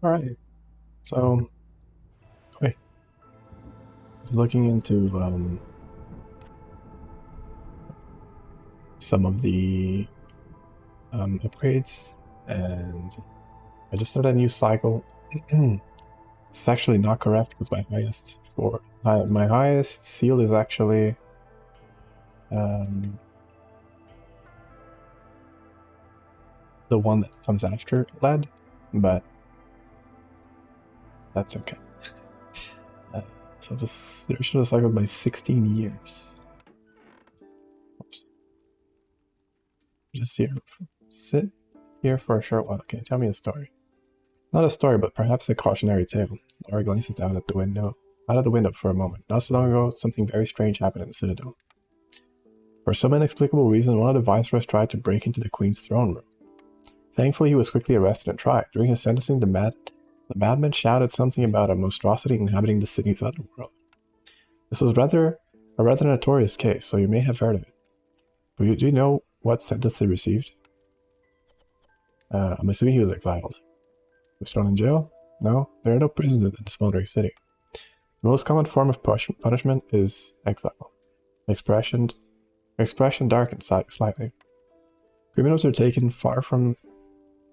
Alright, so I was looking into some of the upgrades, and I just started a new cycle. It's actually not correct because my highest seal is actually the one that comes after lead, but that's okay. So this duration of the cycle by 16 years. Oops. Just sit here for a short while. Okay, tell me a story. Not a story, but perhaps a cautionary tale. Laura glances out at the window, for a moment. Not so long ago, something very strange happened in the Citadel. For some inexplicable reason, one of the viceroys tried to break into the Queen's throne room. Thankfully, he was quickly arrested and tried. During his sentencing, the madman shouted something about a monstrosity inhabiting the city's underworld. This was a rather notorious case, so you may have heard of it. But do you know what sentence he received? I'm assuming he was exiled. He was thrown in jail? No, there are no prisons in the smoldering city. The most common form of punishment is exile. Expression darkened slightly. Criminals are taken far from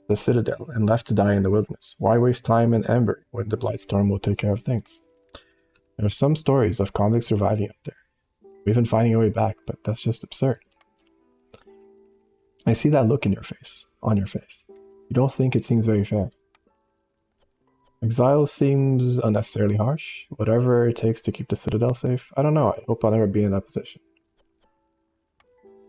the citadel and left to die in the wilderness. Why waste time and ember when the Blightstorm will take care of things? There are some stories of convicts surviving out there, or even finding a way back, but that's just absurd. I see that look on your face. You don't think it seems very fair. Exile seems unnecessarily harsh. Whatever it takes to keep the Citadel safe. I don't know, I hope I'll never be in that position.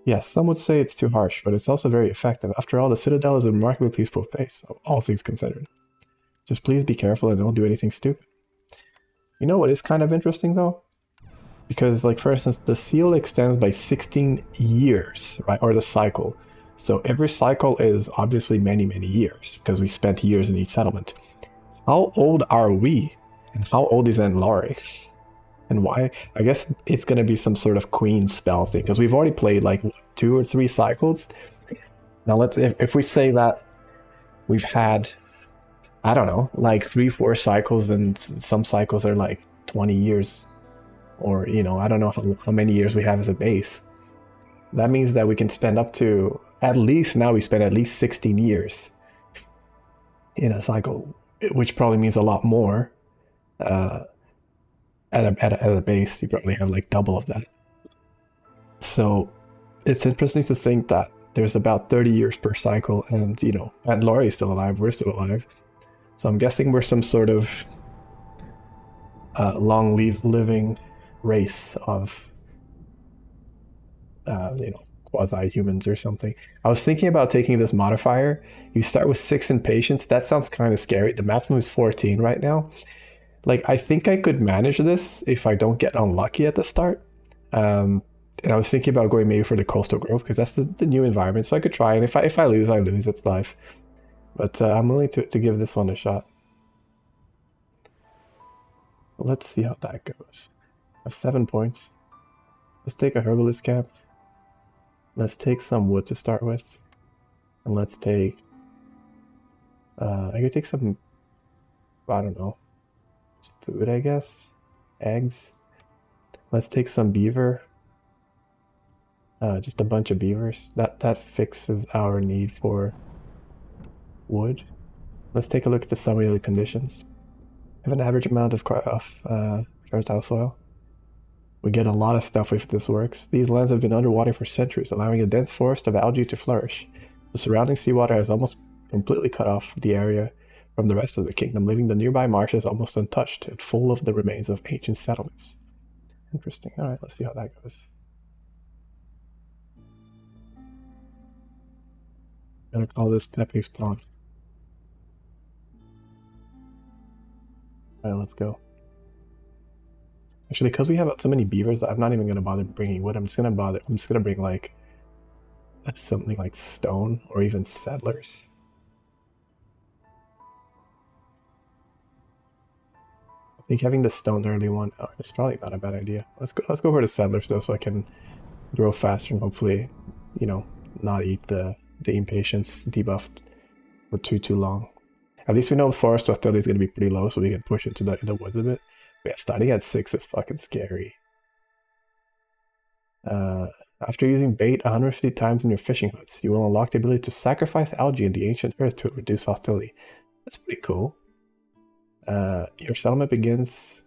Yes, some would say it's too harsh, but it's also very effective. After all, the Citadel is a remarkably peaceful place, all things considered. Just please be careful and don't do anything stupid. You know what is kind of interesting, though? Because, like, for instance, the seal extends by 16 years, right? Or the cycle. So every cycle is obviously many, many years, because we spent years in each settlement. How old are we? And how old is Anlari? And why? I guess it's going to be some sort of queen spell thing, because we've already played like 2 or 3 cycles. Now if we say that we've had, I don't know, like 3-4 cycles, and some cycles are like 20 years, or, you know, I don't know how many years we have as a base. That means that we can spend up to, at least now we spend at least 16 years in a cycle, which probably means a lot more. As a base, you probably have like double of that. So it's interesting to think that there's about 30 years per cycle, and, you know, and Laurie's still alive, we're still alive. So I'm guessing we're some sort of living race of, you know, quasi-humans or something. I was thinking about taking this modifier. You start with 6 in patience. That sounds kind of scary. The maximum is 14 right now. Like, I think I could manage this if I don't get unlucky at the start. And I was thinking about going maybe for the Coastal Grove, because that's the new environment. So I could try, and if I lose, I lose. It's life. But I'm willing to give this one a shot. Let's see how that goes. I have 7 points. Let's take a Herbalist Cap. Let's take some wood to start with. And let's take... I could take some... I don't know. Food, I guess. Eggs. Let's take some beaver. Just a bunch of beavers. That fixes our need for wood. Let's take a look at the summary conditions. We have an average amount of fertile soil. We get a lot of stuff if this works. These lands have been underwater for centuries, allowing a dense forest of algae to flourish. The surrounding seawater has almost completely cut off the area from the rest of the kingdom, leaving the nearby marshes almost untouched and full of the remains of ancient settlements. Interesting. Alright, let's see how that goes. I'm gonna call this Pepe's Pond. Alright, let's go. Actually, because we have so many beavers, I'm not even gonna bother bringing wood. I'm just gonna bring like something like stone or even settlers. I think having the stone early one is probably not a bad idea. Let's go for the settlers though, so I can grow faster and hopefully, you know, not eat the impatience debuff for too long. At least we know forest hostility is going to be pretty low, so we can push into the woods a bit. But yeah, starting at 6 is fucking scary. After using bait 150 times in your fishing huts, you will unlock the ability to sacrifice algae in the ancient earth to reduce hostility. That's pretty cool. Your settlement begins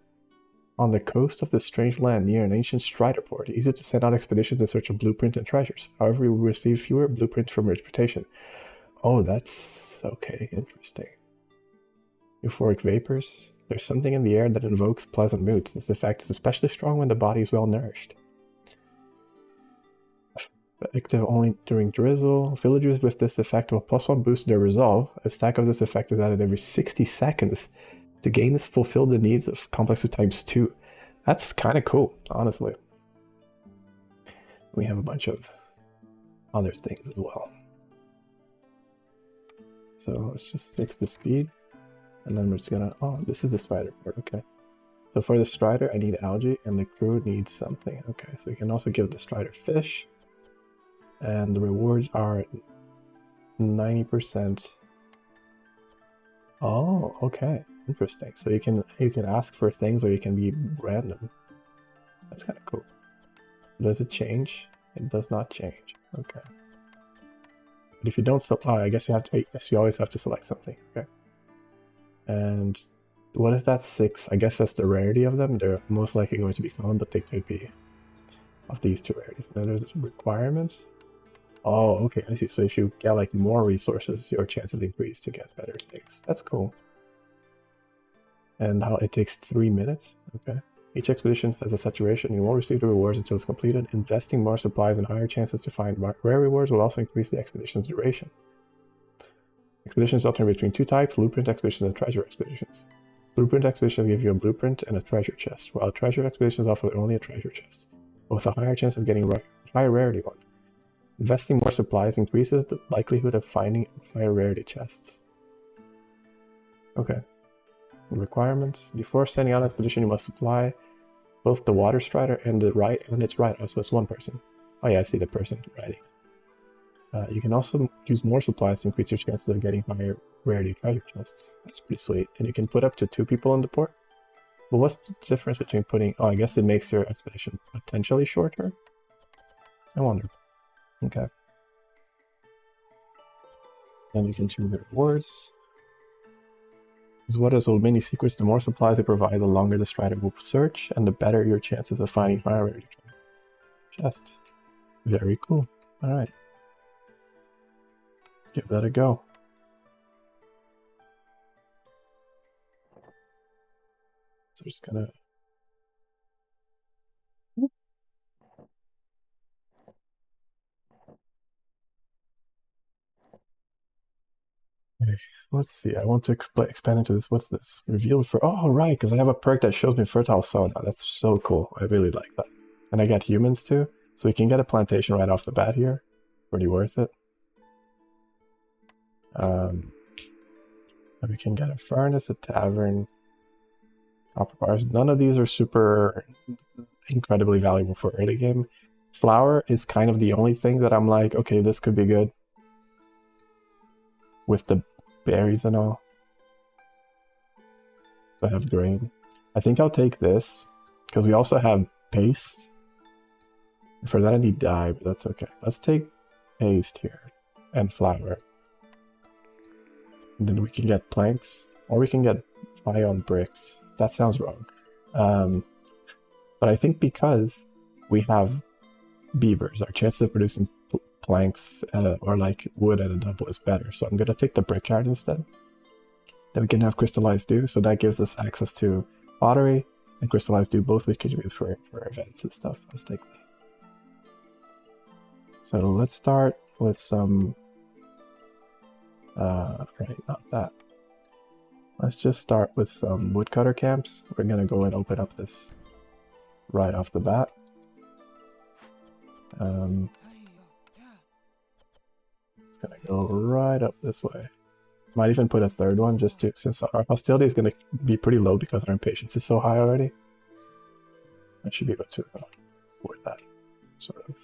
on the coast of this strange land near an ancient strider port. Easy to send out expeditions in search of blueprint and treasures. However, you will receive fewer blueprints from reputation. Oh, that's okay, interesting. Euphoric vapors. There's something in the air that invokes pleasant moods. This effect is especially strong when the body is well nourished. Effective only during drizzle. Villagers with this effect will +1 boost their resolve. A stack of this effect is added every 60 seconds. To gain this, fulfill the needs of complexity times 2. That's kind of cool, honestly. We have a bunch of other things as well. So let's just fix the speed. And then we're just gonna, oh, this is the strider part, okay. So for the strider, I need algae, and the crew needs something. Okay, so you can also give the strider fish. And the rewards are 90%. Oh, okay, interesting. So you can ask for things, or you can be random. That's kind of cool. Does it change? It does not change. Okay. But if you don't select, oh, I guess you have to. Yes, you always have to select something. Okay. And what is that 6? I guess that's the rarity of them. They're most likely going to be common, but they could be of these 2 rarities. Then there's requirements. Oh, okay, I see. So if you get like more resources, your chances increase to get better things. That's cool. And how it takes 3 minutes. Okay. Each expedition has a saturation. You won't receive the rewards until it's completed. Investing more supplies and higher chances to find rare rewards will also increase the expedition's duration. Expeditions alternate between 2 types, blueprint expeditions and treasure expeditions. Blueprint expeditions give you a blueprint and a treasure chest, while treasure expeditions offer only a treasure chest, but with a higher chance of getting a higher rarity one. Investing more supplies increases the likelihood of finding higher rarity chests. Okay. Requirements. Before sending out an expedition, you must supply both the water strider and its rider, so it's 1 person. Oh yeah, I see the person riding. You can also use more supplies to increase your chances of getting higher rarity treasure chests. That's pretty sweet. And you can put up to 2 people in the port. But what's the difference between putting... Oh, I guess it makes your expedition potentially shorter? I wonder. Okay. And you can choose the rewards. As well as old mini secrets, the more supplies you provide, the longer the strider will search, and the better your chances of finding higher rarity chest. Very cool. Alright. Give that a go. So we're just gonna... Okay, let's see, I want to expand into this. What's this? Revealed for... Oh, right, because I have a perk that shows me fertile soil now. That's so cool. I really like that. And I get humans too. So we can get a plantation right off the bat here. Pretty worth it. We can get a furnace, a tavern, copper bars. None of these are super incredibly valuable for early game. Flour is kind of the only thing that I'm like, okay, this could be good. With the berries and all. I have grain. I think I'll take this, because we also have paste. For that I need dye, but that's okay. Let's take paste here, and flour. And then we can get planks, or we can get iron bricks. That sounds wrong. But I think because we have beavers, our chances of producing planks or like wood at a double is better. So I'm going to take the brickyard instead. Then we can have crystallized dew, so that gives us access to pottery and crystallized dew, both we could use for events and stuff. Let's take that. So let's start with some... right, not that. Let's just start with some woodcutter camps. We're going to go and open up this right off the bat. It's going to go right up this way. Might even put a 3rd one just to, since our hostility is going to be pretty low because our impatience is so high already. I should be able to afford that, sort of.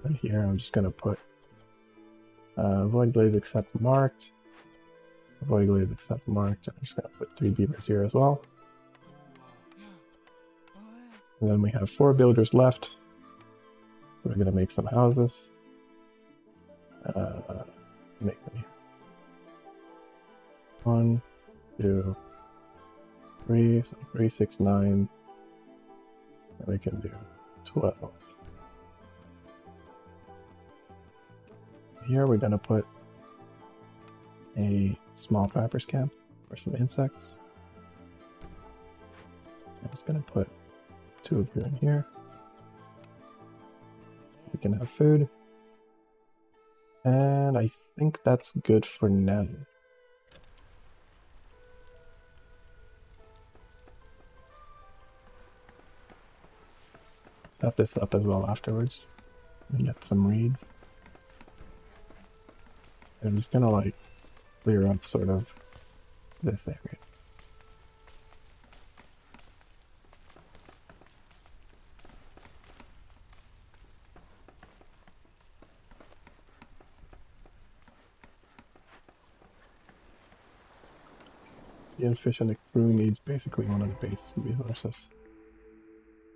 And here I'm just going to put void blaze except marked. Avoid glades except marked. I'm just gonna put 3 beavers here as well. And then we have 4 builders left. So we're gonna make some houses. Make them here. 1, 2, 3, so 3, 6, 9. And we can do 12. Here we're gonna put a small trapper's camp for some insects. I'm just gonna put 2 of you in here. We can have food. And I think that's good for now. Set this up as well afterwards. And get some reeds. And I'm just gonna like clear up sort of this area. The fish and the crew needs basically one of the base resources.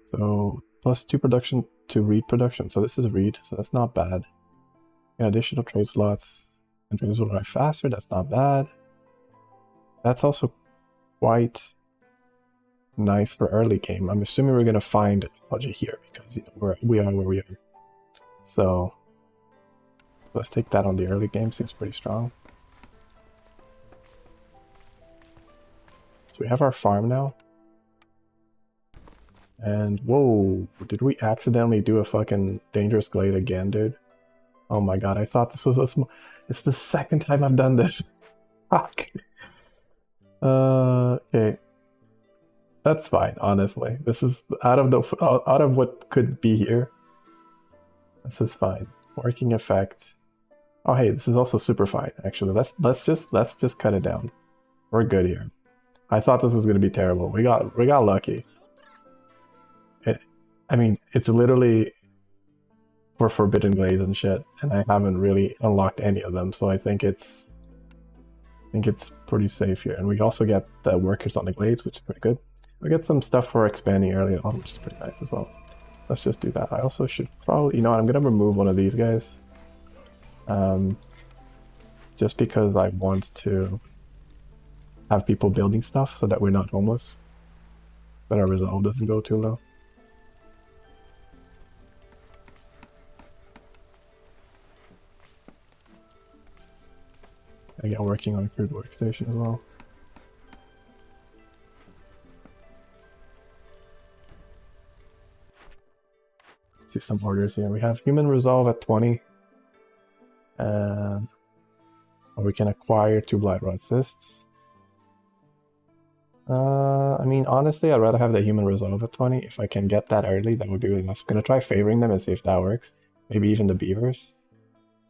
So plus 2 production to reed production. So this is reed, so that's not bad. And additional trade slots and trades will arrive faster. That's not bad. That's also quite nice for early game. I'm assuming we're gonna find Algae here because you know, we are where we are. So let's take that on the early game. Seems pretty strong. So we have our farm now. And whoa, did we accidentally do a fucking dangerous glade again, dude? Oh my god, I thought this was a small... It's the second time I've done this. Fuck. Okay. That's fine, honestly. This is out of what could be here. This is fine. Working effect. Oh hey, this is also super fine, actually. Let's just cut it down. We're good here. I thought this was gonna be terrible. We got lucky. I mean, it's literally for forbidden glades and shit, and I haven't really unlocked any of them, so I think it's pretty safe here. And we also get the workers on the glades, which is pretty good. We get some stuff for expanding early on, which is pretty nice as well. Let's just do that. I also should probably, you know what, I'm gonna remove one of these guys. Just because I want to have people building stuff so that we're not homeless. But our resolve doesn't go too low. I get working on a crude workstation as well. Let's see some orders here. We have human resolve at 20. Or we can acquire 2 blight rod cysts. I mean, honestly, I'd rather have the human resolve at 20. If I can get that early, that would be really nice. I'm gonna try favoring them and see if that works. Maybe even the beavers.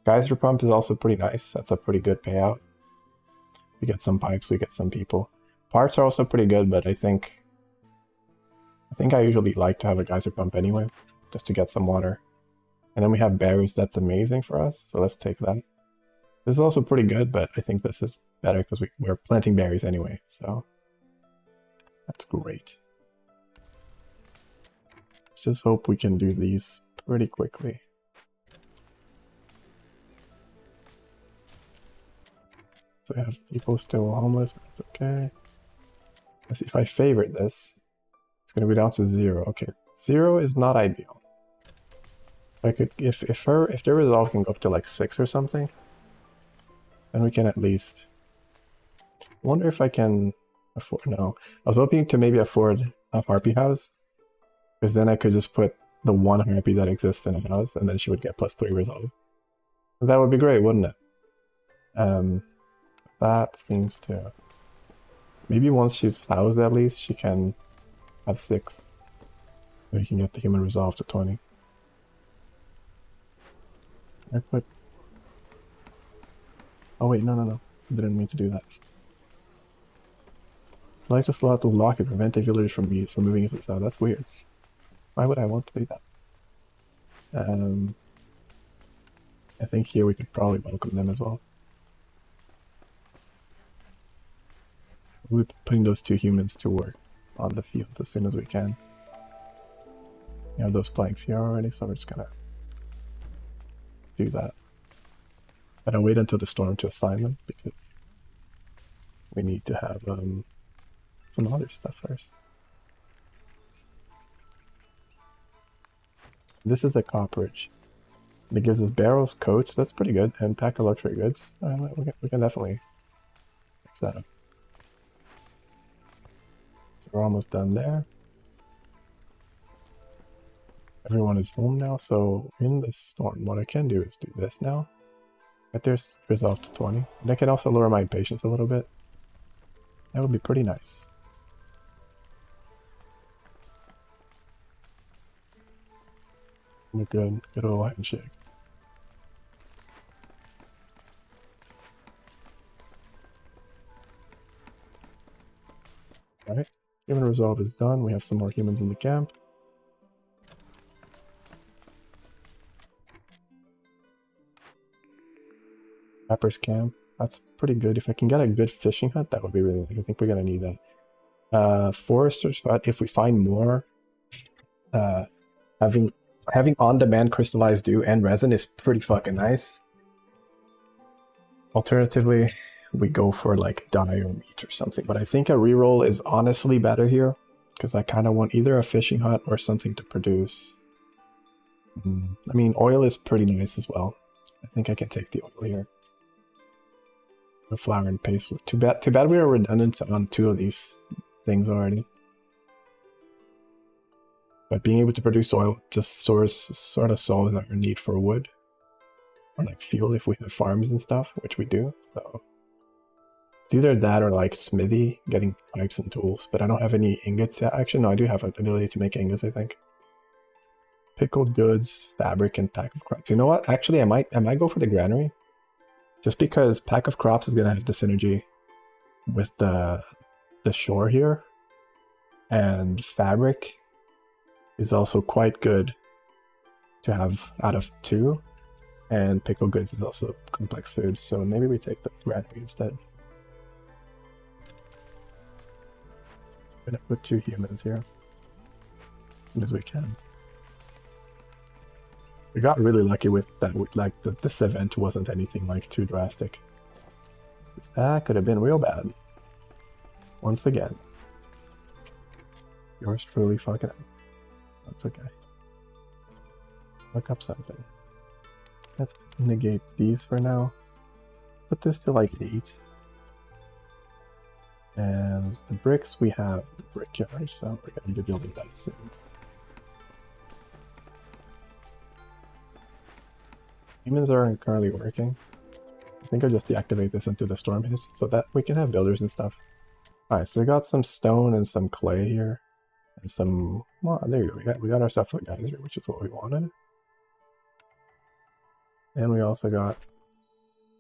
Geyser pump is also pretty nice. That's a pretty good payout. We get some pipes, we get some people. Parts are also pretty good, but I think I usually like to have a geyser pump anyway, just to get some water. And then we have berries. That's amazing for us, so let's take that. This is also pretty good, but I think this is better because we're planting berries anyway, so that's great. Let's just hope we can do these pretty quickly. So we have people still homeless, but it's okay. Let's see, if I favorite this, it's gonna be down to 0. Okay, 0 is not ideal. I could, if their resolve can go up to like 6 or something, then we can at least. I wonder if I can afford. No, I was hoping to maybe afford a harpy house, because then I could just put the 1 harpy that exists in a house, and then she would get +3 resolve. That would be great, wouldn't it? That seems to... Maybe once she's housed at least, she can have 6. We can get the human resolve to 20. I put... Oh wait, no. I didn't mean to do that. Select a slot to lock and prevent a village from moving into the south. That's weird. Why would I want to do that? I think here we could probably welcome them as well. We'll be putting those 2 humans to work on the fields as soon as we can. We have those planks here already, so we're just gonna do that. But I'll wait until the storm to assign them because we need to have some other stuff first. This is a copperage. It gives us barrels, coats, that's pretty good, and pack of luxury goods. We can definitely fix that up. So we're almost done there. Everyone is home now, so in this storm, what I can do is do this now. Get this resolved to 20. And I can also lower my impatience a little bit. That would be pretty nice. Good old handshake. Alright, human resolve is done. We have some more humans in the camp. Pepper's camp. That's pretty good. If I can get a good fishing hut, that would be really nice. I think we're gonna need that. Forester's hut, if we find more, having on-demand crystallized dew and resin is pretty fucking nice. Alternatively, we go for like dye or meat or something, but I think a reroll is honestly better here because I kind of want either a fishing hut or something to produce. I mean, oil is pretty nice as well. I think I can take the oil here. The flour and paste. Too bad we are redundant on 2 of these things already. But being able to produce oil just sort of solves our need for wood. Or like fuel if we have farms and stuff, which we do. So it's either that or like smithy, getting pipes and tools. But I don't have any ingots yet. Actually, no, I do have an ability to make ingots, I think. Pickled goods, fabric, and pack of crops. You know what? Actually, I might go for the granary. Just because pack of crops is gonna have the synergy with the shore here. And fabric is also quite good to have out of 2. And pickled goods is also complex food, so maybe we take the granary instead. I'm gonna put 2 humans here. As soon as we can. We got really lucky with that, like this event wasn't anything like too drastic. That could have been real bad. Once again. Yours truly fucking up. That's okay. Look up something. Let's negate these for now. Put this to like 8. And the bricks we have the brickyard, so we're gonna be building that soon. Humans aren't currently working. I think I'll just deactivate this until the storm hits so that we can have builders and stuff. Alright, so we got some stone and some clay here. And some, well, there you go. We got ourselves a geyser, which is what we wanted. And we also got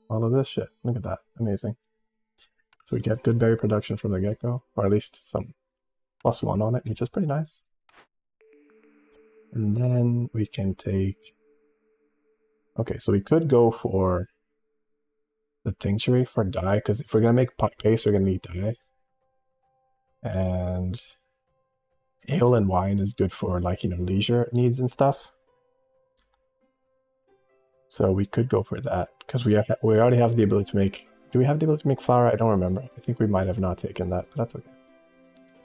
all of this shit. Look at that. Amazing. So we get good berry production from the get-go, or at least some +1 on it, which is pretty nice. And then we can take... Okay, so we could go for the tincture for dye, because if we're going to make paste, we're going to need dye. And ale and wine is good for, like, you know, leisure needs and stuff. So we could go for that, because we already have the ability to make... Do we have the ability to make flour? I don't remember. I think we might have not taken that, but that's okay.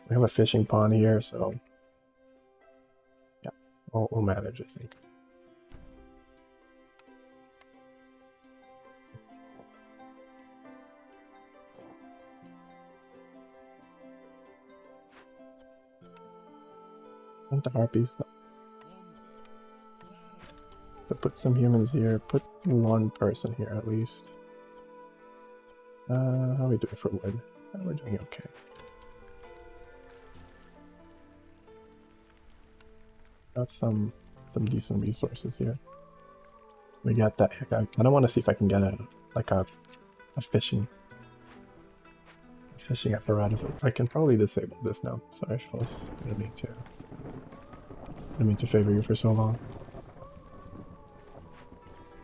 We have a fishing pond here, so... Yeah, we'll manage, I think. And the harpies. So put some humans here, put 1 person here at least. How are we doing for wood? We're doing okay. Got some decent resources here. We got that. I don't want to see if I can get a fishing apparatus. I can probably disable this now. Sorry, fellas. I didn't mean to favor you for so long.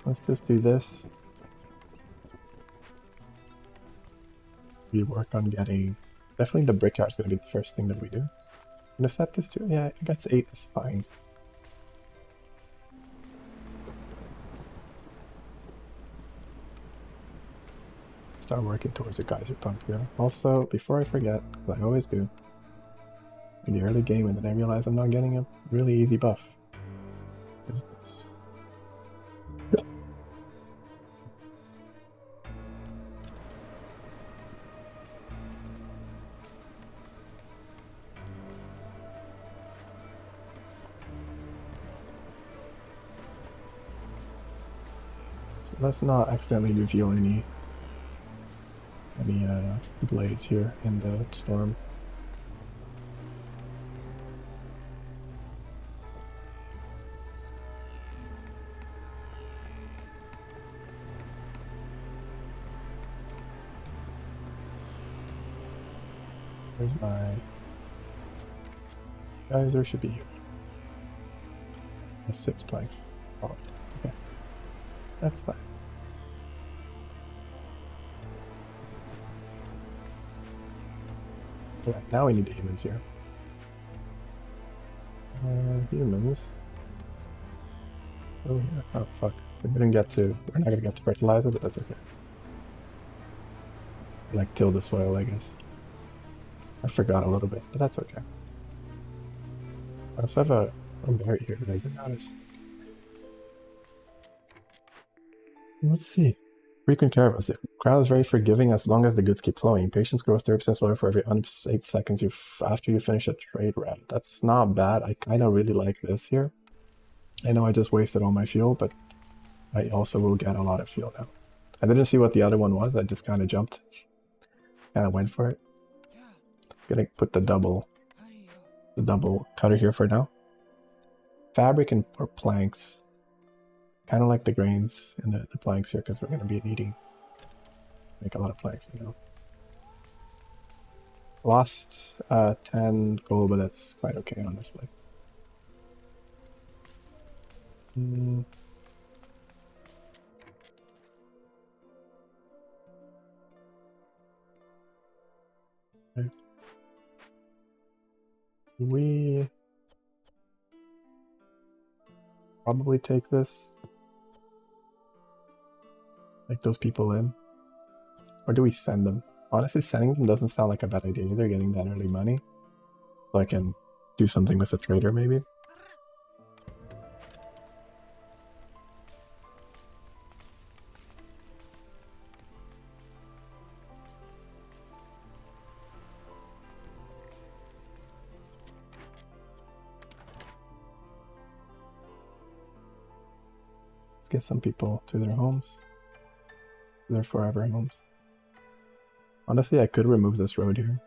Let's just do this. We work on getting Definitely the brickyard is going to be the first thing that we do. I'm going to set this to, yeah, I guess 8 is fine. Start working towards a geyser pump here. Also, before I forget, because I always do, in the early game and then I realize I'm not getting a really easy buff, is this. So let's not accidentally reveal any blades here in the storm. Where's my geyser? Should be here. There's 6 planks. Oh, okay. That's fine. Alright, now we need the humans here. Humans. Oh yeah. Oh fuck. We didn't get to. We're not gonna get to fertilize it, but that's okay. Like till the soil, I guess. I forgot a little bit, but that's okay. I also have a berry here that I didn't notice. Let's see. Frequent caravans. The crowd is very forgiving as long as the goods keep flowing. Patience grows 30% slower for every 8 seconds after you finish a trade route. That's not bad. I kind of really like this here. I know I just wasted all my fuel, but I also will get a lot of fuel now. I didn't see what the other one was. I just kind of jumped. Kind of went for it. Gonna put the double cutter here for now. Fabric and or planks. Kind of like the grains and the planks here because we're going to be needing make a lot of planks, you know. Lost 10 gold, but that's quite okay, honestly. Okay. We probably take this. Take those people in. Or do we send them? Honestly, sending them doesn't sound like a bad idea either, getting that early money. So I can do something with a trader, maybe. Let's get some people to their homes. Their forever homes. Honestly, I could remove this road here.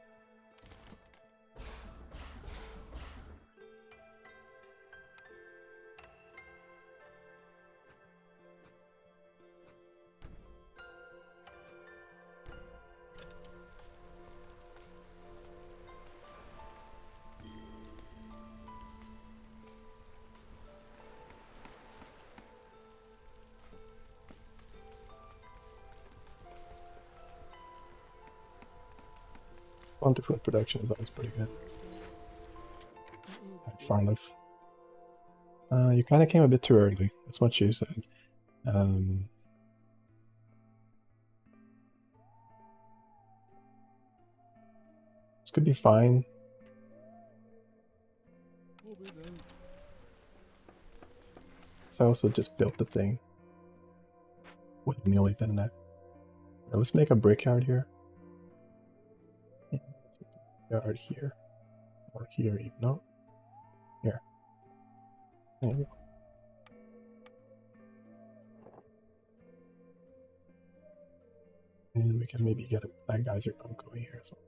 Food production is always pretty good. Farm life. You kind of came a bit too early. That's what she said. This could be fine. So I also just built the thing. Willy-nilly, didn't I? Now let's make a brickyard here. Yeah, yard here. Or here even. No. Here. There we go. And we can maybe get that geyser pump going here as well.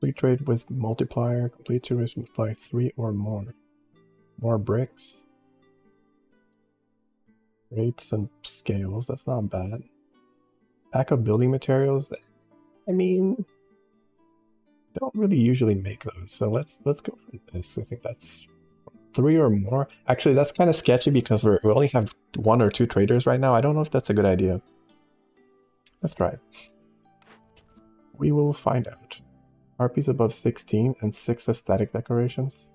Complete trade with multiplier. Complete to multiply 3 or more. More bricks. Rates and scales, that's not bad. Pack of building materials, I mean, don't really usually make those, so let's go for this. I think that's 3 or more. Actually, that's kind of sketchy because we only have 1 or 2 traders right now. I don't know if that's a good idea. Let's try it. We will find out. RP's above 16 and 6 aesthetic decorations.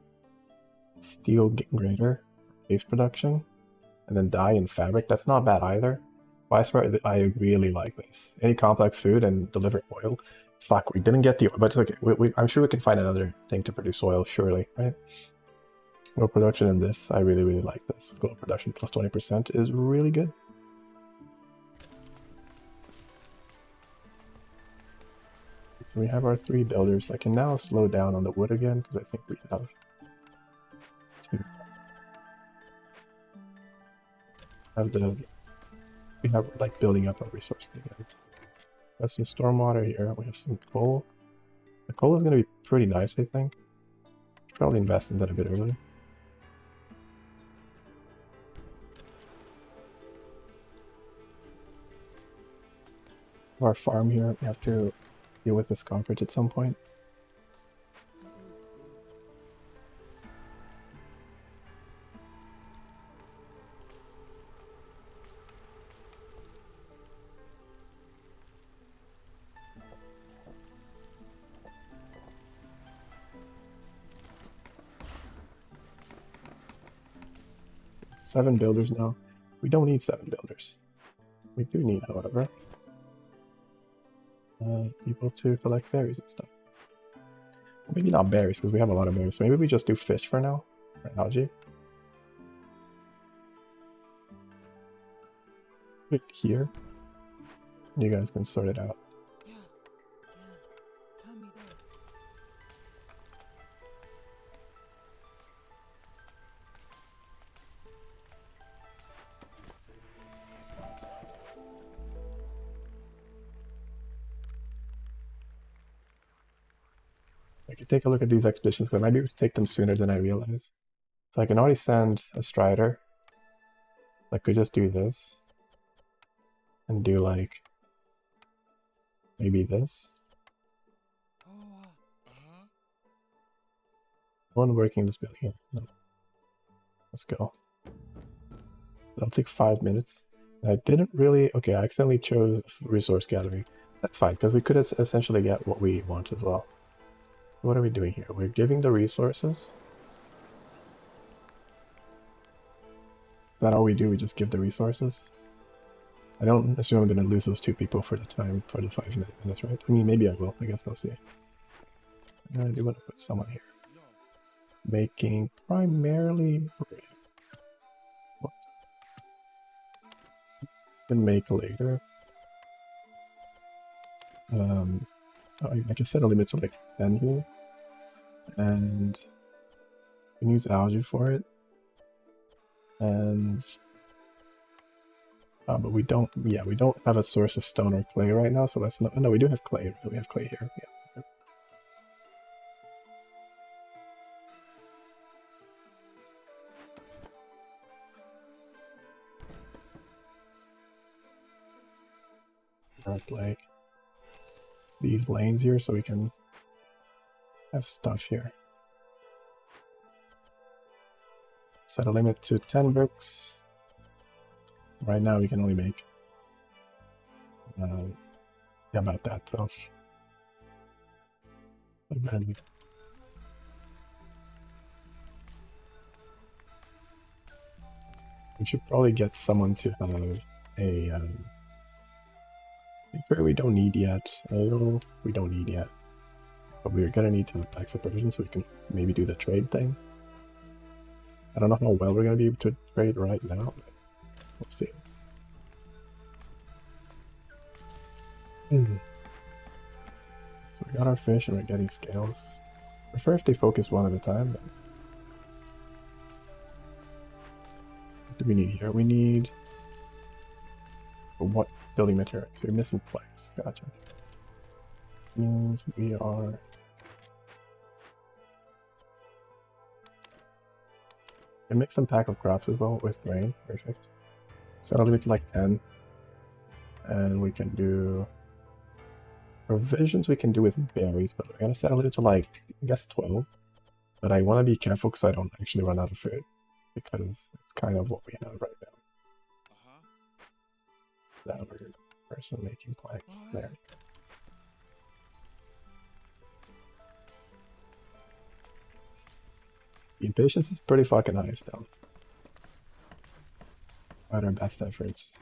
Steel grater, base production, and then dye and fabric. That's not bad either. I really like this. Any complex food and deliver oil. Fuck, we didn't get the oil, but it's okay. I'm sure we can find another thing to produce oil, surely, right? Glow production in this, I really like this. Glow production plus 20% is really good. So we have our 3 builders. I can now slow down on the wood again because I think we have 2. We have like building up our resources again. Got some stormwater here. We have some coal. The coal is going to be pretty nice, I think. Probably invest in that a bit early. Our farm here, we have to deal with this cockroach at some point. Seven builders now. We don't need 7 builders. We do need, however, people to collect berries and stuff. Well, maybe not berries, because we have a lot of berries. So maybe we just do fish for now, or algae. Put it here. You guys can sort it out. I could take a look at these expeditions, because I might be able to take them sooner than I realize. So I can already send a strider. I could just do this. And do like maybe this. One working this building here. No. Let's go. That'll take 5 minutes. I didn't really... Okay, I accidentally chose resource gallery. That's fine, because we could essentially get what we want as well. What are we doing here? We're giving the resources. Is that all we do? We just give the resources? I don't assume I'm going to lose those 2 people for the time, for the 5 minutes, right? I mean, maybe I will. I guess I'll see. I do want to put someone here. Making primarily bread. What? Can make later. I can set a limit to like 10 here. And I can use algae for it. And but we don't have a source of stone or clay right now, so that's not... No, we do have clay. We have clay here. Yeah. Like these lanes here so we can have stuff here. Set a limit to 10 bricks. Right now we can only make about that, so and then we should probably get someone to have a we don't need yet. We don't need yet. But we're gonna need to accept provision so we can maybe do the trade thing. I don't know how well we're gonna be able to trade right now, but we'll see. So we got our fish and we're getting scales. Prefer if they focus one at a time, but what do we need here? We need what building materials? So you're missing planks. Gotcha. Means we are can make some pack of crops as well with grain. Perfect. Set a limit to like 10. And we can do provisions we can do with berries, but we're gonna set a limit to like, I guess 12. But I want to be careful because I don't actually run out of food. Because it's kind of what we have right now. That weird person making planks there. The impatience is pretty fucking high still. At our best efforts.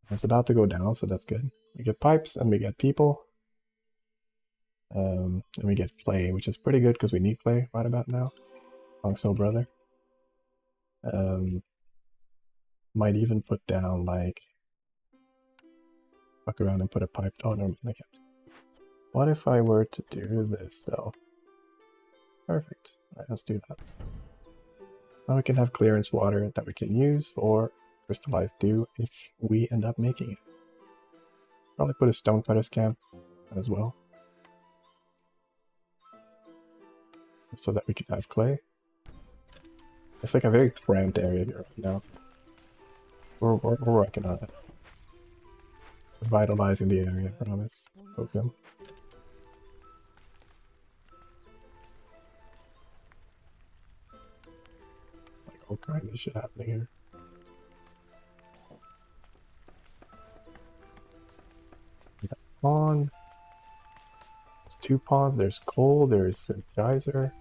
It's about to go down, so that's good. We get pipes and we get people. And we get clay, which is pretty good because we need clay right about now. Long soul brother. Might even put down like fuck around and put a pipe. Oh no, I can't. What if I were to do this though? Perfect. Alright, let's do that. Now we can have clearance water that we can use for crystallized dew if we end up making it. Probably put a stonecutter's camp as well. So that we can have clay. It's like a very cramped area here right now. We're working on it. Revitalizing the area, I promise. Opium. It's like all kinds of shit happening here. We got a pond. There's 2 ponds. There's coal. There's a geyser.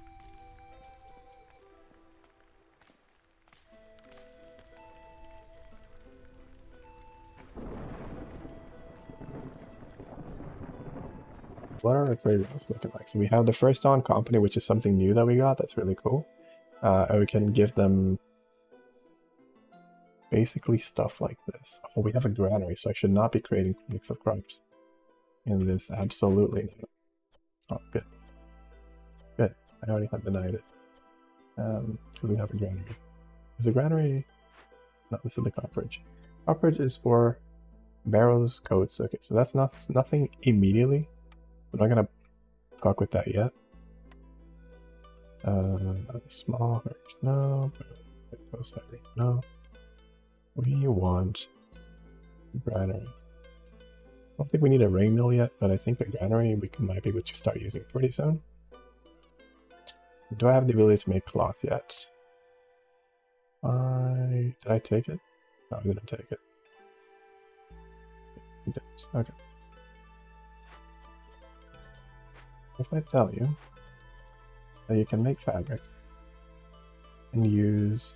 What are our trade routes looking like? So we have the first on company, which is something new that we got. That's really cool. And we can give them basically stuff like this. Oh, we have a granary, so I should not be creating mix of crops in this. Absolutely not. It's not good. Good. I already have denied it. Because we have a granary. Is the granary... No, this is the copperage. Copperage is for barrels, coats. Okay, so that's nothing immediately. We're not gonna fuck with that yet. Small herbs, no. No. We want granary. I don't think we need a rain mill yet, but I think a granary we might be able to start using pretty soon. Do I have the ability to make cloth yet? Did I take it? No, I didn't take it. I didn't. Okay. If I tell you that you can make fabric and use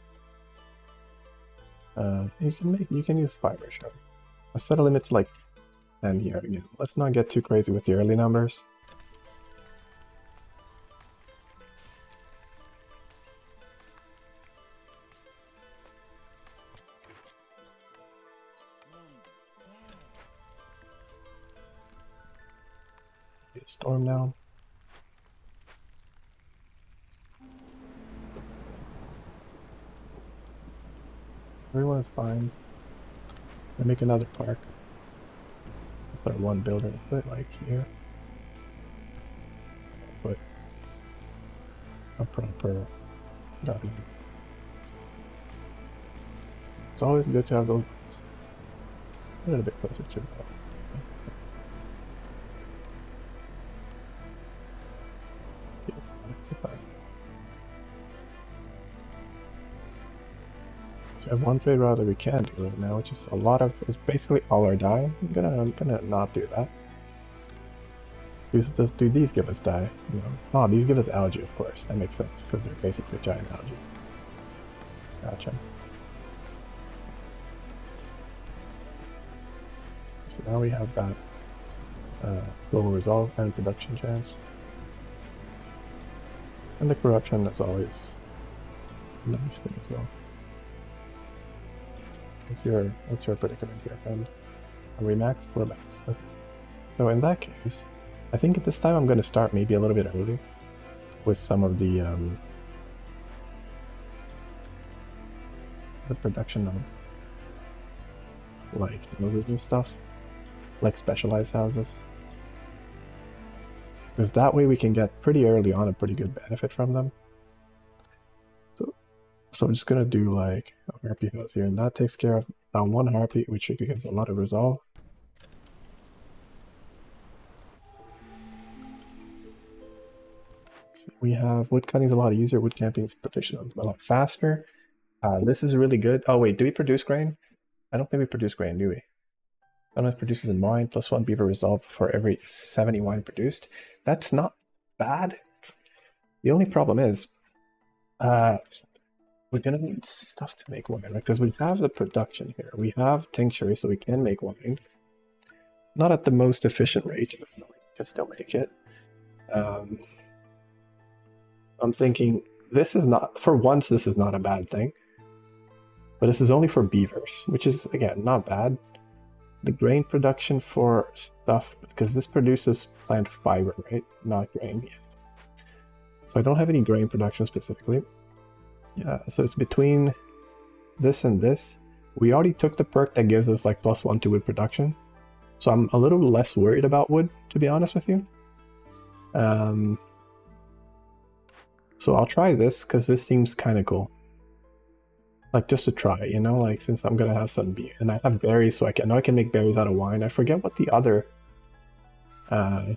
you can use fiber, sure. I set a limit to like 10 here again. Let's not get too crazy with the early numbers. Let's get a storm now. Everyone is fine. I make another park. With our one builder, put it like here. Put a proper garden. It's always good to have those ones. Put it a bit closer to that. So I have one trade route that we can do right now, which is a lot of, it's basically all our dye. I'm gonna not do that. Do these give us dye? No. Oh, these give us algae, of course. That makes sense, because they're basically giant algae. Gotcha. So now we have that global resolve and production chance. And the corruption is always a nice thing as well. What's your predicament here, friend? Are we maxed? We're maxed. Okay. So in that case, I think at this time I'm going to start maybe a little bit early with some of the production of like houses and stuff, like specialized houses. Because that way we can get pretty early on a pretty good benefit from them. So I'm just gonna do like a harpy house here, and that takes care of that one harpy, which gets a lot of resolve. We have wood cutting is a lot easier. Wood camping is production a lot faster. This is really good. Oh wait, do we produce grain? I don't think we produce grain, do we? Sometimes produces in wine, +1 beaver resolve for every 70 wine produced. That's not bad. The only problem is, we're gonna need stuff to make wine, right? Because we have the production here. We have tincture, so we can make wine. Not at the most efficient rate, but we can still make it. I'm thinking this is not, for once, this is not a bad thing. But this is only for beavers, which is, again, not bad. The grain production for stuff, because this produces plant fiber, right? Not grain yet. So I don't have any grain production specifically. Yeah, so it's between this and this. We already took the perk that gives us like +1 to wood production. So I'm a little less worried about wood, to be honest with you. So I'll try this, because this seems kind of cool. Like, just to try, you know, like, since I'm gonna have some beer, and I have berries, so I know I can make berries out of wine. I forget what the other, the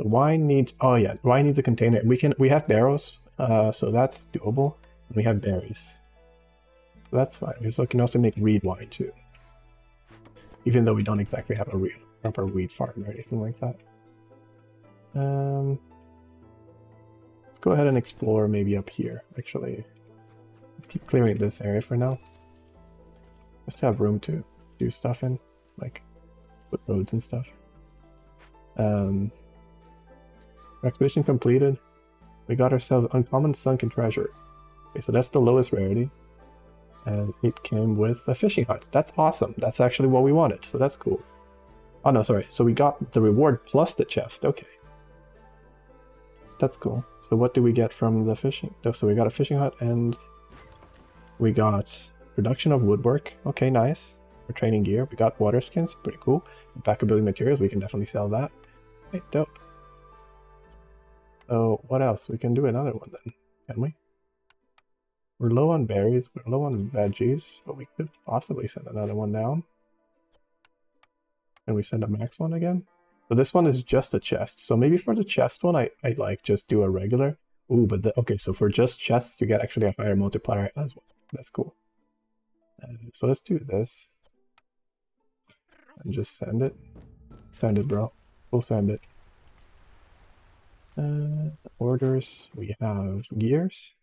wine needs, oh yeah, wine needs a container. We have barrels, so that's doable. We have berries, so that's fine. We can also make reed wine too, even though we don't exactly have a real proper wheat farm or anything like that. Let's go ahead and explore maybe up here, actually. Let's keep clearing this area for now. Just to have room to do stuff in, like put roads and stuff. Expedition completed. We got ourselves Uncommon Sunken Treasure. Okay, so that's the lowest rarity. And it came with a fishing hut. That's awesome. That's actually what we wanted, so that's cool. Oh no, sorry. So we got the reward plus the chest. Okay. That's cool. So what do we get from the fishing? So we got a fishing hut and we got production of woodwork. Okay, nice. For training gear. We got water skins. Pretty cool. Pack of building materials. We can definitely sell that. Okay, dope. So what else? We can do another one then, can we? We're low on berries. We're low on veggies, but we could possibly send another one down. Can we send a max one again? So this one is just a chest. So maybe for the chest one, I'd like just do a regular. Ooh, but okay, so for just chests, you get actually a higher multiplier as well. That's cool. So let's do this. And just send it. Send it, bro. We'll send it. Orders. We have gears.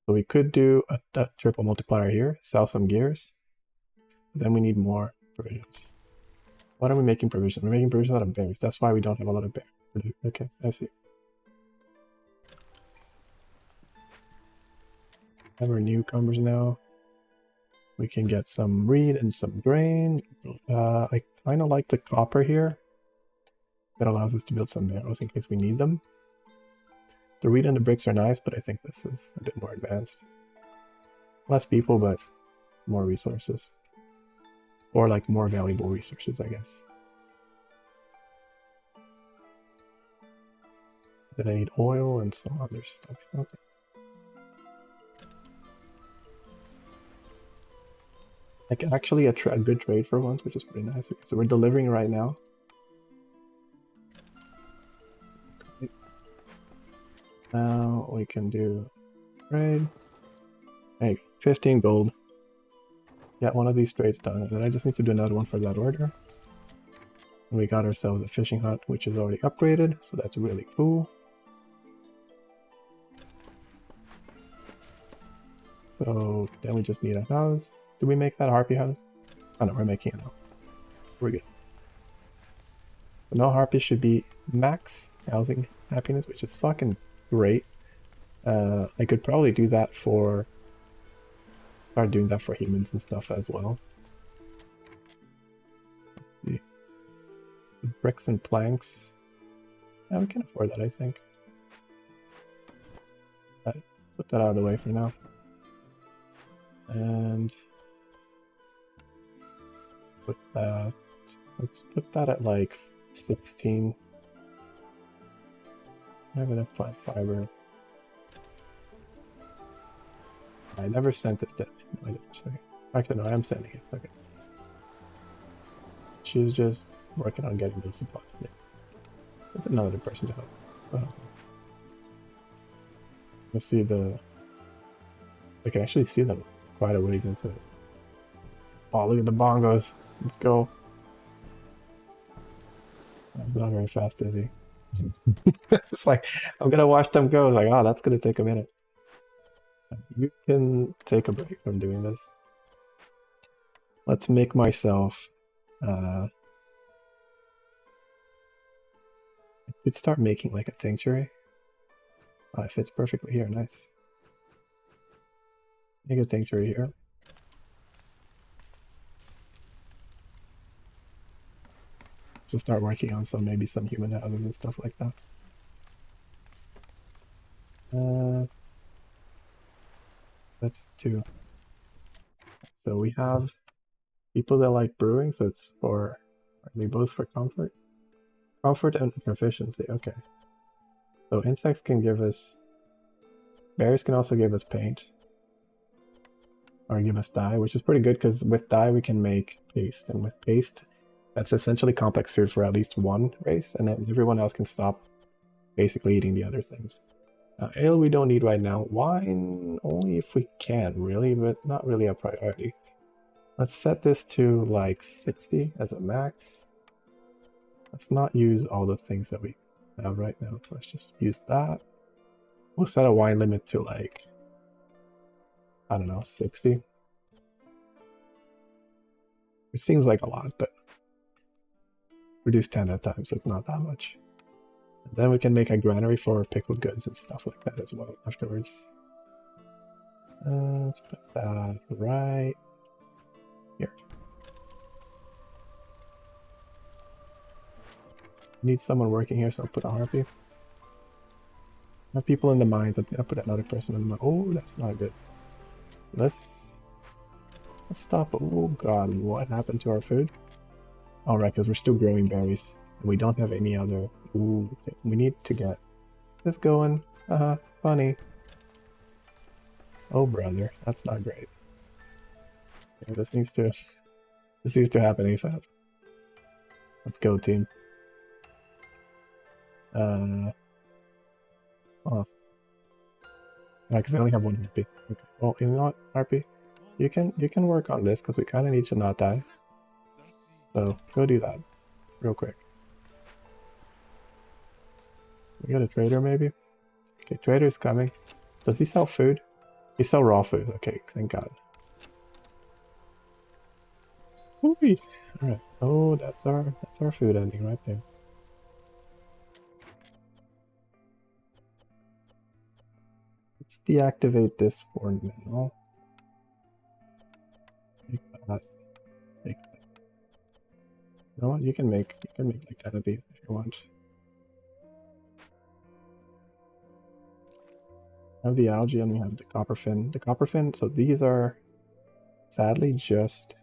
So we could do a triple multiplier here. Sell some gears. Then we need more provisions. What are we making provisions? We're making provisions out of berries. That's why we don't have a lot of berries. Okay, I see. Have our newcomers now. We can get some reed and some grain. I kind of like the copper here. That allows us to build some barrels in case we need them. The reed and the bricks are nice, but I think this is a bit more advanced. Less people, but more resources. Or like more valuable resources, I guess. Then I need oil and some other stuff. Okay. Like actually a good trade for once, which is pretty nice. Okay, so we're delivering right now. Now we can do trade. Hey, 15 gold. Get one of these trades done, and then I just need to do another one for that order. And we got ourselves a fishing hut, which is already upgraded, so that's really cool. So then we just need a house. Did we make that harpy house? Oh no, we're making it now. We're good. So now harpy should be max housing happiness, which is fucking great. I could probably do that for... start doing that for humans and stuff as well. The bricks and planks. Yeah, we can afford that, I think. Put that out of the way for now. And put that, let's put that at like 16. I have enough plant fiber. I never sent this to him. No, I didn't. Okay. Actually, no, I am sending it. Okay. She's just working on getting those supplies there. There's another person to help. You'll see the... I can actually see them quite a ways into it. Oh, look at the bongos. Let's go. That's not very fast, is he? It's like, I'm gonna watch them go. Like, oh, that's gonna take a minute. You can take a break from doing this. Let's make myself... I could start making like a tincture. Oh, it fits perfectly here. Nice. Make a tincture here. So start working on maybe some human houses and stuff like that. That's 2. So we have people that like brewing, so it's for... Are they both for comfort? Comfort and proficiency, okay. So insects can give us... Berries can also give us paint. Or give us dye, which is pretty good because with dye we can make paste. And with paste, that's essentially complex food for at least one race, and then everyone else can stop basically eating the other things. Ale we don't need right now. Wine only if we can, really, but not really a priority. Let's set this to like 60 as a max. Let's not use all the things that we have right now. Let's just use that. We'll set a wine limit to like, I don't know, 60. It seems like a lot, but reduce 10 at a time, so it's not that much. And then we can make a granary for pickled goods and stuff like that as well afterwards. Let's put that right here. Need someone working here, so I'll put a harpy. Have people in the mines. I'll put another person in the mine. Oh, that's not good. Let's stop. Oh god, what happened to our food? Alright, because we're still growing berries. And we don't have any other... Ooh, okay. We need to get this going. Haha, funny. Oh brother, that's not great. Okay, this needs to happen ASAP. Let's go, team. Oh. Yeah, because I only have 1 harpy. Okay. Well, you know what, harpy? You can work on this because we kind of need to not die. So go do that real quick. We got a trader maybe? Okay, trader's coming. Does he sell food? He sell raw food. Okay, thank god. Alright. Oh, that's our food ending right there. Let's deactivate this for now. Take that. Take that. You know what? You can make like 10 of these if you want. I have the algae and we have the copper fin. The copper fin, so these are sadly just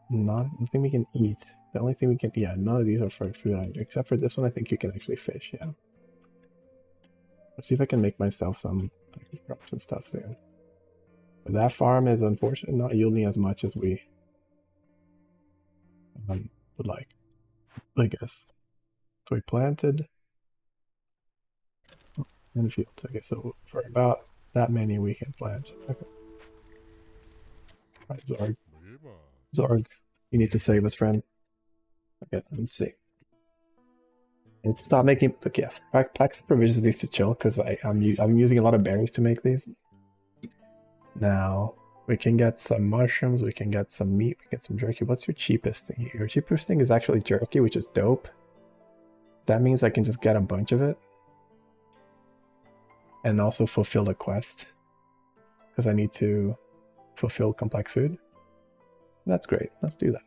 nothing we can eat. The only thing we can, yeah, none of these are for food either, except for this one. I think you can actually fish, yeah. Let's see if I can make myself some crops and stuff soon. But that farm is unfortunately not yielding as much as we would like, I guess. So we planted in the fields. Okay, so for about that many we can plant. Okay. Alright, Zorg. Zorg, you need to save us, friend. Okay, let's see. And stop making. Okay, yes, packs of provisions needs to chill because I'm using a lot of berries to make these. Now we can get some mushrooms, we can get some meat, we can get some jerky. What's your cheapest thing here? Your cheapest thing is actually jerky, which is dope. That means I can just get a bunch of it. And also fulfill the quest. Because I need to fulfill complex food. That's great. Let's do that.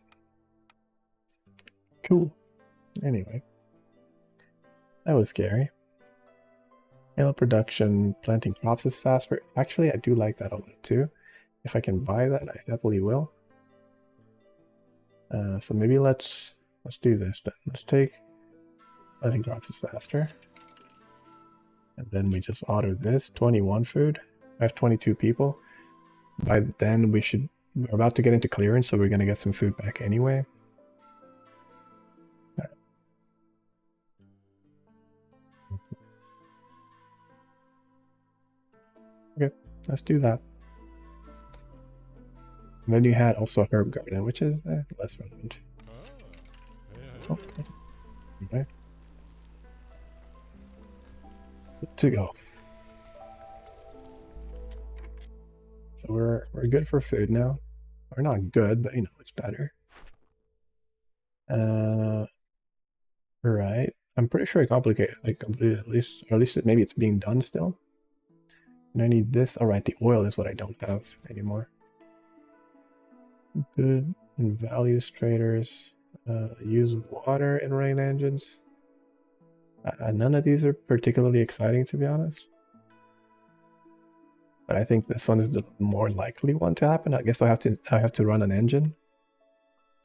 Cool. Anyway. That was scary. Ale production, planting crops is faster. Actually, I do like that a lot too. If I can buy that, I happily will. So maybe let's do this then. Let's take planting crops is faster. And then we just order this 21 food. I have 22 people. By then we're about to get into clearance, so we're gonna get some food back anyway. Okay, let's do that. And then you had also a herb garden, which is less relevant. Okay. Okay. Good to go. So we're good for food now. We're not good, but you know it's better. Right. I'm pretty sure I completed at least, or at least maybe it's being done still. And I need this. All right, the oil is what I don't have anymore. Good and values traders. Use water in rain engines. None of these are particularly exciting, to be honest. But I think this one is the more likely one to happen. I guess I have to run an engine,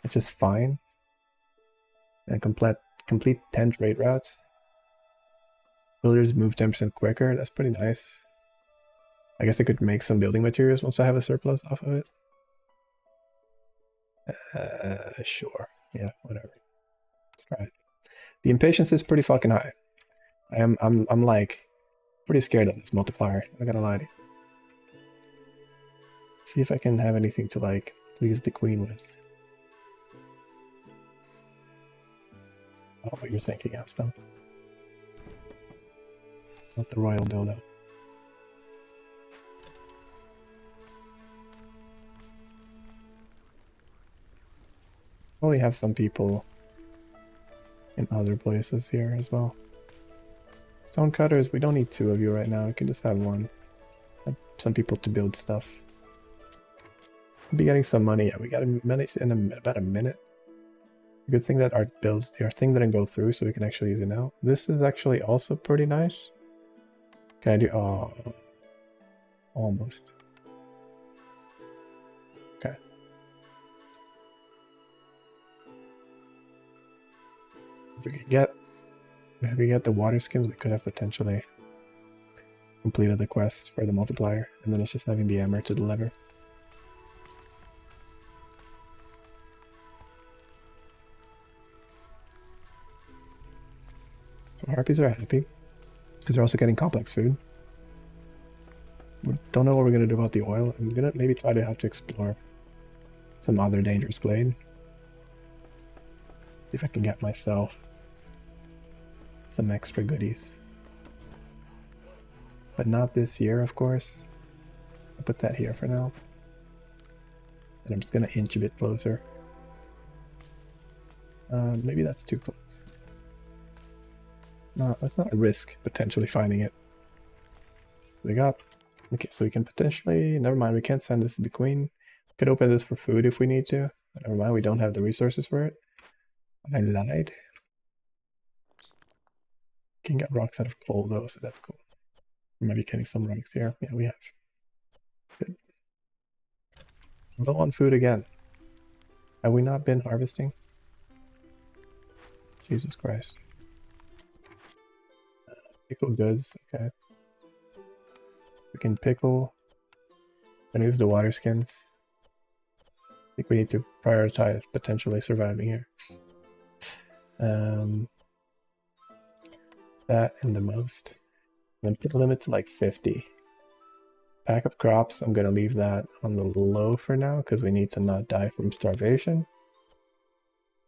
which is fine. And complete 10 trade routes. Builders move 10% quicker. That's pretty nice. I guess I could make some building materials once I have a surplus off of it. Sure. Yeah, whatever. Let's try it. The impatience is pretty fucking high. I'm like pretty scared of this multiplier. I'm not gonna lie to you. Let's see if I can have anything to like please the queen with. Oh, what you're thinking of them. Not the royal dildo. Probably have some people in other places here as well. Stone cutters, we don't need 2 of you right now. We can just have 1. Have some people to build stuff. We'll be getting some money. Yeah, we got money in about a minute. Good thing that our thing didn't go through, so we can actually use it now. This is actually also pretty nice. Can I do? Oh, almost. Okay. If we get the water skins, we could have potentially completed the quest for the multiplier, and then it's just having the hammer to deliver. So harpies are happy because they're also getting complex food. We don't know what we're gonna do about the oil. I'm gonna maybe try to have to explore some other dangerous glade. See if I can get myself some extra goodies. But not this year, of course. I'll put that here for now. And I'm just gonna inch a bit closer. Maybe that's too close. No, let's not risk potentially finding it. We got... Okay, so we can potentially... Never mind, we can't send this to the queen. We could open this for food if we need to. Never mind, we don't have the resources for it. I lied. Can get rocks out of coal though, so that's cool. We might be getting some rocks here. Yeah, we have. Good. Low on food again. Have we not been harvesting? Jesus Christ. Pickle goods, okay. We can pickle and use the water skins. I think we need to prioritize potentially surviving here. That and the most. Then put a limit to like 50. Pack of crops, I'm gonna leave that on the low for now because we need to not die from starvation.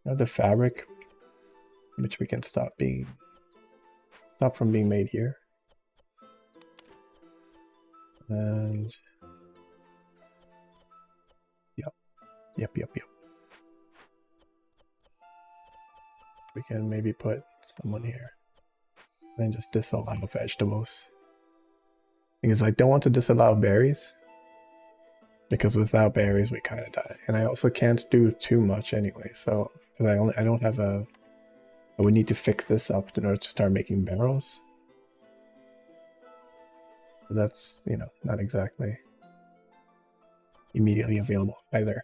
Now the fabric, which we can stop from being made here. And yep. We can maybe put someone here. Then just disallow vegetables. Because I don't want to disallow berries. Because without berries we kind of die. And I also can't do too much anyway, so because I don't have a... I would need to fix this up in order to start making barrels. But that's, you know, not exactly immediately available either.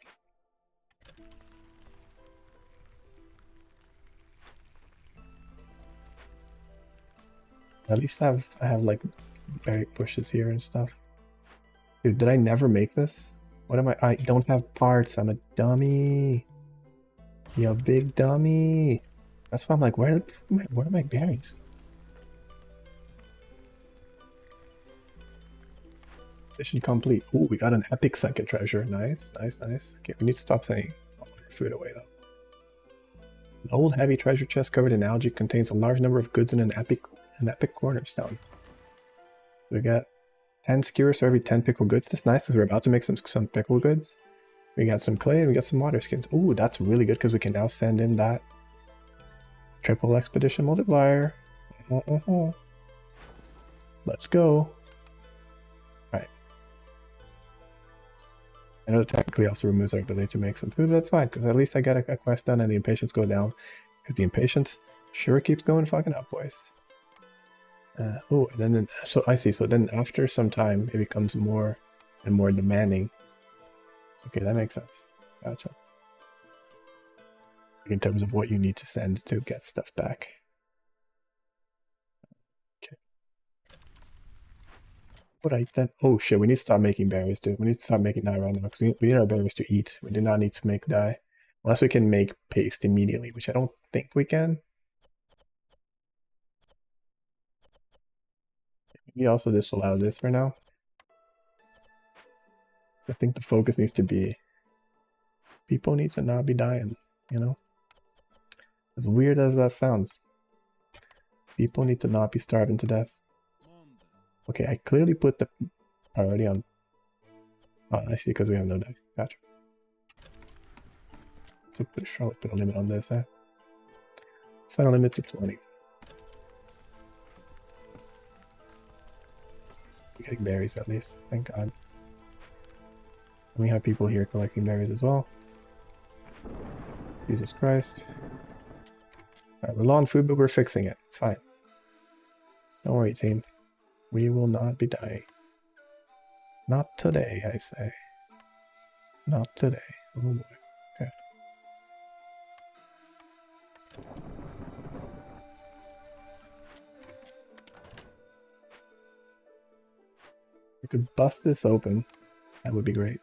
At least I have like berry bushes here and stuff. Dude, did I never make this? What am I don't have parts. I'm a dummy. You big dummy. That's why I'm like, where are my berries? Mission complete. Ooh, we got an epic second treasure. Nice, nice, nice. Okay, we need to stop saying all our food away though. An old heavy treasure chest covered in algae contains a large number of goods in an epic cornerstone. We got 10 skewers for every 10 pickle goods. That's nice because we're about to make some pickle goods. We got some clay and we got some water skins. Ooh, that's really good because we can now send in that triple expedition multiplier. Let's go. Alright. I know it technically also removes our ability to make some food, but that's fine because at least I got a quest done and the impatience go down. Because the impatience sure keeps going fucking up, boys. Oh, and then so I see. So then after some time, it becomes more and more demanding. Okay, that makes sense. Gotcha. In terms of what you need to send to get stuff back. Okay. Alright then. Oh shit, we need to stop making berries, dude. We need to stop making dye right now because we need our berries to eat. We do not need to make dye. Unless we can make paste immediately, which I don't think we can. We also disallow this for now. I think the focus needs to be people need to not be dying, you know? As weird as that sounds. People need to not be starving to death. Okay, I clearly put the priority on... Oh, I see, because we have no dye. Gotcha. So I'll put a limit on this, eh? Set a limit to 20. We're getting berries at least, thank God. And we have people here collecting berries as well. Jesus Christ. Alright, we're low on food, but we're fixing it. It's fine. Don't worry, team. We will not be dying. Not today, I say. Not today. Oh boy. Okay. We could bust this open. That would be great.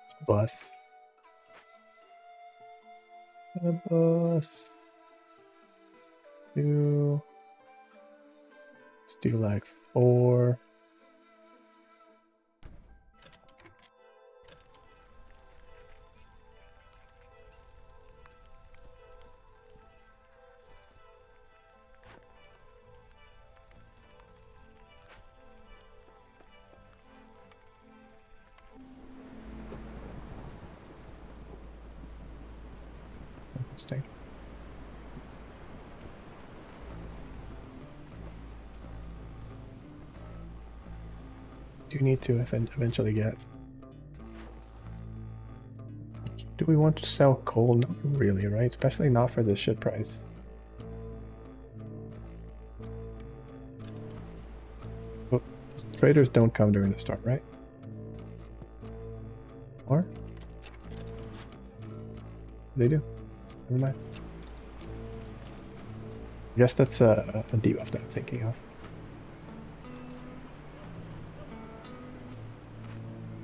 Let's bus. A bus. Two. Let's do like 4. Interesting. Do need to eventually get. Do we want to sell coal? Not really, right? Especially not for this shit price. Oh, traders don't come during the storm, right? Or? They do. Never mind. I guess that's a debuff that I'm thinking of.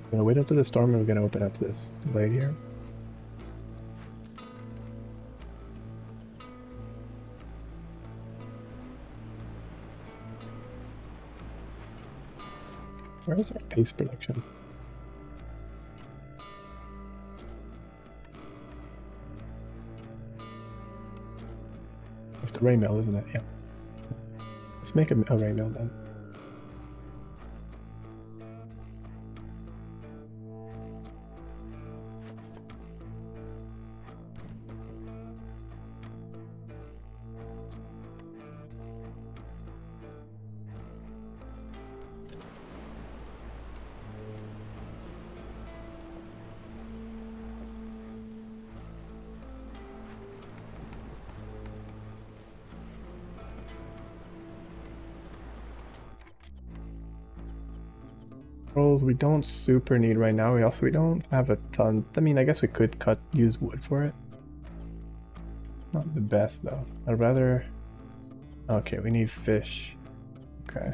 I'm gonna wait until the storm and we're gonna open up this blade here. Where is our paste production? It's the ray mill, isn't it? Yeah. Let's make a ray mill then. Rolls we don't super need right now. We don't have a ton. I mean, I guess we could use wood for it. Not the best though. I'd rather. Okay, we need fish. Okay.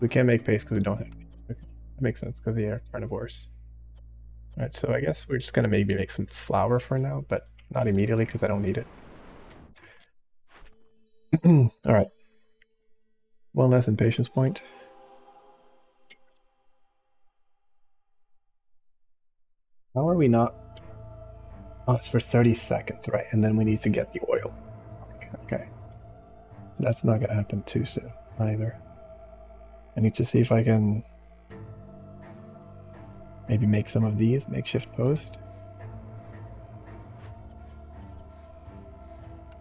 We can't make paste because we don't have paste. Okay. That makes sense because they are carnivores. Alright, so I guess we're just gonna maybe make some flour for now, but not immediately because I don't need it. Alright. One less impatience point. How are we not? Oh, it's for 30 seconds, right? And then we need to get the oil. Okay. So that's not gonna happen too soon either. I need to see if I can maybe make some of these makeshift post.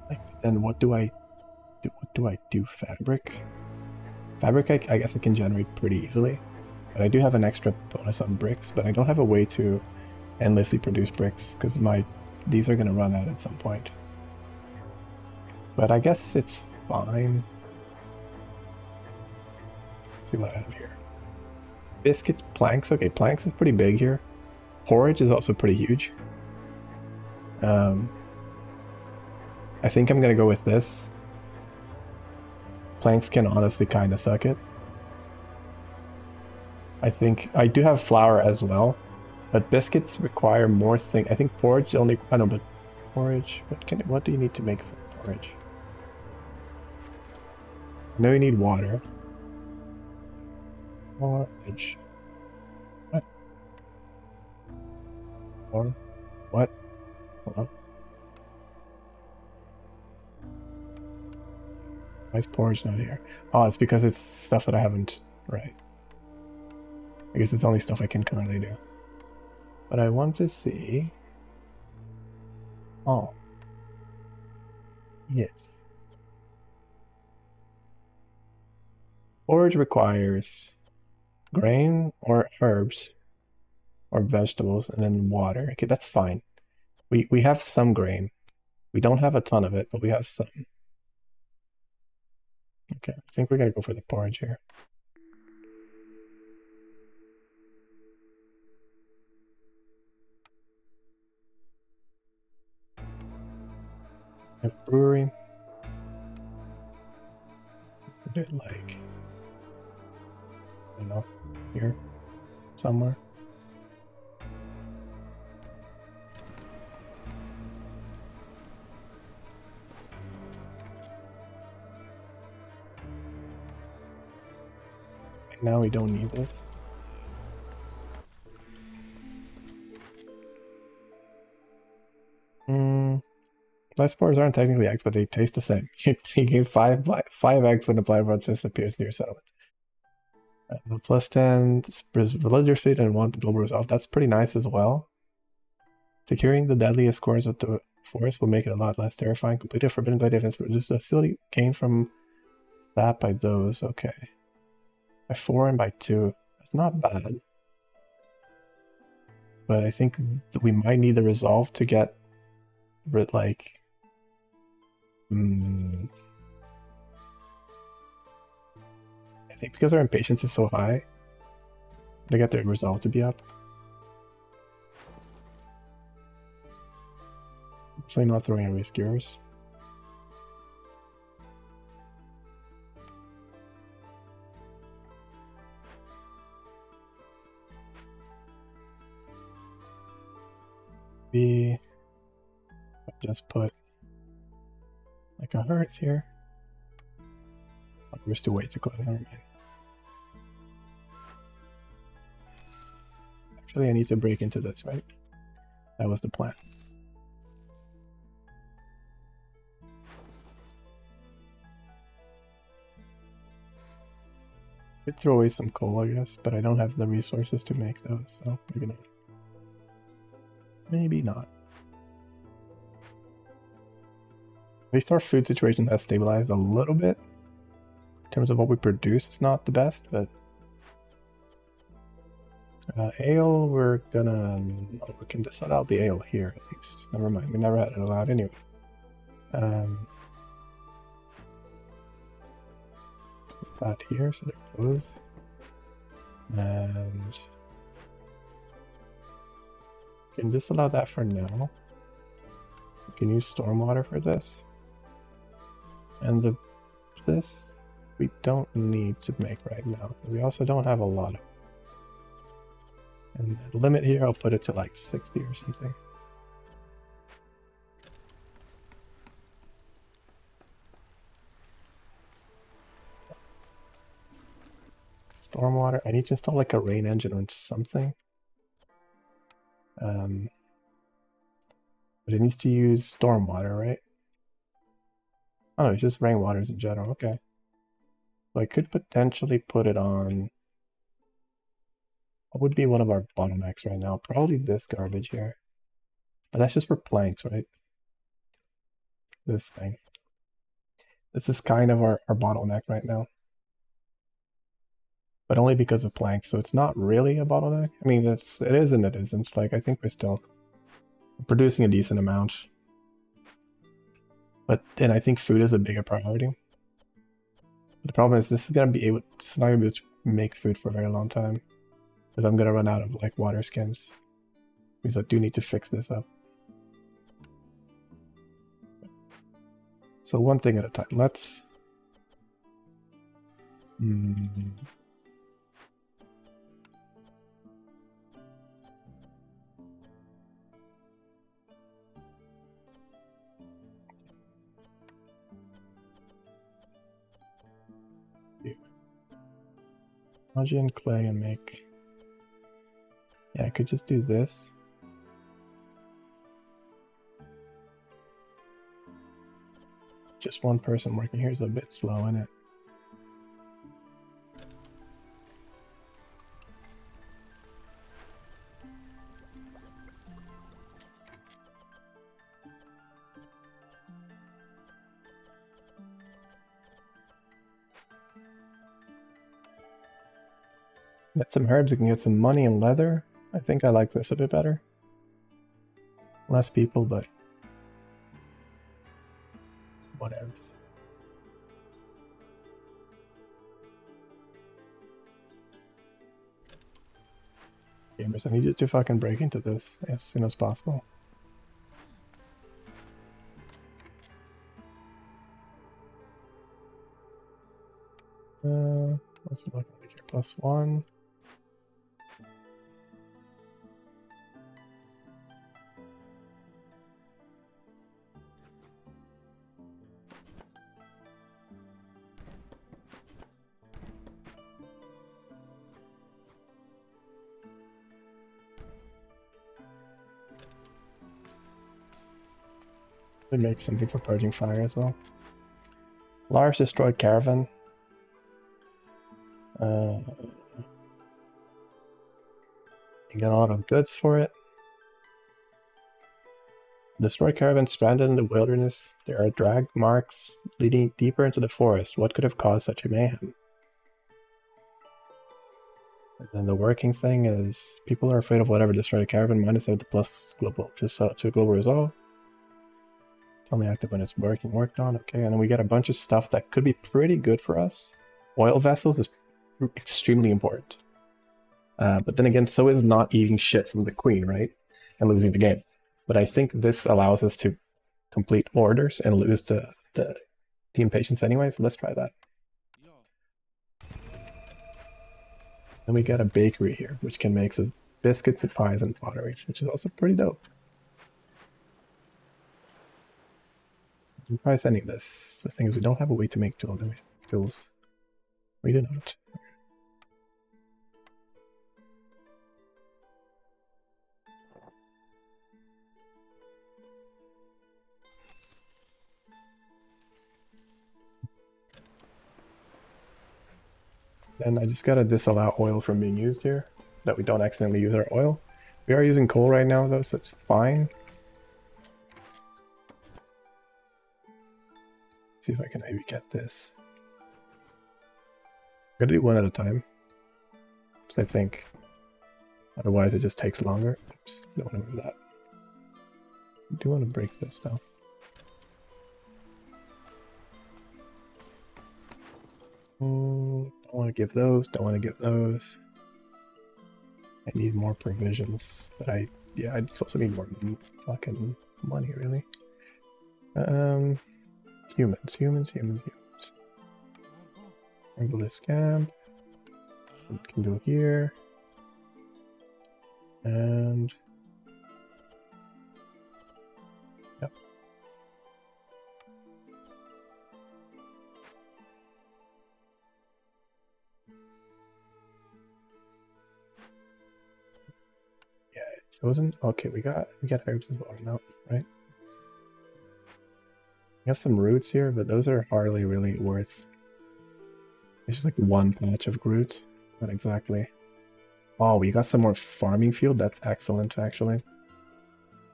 Like, then what do I do? What do I do? Fabric? Fabric, I guess I can generate pretty easily. But I do have an extra bonus on bricks, but I don't have a way to endlessly produce bricks because these are gonna run out at some point. But I guess it's fine. Let's see what I have here. Biscuits, planks. Okay, planks is pretty big here. Porridge is also pretty huge. I think I'm gonna go with this. Planks can honestly kind of suck it. I think I do have flour as well, but biscuits require more thing. I think porridge only. I know, but porridge. What do you need to make for porridge? I know you need water. Porridge. What? Or what? Hold on. Why is porridge not here? Oh, it's because it's stuff that I haven't. Right. I guess it's only stuff I can currently do. But I want to see. Oh. Yes. Porridge requires grain or herbs or vegetables and then water. Okay, that's fine. We have some grain. We don't have a ton of it, but we have some. Okay, I think we're gonna go for the porridge here. A brewery. Put it like, I don't know, here somewhere. Now we don't need this. Life spores aren't technically eggs, but they taste the same. You're taking five eggs when the blind rod cyst appears near settlement. Plus 10 villagers feed and 1 global resolve. That's pretty nice as well. Securing the deadliest cores of the forest will make it a lot less terrifying. Completed forbidden blade events reduce the hostility gained from that by those. Okay. By 4 and by 2. That's not bad. But I think we might need the resolve to get rid, like... I think because our impatience is so high, to get the resolve to be up. Definitely not throwing away skewers. Maybe just put like a hearth here. Oh, there's 2 ways to close. Never mind. Actually, I need to break into this, right? That was the plan. Could throw away some coal, I guess, but I don't have the resources to make those, so maybe not. Maybe not. At least our food situation has stabilized a little bit. In terms of what we produce, it's not the best, but... ale, we're gonna... Oh, we can decide out the ale here, at least. Never mind, we never had it allowed anyway. Put that here, so they're closed. And... we can disallow that for now. We can use stormwater for this. And this... we don't need to make right now. We also don't have a lot of. And the limit here, I'll put it to like 60 or something. Stormwater. I need to install like a rain engine or something. But it needs to use stormwater, right? Oh, no, it's just rainwaters in general. Okay. So I could potentially put it on. What would be one of our bottlenecks right now? Probably this garbage here. But that's just for planks, right? This thing. This is kind of our bottleneck right now. But only because of planks, so it's not really a bottleneck. I mean, it is and it isn't. Like, I think we're still producing a decent amount. But then I think food is a bigger priority. But the problem is this is not gonna be able to make food for a very long time. Because I'm gonna run out of like water skins. Because I do need to fix this up. So one thing at a time. Let's and clay and make. Yeah, I could just do this. Just one person working here is a bit slow, isn't it? Get some herbs, we can get some money and leather. I think I like this a bit better. Less people, but whatever. Gamers, I need you to fucking break into this as soon as possible. What's the luck here? +1. We make something for purging fire as well. Large destroyed caravan. You get a lot of goods for it. Destroyed caravan stranded in the wilderness. There are drag marks leading deeper into the forest. What could have caused such a mayhem? And then the working thing is people are afraid of whatever destroyed a caravan minus out the plus global to global resolve. It's only active when it's worked on. Okay, and then we get a bunch of stuff that could be pretty good for us. Oil vessels is extremely important. But then again, so is not eating shit from the queen, right? And losing the game. But I think this allows us to complete orders and lose the team patience anyway, so let's try that. Then we get a bakery here, which can make us biscuits and pies and pottery, which is also pretty dope. I'm probably sending this. The thing is, we don't have a way to make tools. We do not. Then I just gotta disallow oil from being used here, that we don't accidentally use our oil. We are using coal right now though, so it's fine. Let's see if I can maybe get this. I'm gonna do one at a time, because I think otherwise it just takes longer. Oops, don't want to move that. I do want to break this though. Don't want to give those, don't want to give those. I need more provisions, but I just also need more fucking money, really. Humans. Herbalist camp. We can go here. And yep. Yeah, it wasn't okay. We got herbs as well. No, right? We have some roots here, but those are hardly really worth. It's just like one patch of roots. Not exactly. Oh, we got some more farming field. That's excellent, actually.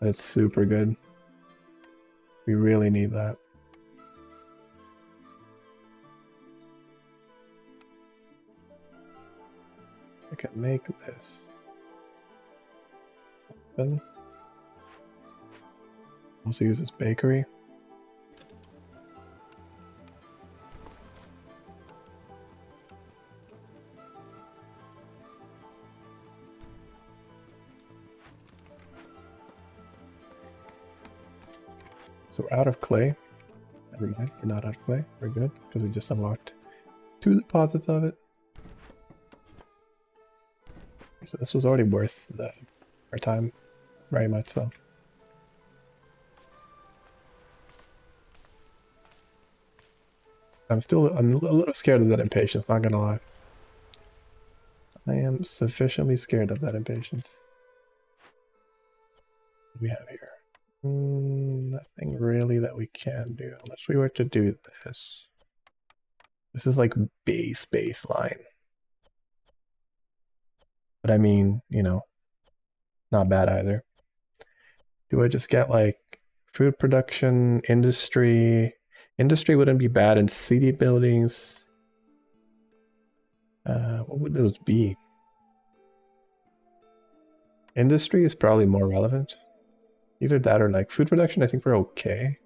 That's super good. We really need that. I can make this. Open. Also use this bakery. So we're out of clay. Never mind, we're not out of clay. We're good, because we just unlocked 2 deposits of it. So this was already worth our time, very much so. I'm a little scared of that impatience, not gonna lie. I am sufficiently scared of that impatience. What do we have here? Nothing really that we can do, unless we were to do this. This is like baseline. But I mean, you know, not bad either. Do I just get like food production, industry? Industry wouldn't be bad in city buildings. What would those be? Industry is probably more relevant. Either that or like food production, I think we're okay.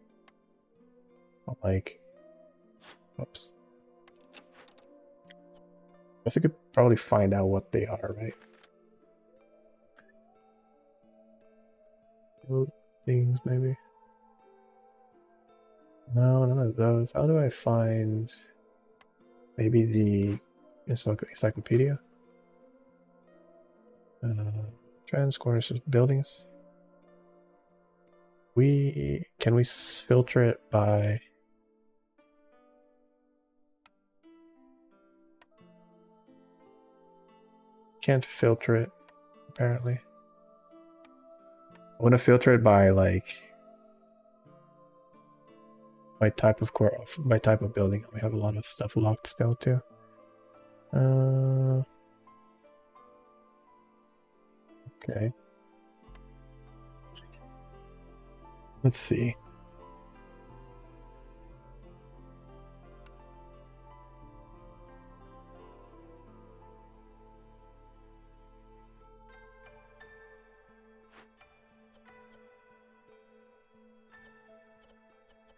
But like, whoops. I guess I could probably find out what they are, right? Things maybe. No, none of those. How do I find maybe the encyclopedia? Trends, corners, buildings. Can we filter it by? Can't filter it apparently. I want to filter it by like by type of core, by type of building. We have a lot of stuff locked still too. Okay. Let's see.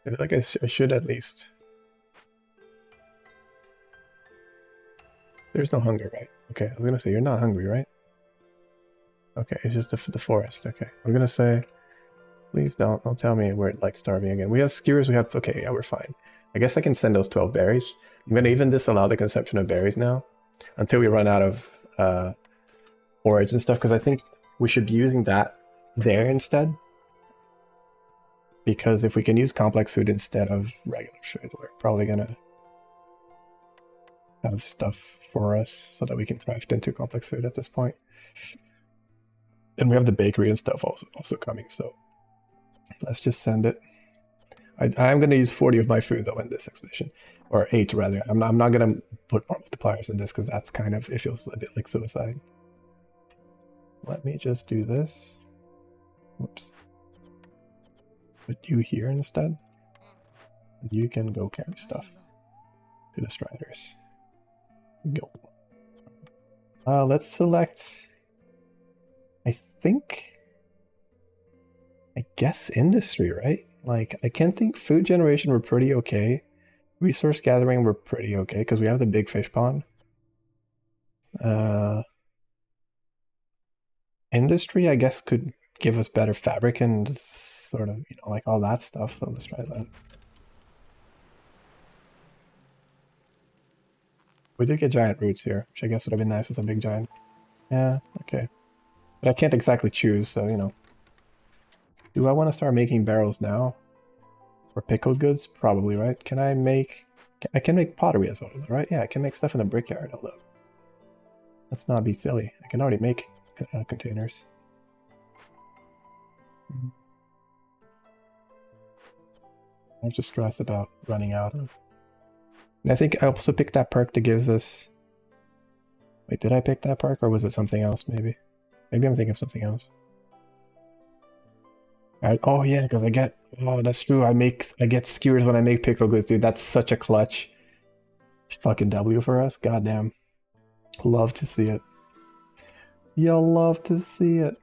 I feel like I should at least. There's no hunger, right? Okay, I was gonna say you're not hungry, right? Okay, it's just the forest. Okay, I'm gonna say, please don't tell me we're like starving again. We have skewers. We have okay, yeah, we're fine. I guess I can send those 12 berries. I'm gonna even disallow the consumption of berries now, until we run out of forage and stuff. Because I think we should be using that there instead. Because if we can use complex food instead of regular food, we're probably gonna have stuff for us so that we can craft into complex food at this point. And we have the bakery and stuff also coming, so let's just send it. I'm going to use 40 of my food though in this expedition, or 8 rather. I'm not going to put more multipliers in this because that's kind of, it feels a bit like suicide. Let me just do this. Whoops. Put you here instead. You can go carry stuff to the striders. Go. Let's select, I guess industry, right? Like, I can think food generation we're pretty okay. Resource gathering we're pretty okay because we have the big fish pond. Industry, I guess, could give us better fabric and sort of, you know, like all that stuff. So let's try that. We did get giant roots here, which I guess would have been nice with a big giant. Yeah, okay. But I can't exactly choose, so, you know. Do I want to start making barrels now? For pickled goods? Probably, right? Can I make... I can make pottery as well, right? Yeah, I can make stuff in the brickyard, although. Let's not be silly. I can already make containers. I have to stress about running out of... And I think I also picked that perk that gives us... Wait, did I pick that perk, or was it something else, maybe? Maybe I'm thinking of something else. Oh yeah, because I get... Oh, that's true. I get skewers when I make pickle goods, dude. That's such a clutch fucking W for us. Goddamn. Love to see it. You'll love to see it.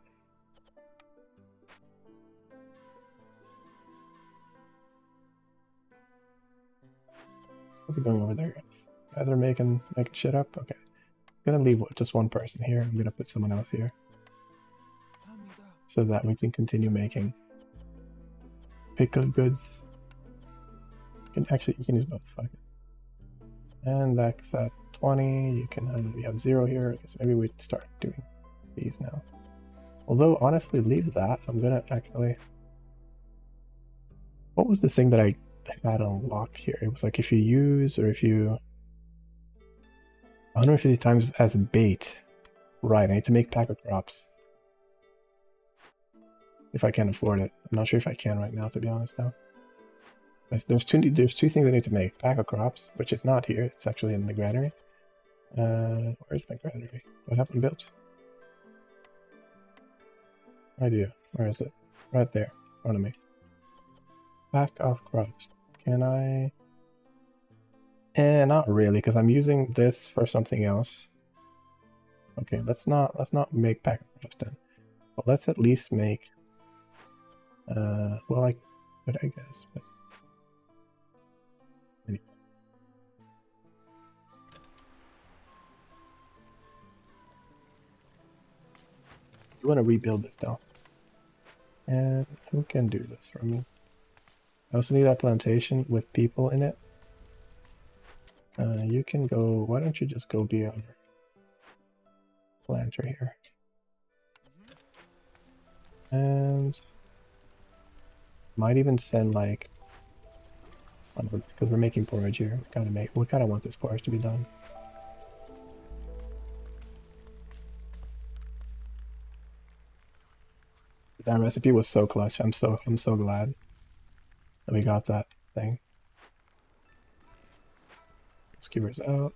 How's it going over there, guys? You guys are making shit up? Okay. I'm gonna leave just one person here. I'm gonna put someone else here. So that we can continue making pickled goods. You can use both. Fuck it. And that's at 20. You can we have 0 here. I guess maybe we'd start doing these now. Although honestly, leave that. I'm gonna actually. What was the thing that I had unlocked here? It was like if you use or if you 150 times as bait. Right, I need to make pack of crops. If I can afford it. I'm not sure if I can right now, to be honest now. There's two things I need to make. Pack of crops, which is not here. It's actually in the granary. Where's my granary? What happened built? Idea. Where is it? Right there, in front of me. Pack of crops. Can I? Not really, because I'm using this for something else. Okay, let's not make pack of crops then. But let's at least make. Well, I could, I guess. But anyway. You want to rebuild this though. And who can do this for me? I also need that plantation with people in it. You can go, why don't you just go be our planter here? And might even send like, because we're making porridge here. We kind of want this porridge to be done. That recipe was so clutch. I'm so glad that we got that thing. Skewers out.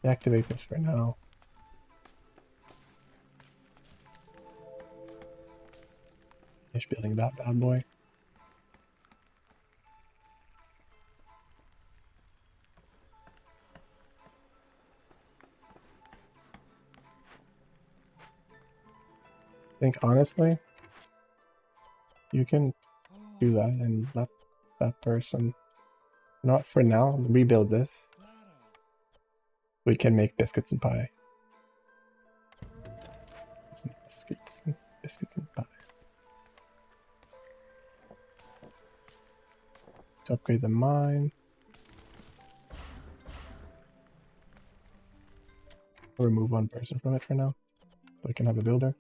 Deactivate this for now. Finish building that bad boy. I think honestly, you can do that and let that person, not for now, rebuild this. We can make biscuits and pie. Some biscuits and pie. To upgrade the mine. I'll remove one person from it for now, so I can have a builder.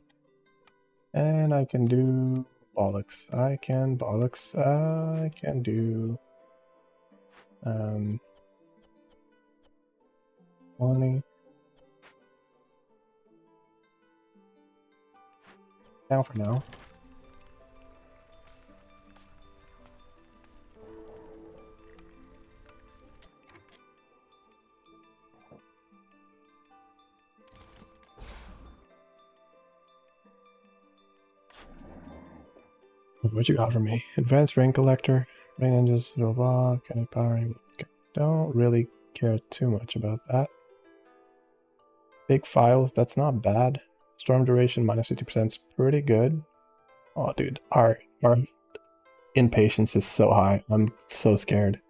And I can do bollocks. I can do 20. Down for now. What you got for me? Advanced rain collector, rain engines, blah blah, kind of powering. Okay. Don't really care too much about that. Big files, that's not bad. Storm duration minus 50% is pretty good. Oh dude, our impatience is so high. I'm so scared.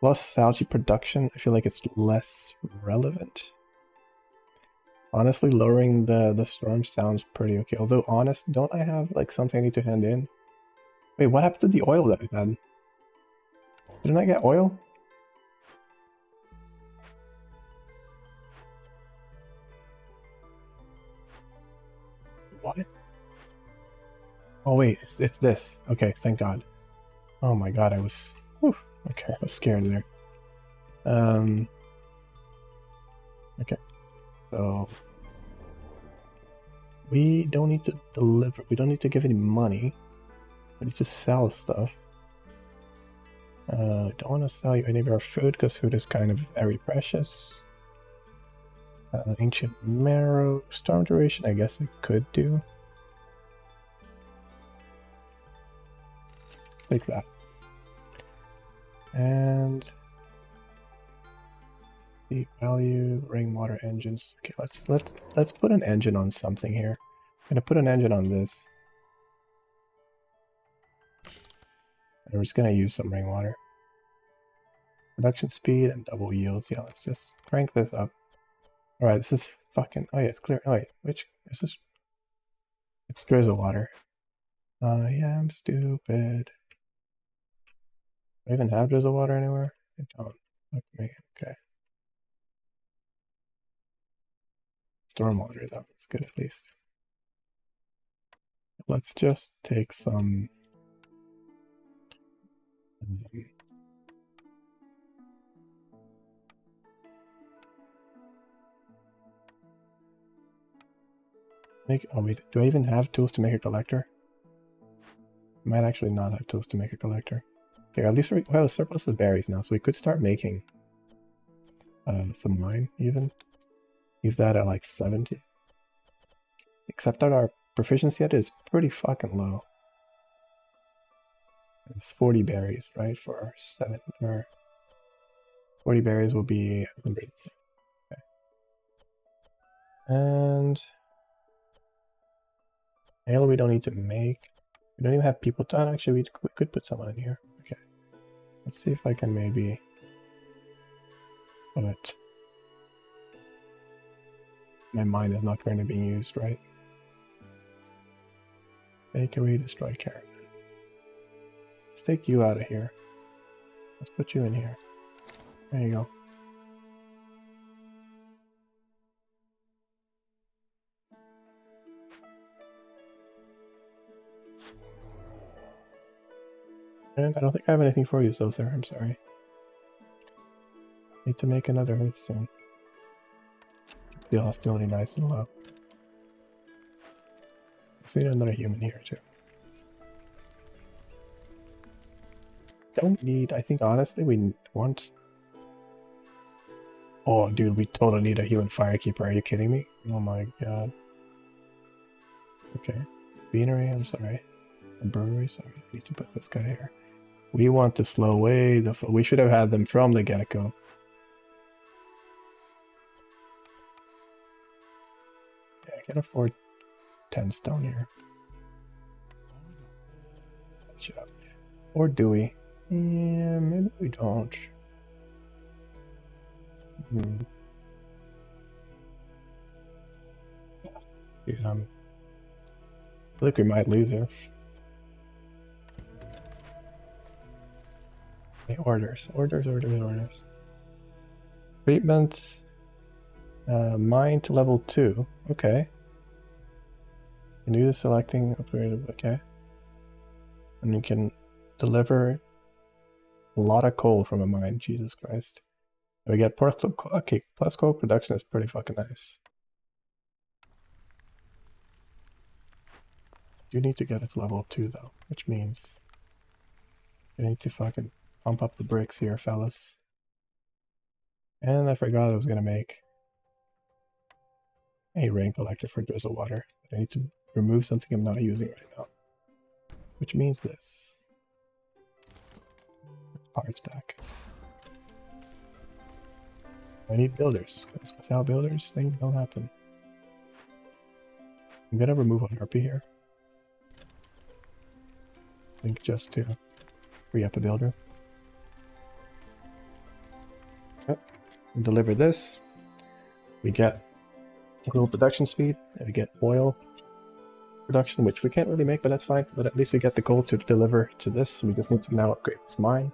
Plus algae production, I feel like it's less relevant. Honestly, lowering the storm sounds pretty okay. Although, honest, don't I have like something I need to hand in? Wait, what happened to the oil that I had? Didn't I get oil? What? Oh wait, it's this. Okay, thank God. Oh my God, I was... Whew, okay, I was scared there. Okay, so... We don't need to deliver, we don't need to give any money. We need to sell stuff. Don't want to sell you any of our food, because food is kind of very precious. Ancient marrow, storm duration, I guess I could do. Let's take that. And the value, rainwater engines. Okay, let's put an engine on something here. I'm gonna put an engine on this. And we're just gonna use some rainwater. Production speed and double yields. Yeah, let's just crank this up. Alright, this is fucking... Oh yeah, it's clear. Oh wait, which... Is this... It's drizzle water. Yeah, I'm stupid. Do I even have drizzle water anywhere? I don't. Fuck me. Okay. Storm water, though. That's good at least. Let's just take some... Oh wait, do I even have tools to make a collector? I might actually not have tools to make a collector. Okay, at least we have a surplus of berries now, so we could start making some wine even. Use that at like 70. Except that our proficiency at it is pretty fucking low. It's 40 berries, right? For 7 or 40 berries will be 100. Okay. And ale we don't need to make. We don't even have people to... Actually, we could put someone in here. Okay. Let's see if I can maybe put... My mine is not going to be used, right? Bakery, destroy caravan. Let's take you out of here. Let's put you in here. There you go. And I don't think I have anything for you, Zother. I'm sorry. Need to make another hearth soon. Keep the hostility nice and low. Let's need another human here, too. Don't need... I think, honestly, we want... Oh, dude, we totally need a human firekeeper. Are you kidding me? Oh my god. Okay. Beanery, I'm sorry. A brewery, sorry. I need to put this guy here. We want to slow way the... We should have had them from the get-go. Yeah, I can afford 10 stone here. Or do we? Yeah, maybe we don't. Dude, I think we might lose here. Okay, orders. Treatment. Mine to level 2. Okay. You can do the selecting upgrade. Okay. And you can deliver a lot of coal from a mine. Jesus Christ. We get okay, plus coal production is pretty fucking nice. You need to get its level 2 though, which means you need to fucking pump up the bricks here, fellas. And I forgot I was gonna make a rain collector for drizzle water. But I need to remove something I'm not using right now. Which means this. Parts back. I need builders, because without builders, things don't happen. I'm gonna remove a harpy here. I think just to free up a builder. Yep. And deliver this. We get a little production speed, and we get oil production, which we can't really make, but that's fine. But at least we get the gold to deliver to this. We just need to now upgrade this mine.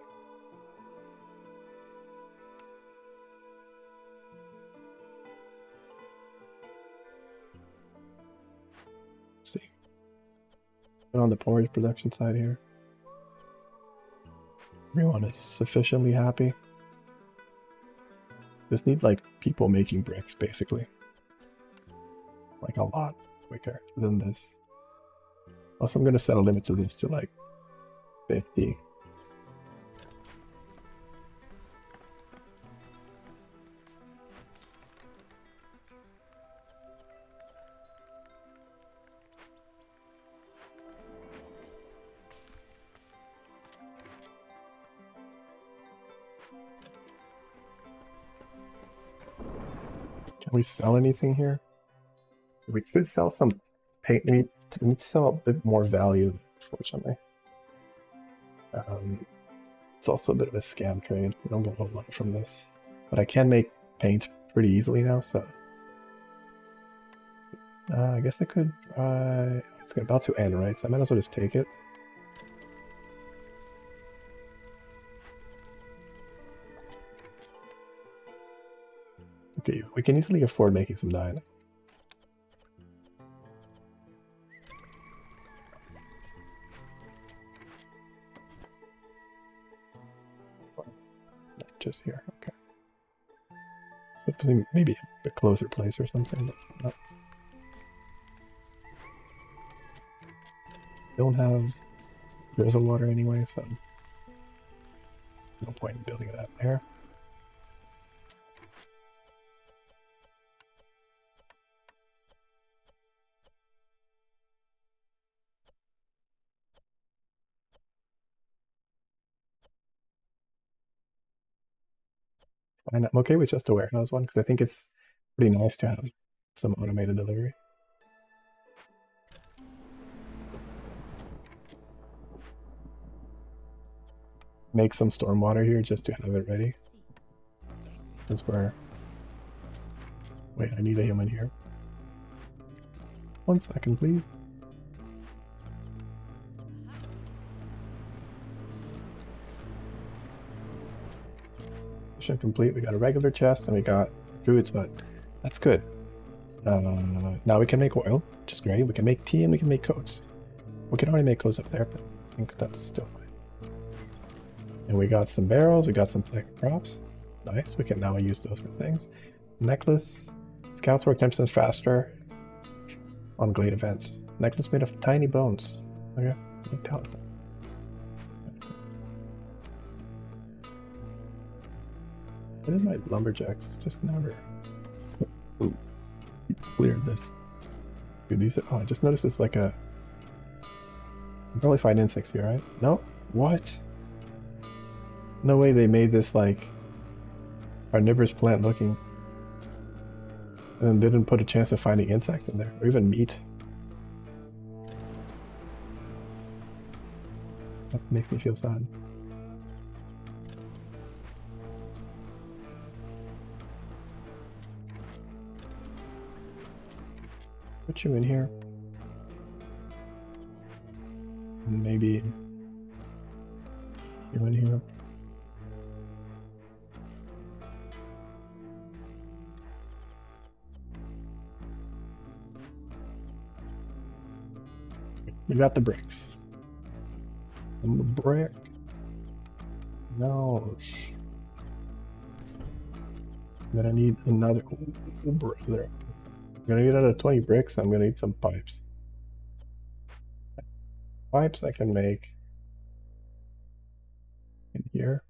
on the porridge production side here. Everyone is sufficiently happy. Just need like people making bricks basically. Like a lot quicker than this. Also, I'm gonna set a limit to this to like 50. Can we sell anything here? We could sell some paint. We need to sell a bit more value, unfortunately. It's also a bit of a scam trade. We don't get a whole lot from this. But I can make paint pretty easily now, so... I guess I could try... It's about to end, right? So I might as well just take it. Okay, we can easily afford making some dye. Just here, okay. So maybe a closer place or something, but not. Don't have drizzle water anyway, so no point in building that there. And I'm okay with just a warehouse one because I think it's pretty nice to have some automated delivery. Make some stormwater here just to have it ready. Since we're... Wait, I need a human here. 1 second, please. Mission complete. We got a regular chest and we got druid's hut. That's good. Now we can make oil, which is great. We can make tea and we can make coats. We can already make coats up there, but I think that's still fine. And we got some barrels. We got some crops. Nice. We can now use those for things. Necklace. Scouts work 10% faster on glade events. Necklace made of tiny bones. Okay. What is my lumberjacks? Just never. Ooh. Cleared this. Dude, these are. Oh, I just noticed it's like a. I'll probably find insects here, right? No? What? No way they made this like. Carnivorous plant looking. And didn't put a chance of finding insects in there, or even meat. That makes me feel sad. Put you in here. Maybe you in here. You got the bricks. I'm a brick. No. Then I need another. Oh, brother. I'm gonna need another 20 bricks. I'm gonna need some pipes. Pipes I can make in here.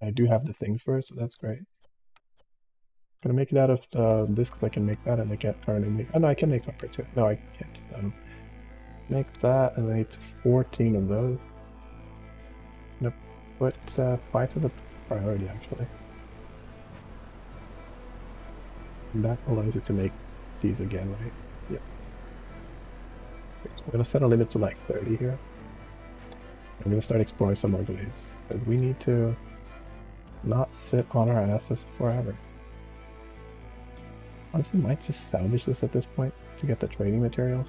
I do have the things for it, so that's great. I'm gonna make it out of this because I can make that and I can't currently make. Oh no, I can make copper too. No, I can't. Make that and I need 14 of those. I'm gonna put pipes as a priority actually. And that allows it to make these again, right? Yep. So I'm gonna set a limit to like 30 here. I'm gonna start exploring some more glades because we need to not sit on our asses forever. Honestly, might just salvage this at this point to get the trading materials.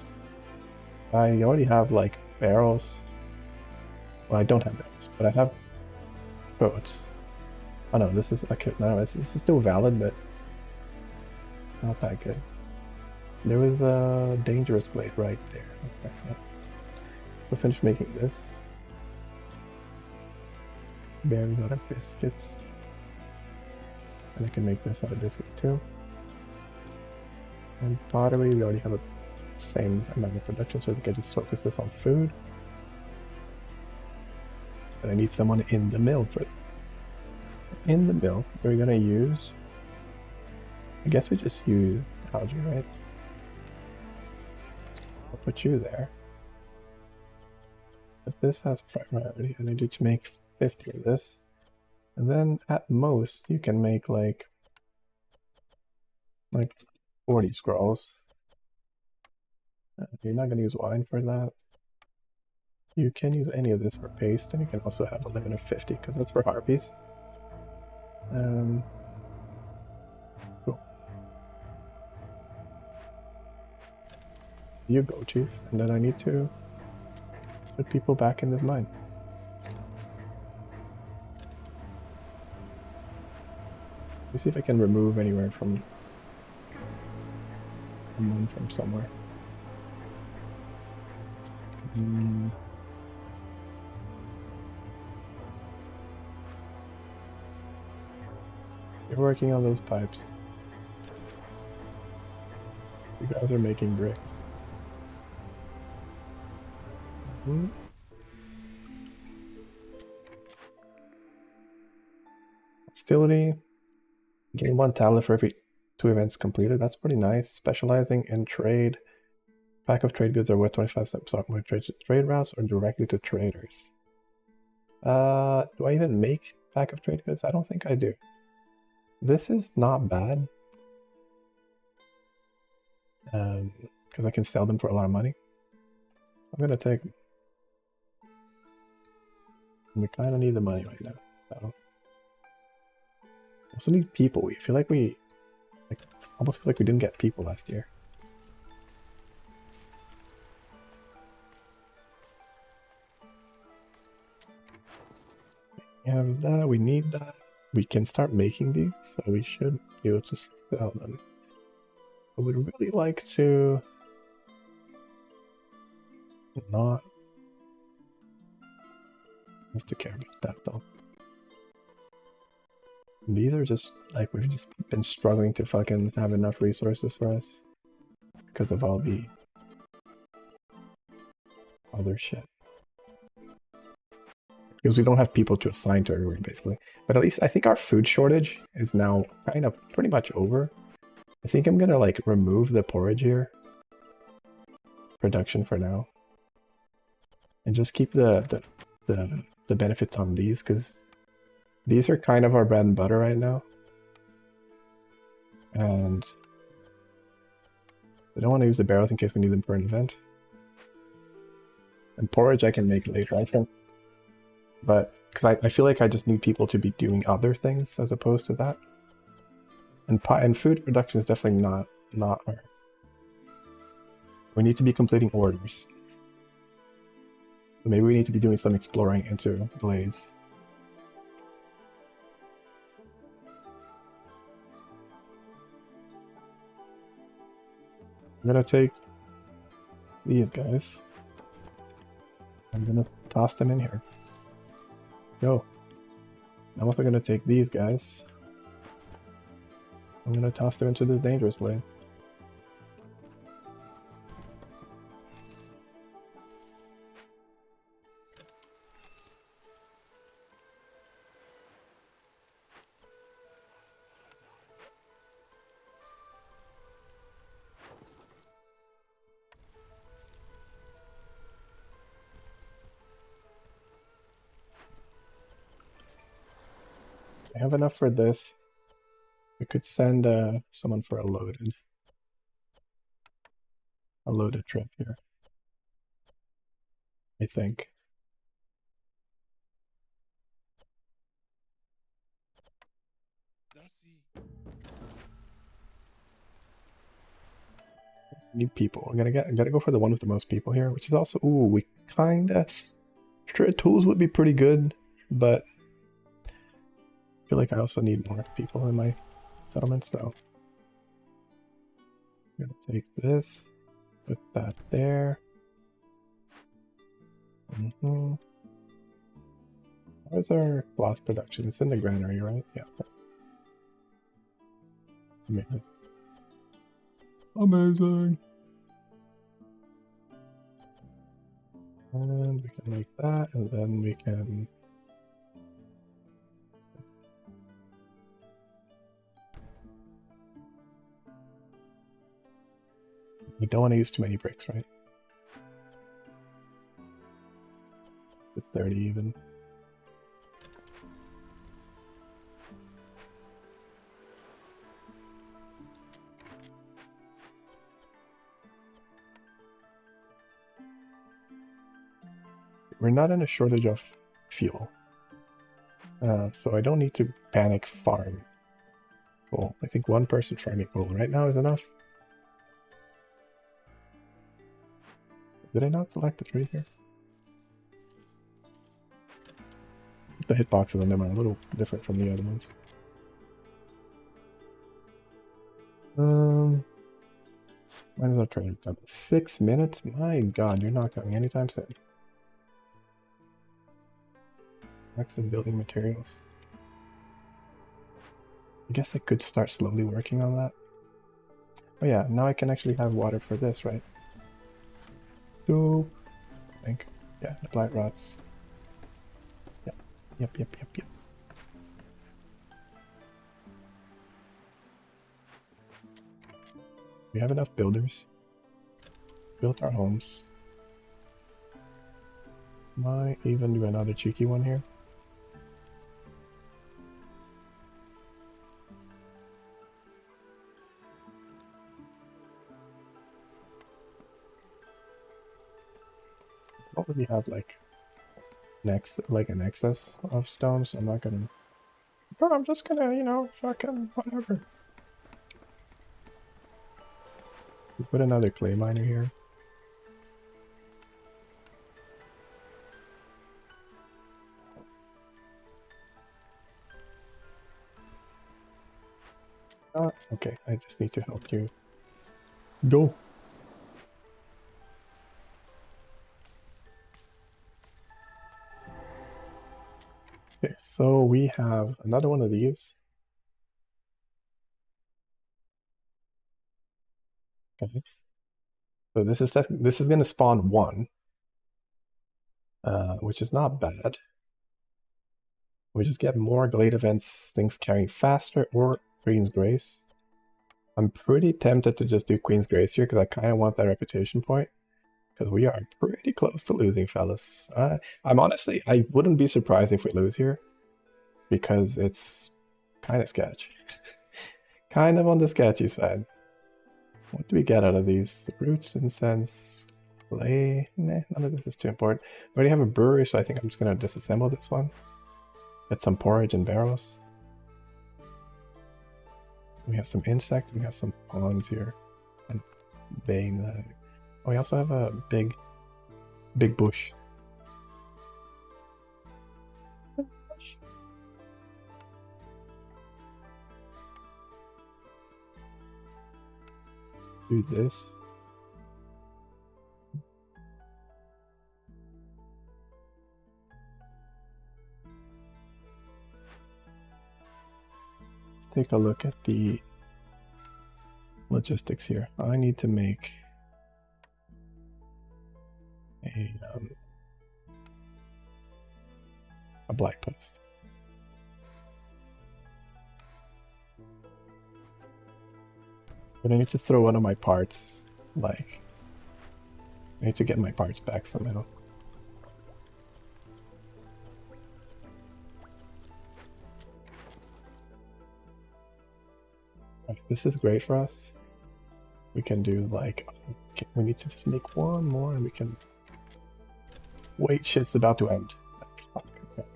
I already have like barrels. Well, I don't have barrels, but I have boats. Oh no, this is okay. No, this is still valid, but Not that good. There was a dangerous blade right there. Okay, yeah. So finish making this. Berries out of biscuits. And I can make this out of biscuits too. And pottery, we already have a same amount of production, so I think I just focus this on food. But I need someone in the mill for it. In the mill, we're gonna use, I guess we just use algae, right? I'll put you there. But this has priority, and I need to make 50 of this. And then at most, you can make like 40 scrolls. You're not going to use wine for that. You can use any of this for paste, and you can also have a limit of 50, because that's for harpies. Cool. You go, Chief. And then I need to put people back in this mine. Let me see if I can remove anywhere from somewhere. You're working on those pipes. You guys are making bricks. Hostility. Gain 1 tablet for every 2 events completed. That's pretty nice. Specializing in trade. Pack of trade goods are worth 25 cents. So with trade routes or directly to traders. Do I even make pack of trade goods? I don't think I do. This is not bad. Because I can sell them for a lot of money. I'm gonna take. We kind of need the money right now. So. Also need people. We feel like we almost feel like we didn't get people last year. We have that. We need that. We can start making these, so we should be able to sell them. I would really like to not have to care about that though. These are just like we've just been struggling to fucking have enough resources for us because of all the other shit. Because we don't have people to assign to everywhere basically. But at least I think our food shortage is now kind of pretty much over. I think I'm gonna like remove the porridge here production for now, and just keep the benefits on these because these are kind of our bread and butter right now, and I don't want to use the barrels in case we need them for an event. And porridge I can make later, I think, but because I feel like I just need people to be doing other things as opposed to that. And food production is definitely not our. We need to be completing orders. So maybe we need to be doing some exploring into blades. I'm gonna take these guys. I'm gonna toss them in here. Go. I'm also gonna take these guys. I'm gonna toss them into this dangerous blade. I have enough for this. We could send someone for a loaded trip here. I think. Need people. I gotta go for the one with the most people here, which is also we kinda trade tools would be pretty good, but I feel like I also need more people in my settlement, so I'm gonna take this, put that there. Where's our cloth production? It's in the granary, right? Yeah. Amazing. Amazing. And we can make that, and then we can... We don't want to use too many bricks, right? It's 30 even. We're not in a shortage of fuel. So I don't need to panic farm coal. I think one person farming coal right now is enough. Did I not select a tree here? The hitboxes on them are a little different from the other ones. When is our train coming? 6 minutes? My god, you're not coming anytime soon. Next in building materials. I guess I could start slowly working on that. Oh yeah, now I can actually have water for this, right? Dope. I think. Yeah, the blight rots. Yep. We have enough builders. Built our homes. Might even do another cheeky one here. What would we have like an excess of stone? So I'm not gonna. But I'm just gonna, you know, fucking whatever. We put another clay miner here. Okay, I just need to help you. Go! Okay, so we have another one of these. Okay. So this is going to spawn one, which is not bad. We just get more Glade events, things carrying faster, or Queen's Grace. I'm pretty tempted to just do Queen's Grace here because I kind of want that reputation point. Because we are pretty close to losing, fellas. I'm honestly, I wouldn't be surprised if we lose here. Because it's kind of sketch. Kind of on the sketchy side. What do we get out of these? Roots, incense, clay? Nah, none of this is too important. We already have a brewery, so I think I'm just going to disassemble this one. Get some porridge and barrels. We have some insects, we have some ponds here. And vein. Oh, we also have a big bush. Do this. Let's take a look at the logistics here. I need to make a black post. But I need to throw one of my parts, like, I need to get my parts back somehow. Right, this is great for us. We can do like, okay, we need to just make one more and we can... Wait, shit's about to end. Okay.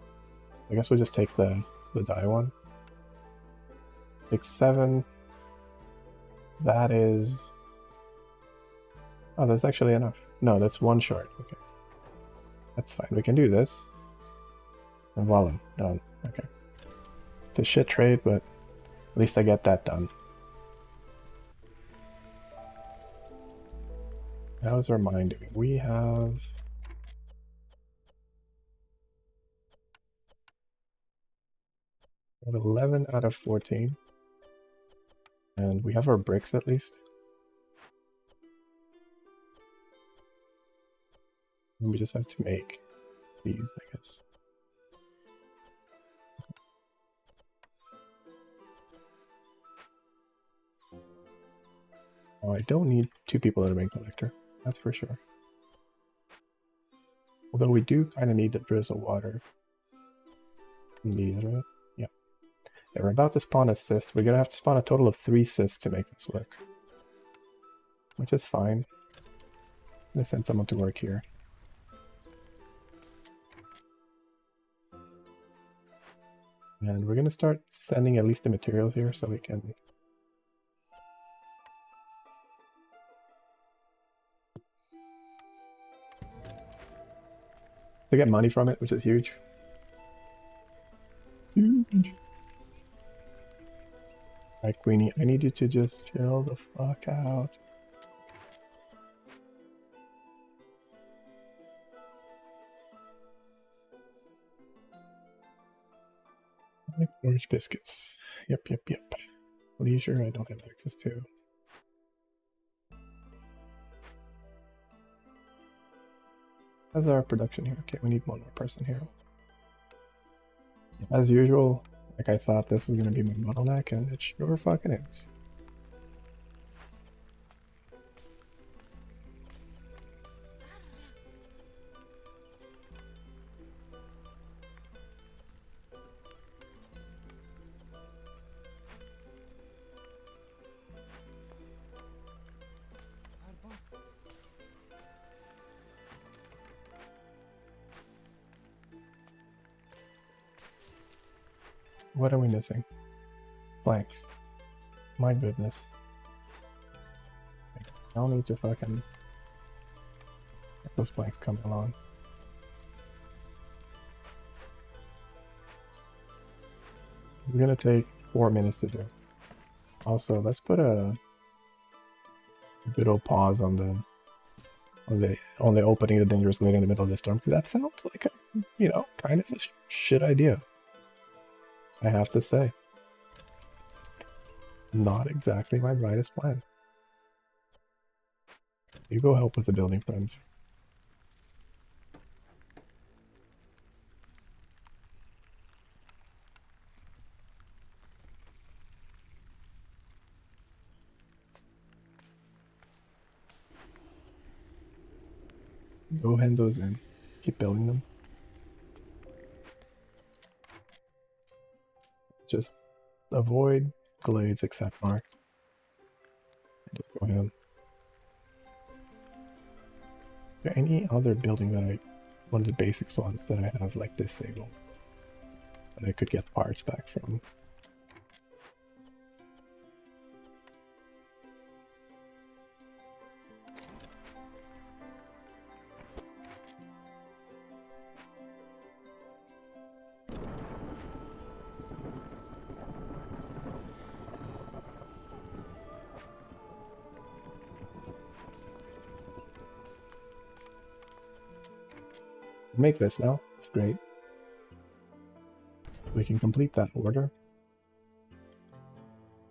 I guess we'll just take the die one. 6, 7. That is... Oh, that's actually enough. No, that's one short. Okay. That's fine. We can do this. And voila, done. Okay. It's a shit trade, but at least I get that done. How's our mine doing? We have 11 out of 14. And we have our bricks at least. We just have to make these, I guess. Oh, I don't need 2 people at a main collector. That's for sure. Although we do kind of need to drizzle water. Indeed, right? Yeah. Yeah, we're about to spawn a cyst. We're gonna have to spawn a total of 3 cysts to make this work. Which is fine. I'm gonna send someone to work here. And we're gonna start sending at least the materials here so we can... to get money from it, which is huge. Huge. Alright, Queenie, I need you to just chill the fuck out. Like orange biscuits. Yep. Leisure, I don't have access to. How's our production here? Okay, we need one more person here. As usual, like I thought this was gonna be my bottleneck, and it sure fucking is. What are we missing? Blanks. My goodness. I'll need to fucking get those blanks coming along. It's gonna take 4 minutes to do. Also, let's put a good old pause on the opening the dangerous glade in the middle of the storm, because that sounds like a, you know, kind of a shit idea. I have to say. Not exactly my brightest plan. You go help with the building, friend. Go hand those in. Keep building them. Just avoid glades except mark. And just go ahead. Is there any other building that one of the basics ones that I have like disabled that I could get parts back from? Make this now. It's great. We can complete that order.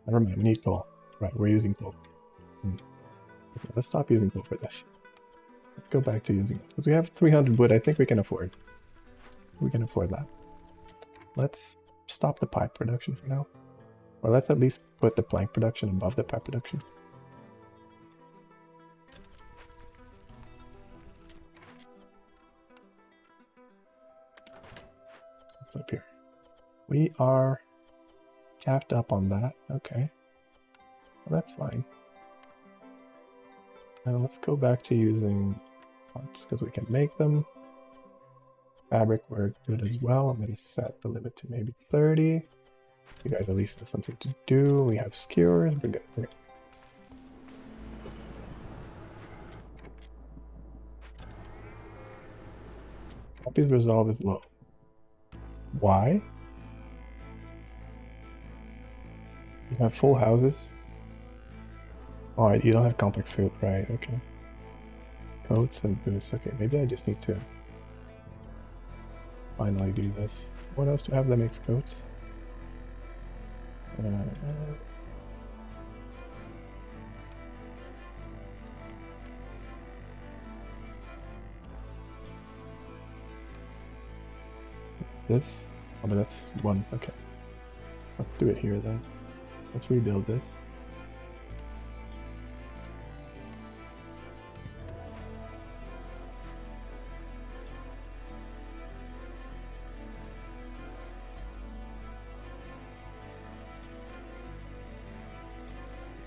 Never mind, we need coal. Right, we're using coal. Okay, let's stop using coal for this. Let's go back to using it. Because we have 300 wood, I think we can afford. We can afford that. Let's stop the pipe production for now. Or let's at least put the plank production above the pipe production. What's up here? We are capped up on that. Okay. Well, that's fine. And let's go back to using parts because we can make them. Fabric, we're good as well. I'm going to set the limit to maybe 30. You guys at least have something to do. We have skewers. We're good. We're good. Poppy's resolve is low. Why? You have full houses? Oh, you don't have complex food, right? Okay. coats and boots. Okay, maybe I just need to finally do this. What else do I have that makes coats? This? Oh, but that's one. Okay. Let's do it here then. Let's rebuild this.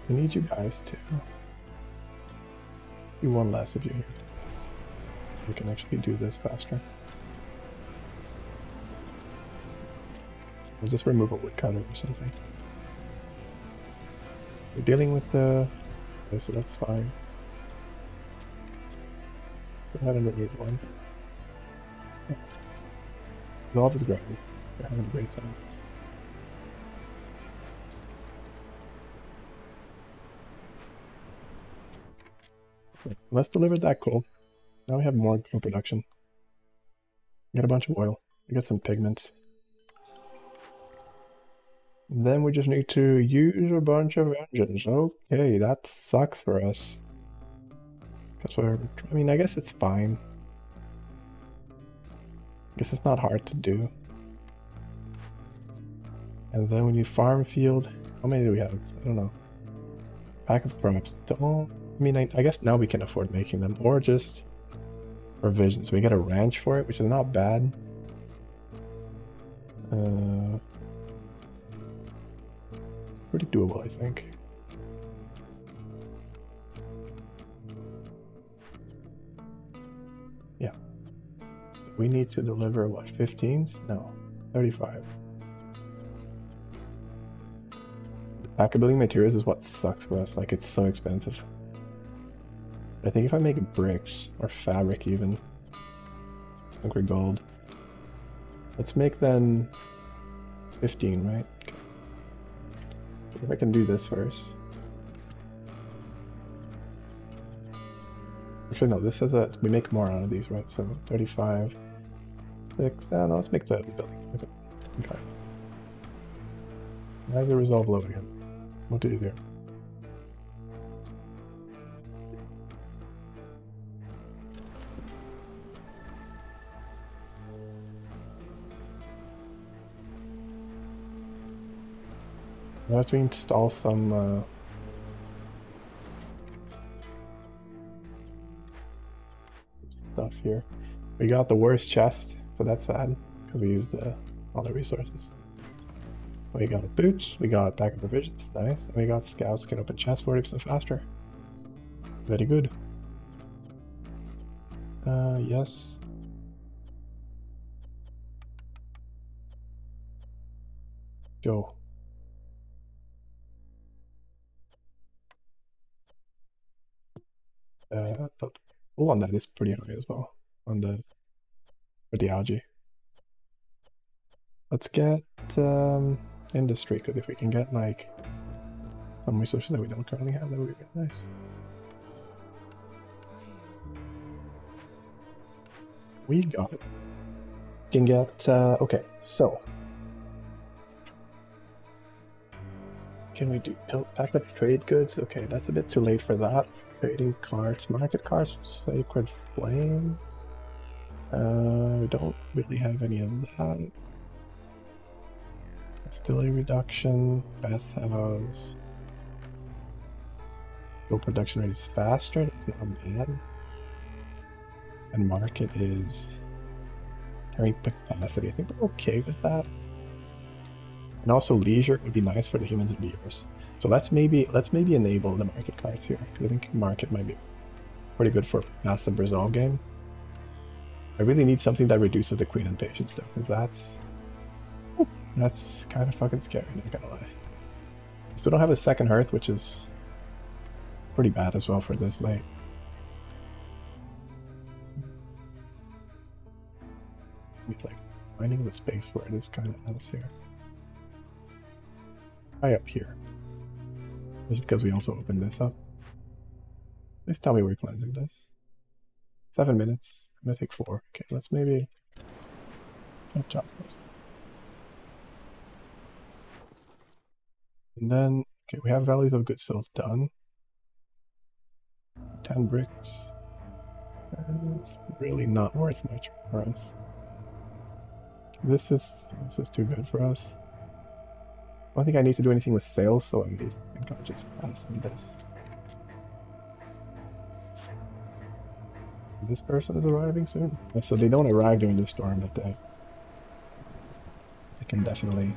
We need you guys to do one less of you here. We can actually do this faster. We'll just remove a woodcutter or something. We're dealing with the... Okay, so that's fine. Go ahead and remove one. Resolve is great. We're having a great time. Let's deliver that coal. Now we have more coal production. We got a bunch of oil. We got some pigments. Then we just need to use a bunch of engines. Okay, that sucks for us. Because we're... I mean, I guess it's fine. I guess it's not hard to do. And then we need farm field. How many do we have? I don't know. Pack of crops. Don't... I mean, I guess now we can afford making them. Or just provisions. We get a ranch for it, which is not bad. It's pretty doable, I think. Yeah. We need to deliver, what, 15s? No, 35. The pack of building materials is what sucks for us. Like, it's so expensive. I think if I make bricks, or fabric even, I think we're gold. Let's make then 15, right? Okay. If I can do this first. Actually, no, this has a... We make more out of these, right? So 35, 6, no, let's make the building. Okay. Okay. Why is the resolve low again? What do you do? I have to install some stuff here. We got the worst chest, so that's sad because we used all the resources. We got a boot, we got a pack of provisions, nice, and we got scouts can open chests 40% faster. Very good. Yes. Go. The pull on that is pretty high as well, on the, for the algae. Let's get industry, because if we can get like some resources that we don't currently have, that would be really nice. We got it. We can get, okay, so. Can we do pack up trade goods? Okay, that's a bit too late for that. Trading carts, market carts, sacred flame. We don't really have any of that. Distillery reduction, bathhouse. Gold production rate is faster, that's not bad. And market is carrying capacity. I think we're okay with that. And also leisure would be nice for the humans and viewers. So let's maybe enable the market cards here. I think market might be pretty good for passive resolve game. I really need something that reduces the queen and patience though, because that's kind of fucking scary, not gonna lie. Still don't have a second hearth, which is pretty bad as well for this late. It's like finding the space for it is kind of nice here. High up here. Just because we also opened this up. Please tell me we're cleansing this. 7 minutes. I'm gonna take 4. Okay, let's maybe chop first. And then, okay, we have Valleys of Good Souls done. 10 bricks. And it's really not worth much for us. This is too good for us. I don't think I need to do anything with sales, so I think I'll just pass on this. This person is arriving soon. So they don't arrive during the storm, but they can definitely.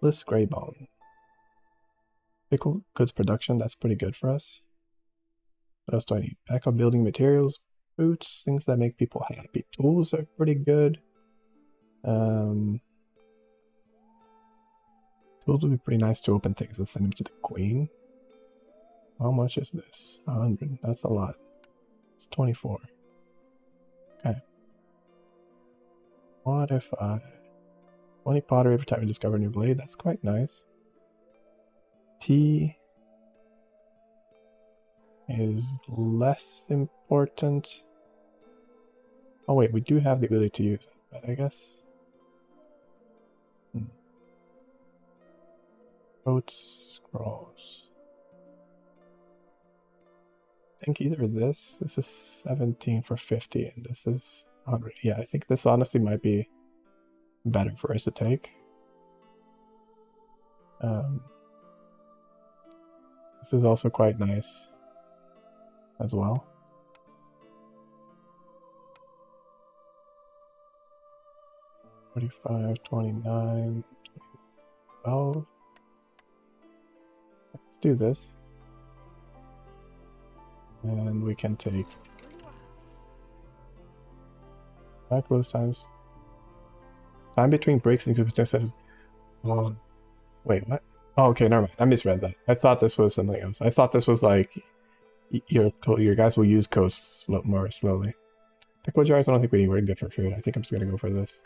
This gray bone. Pickle goods production, that's pretty good for us. What else do I need? Backup building materials, boots, things that make people happy. Tools are pretty good. Tools would be pretty nice to open things and send them to the queen. How much is this? 100. That's a lot. It's 24. Okay. What if I... 20 pottery every time we discover a new blade? That's quite nice. Tea is less important. Oh wait, we do have the ability to use it, but I guess... Oats, scrolls. I think either this is 17 for 50, and this is 100. Yeah, I think this honestly might be better for us to take. This is also quite nice as well. $45, $29, $12. Let's do this. And we can take 5 close times. Time between breaks and successes. Oh, wait, what? Oh, okay, never mind. I misread that. I thought this was something else. I thought this was like your guys will use codes more slowly. Pickle jars, I don't think we need. We're good for food. I think I'm just gonna go for this.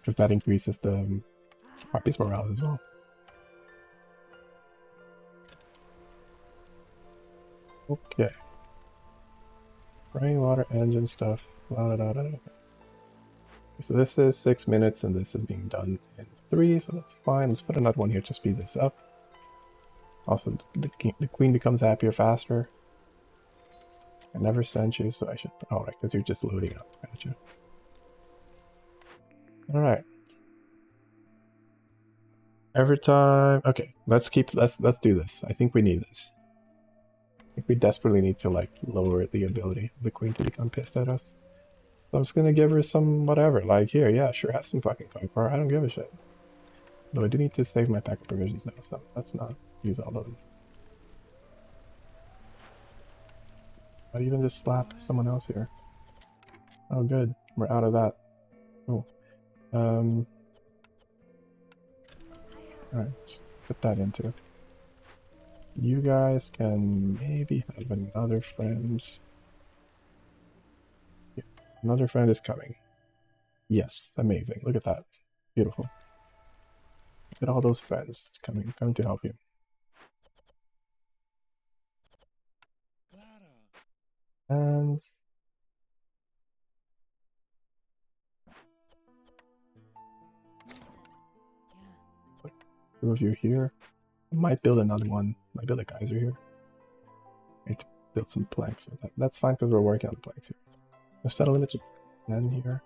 Because that increases the party's morale as well. Okay. Rainwater engine stuff. So this is 6 minutes and this is being done in 3, so that's fine. Let's put another one here to speed this up. Also, the queen becomes happier faster. I never sent you, so I should... Oh, right, because you're just loading up. Gotcha. Alright. Every time... Okay, let's do this. I think we need this. I think we desperately need to, like, lower the ability of the queen to become pissed at us. So I'm just gonna give her some whatever. Like, here, yeah, sure, have some fucking copper. I don't give a shit. Though I do need to save my pack of provisions now, so let's not use all of them. I'd even just slap someone else here. Oh, good. We're out of that. Cool. Alright, put that into. You guys can maybe have another friend. Yeah, another friend is coming. Yes, amazing. Look at that. Beautiful. Look at all those friends coming to help you. And two of you here. I might build another one. Might build a geyser here. I need to build some planks with that. That's fine because we're working on the planks here. Let's set a limit to 10 here.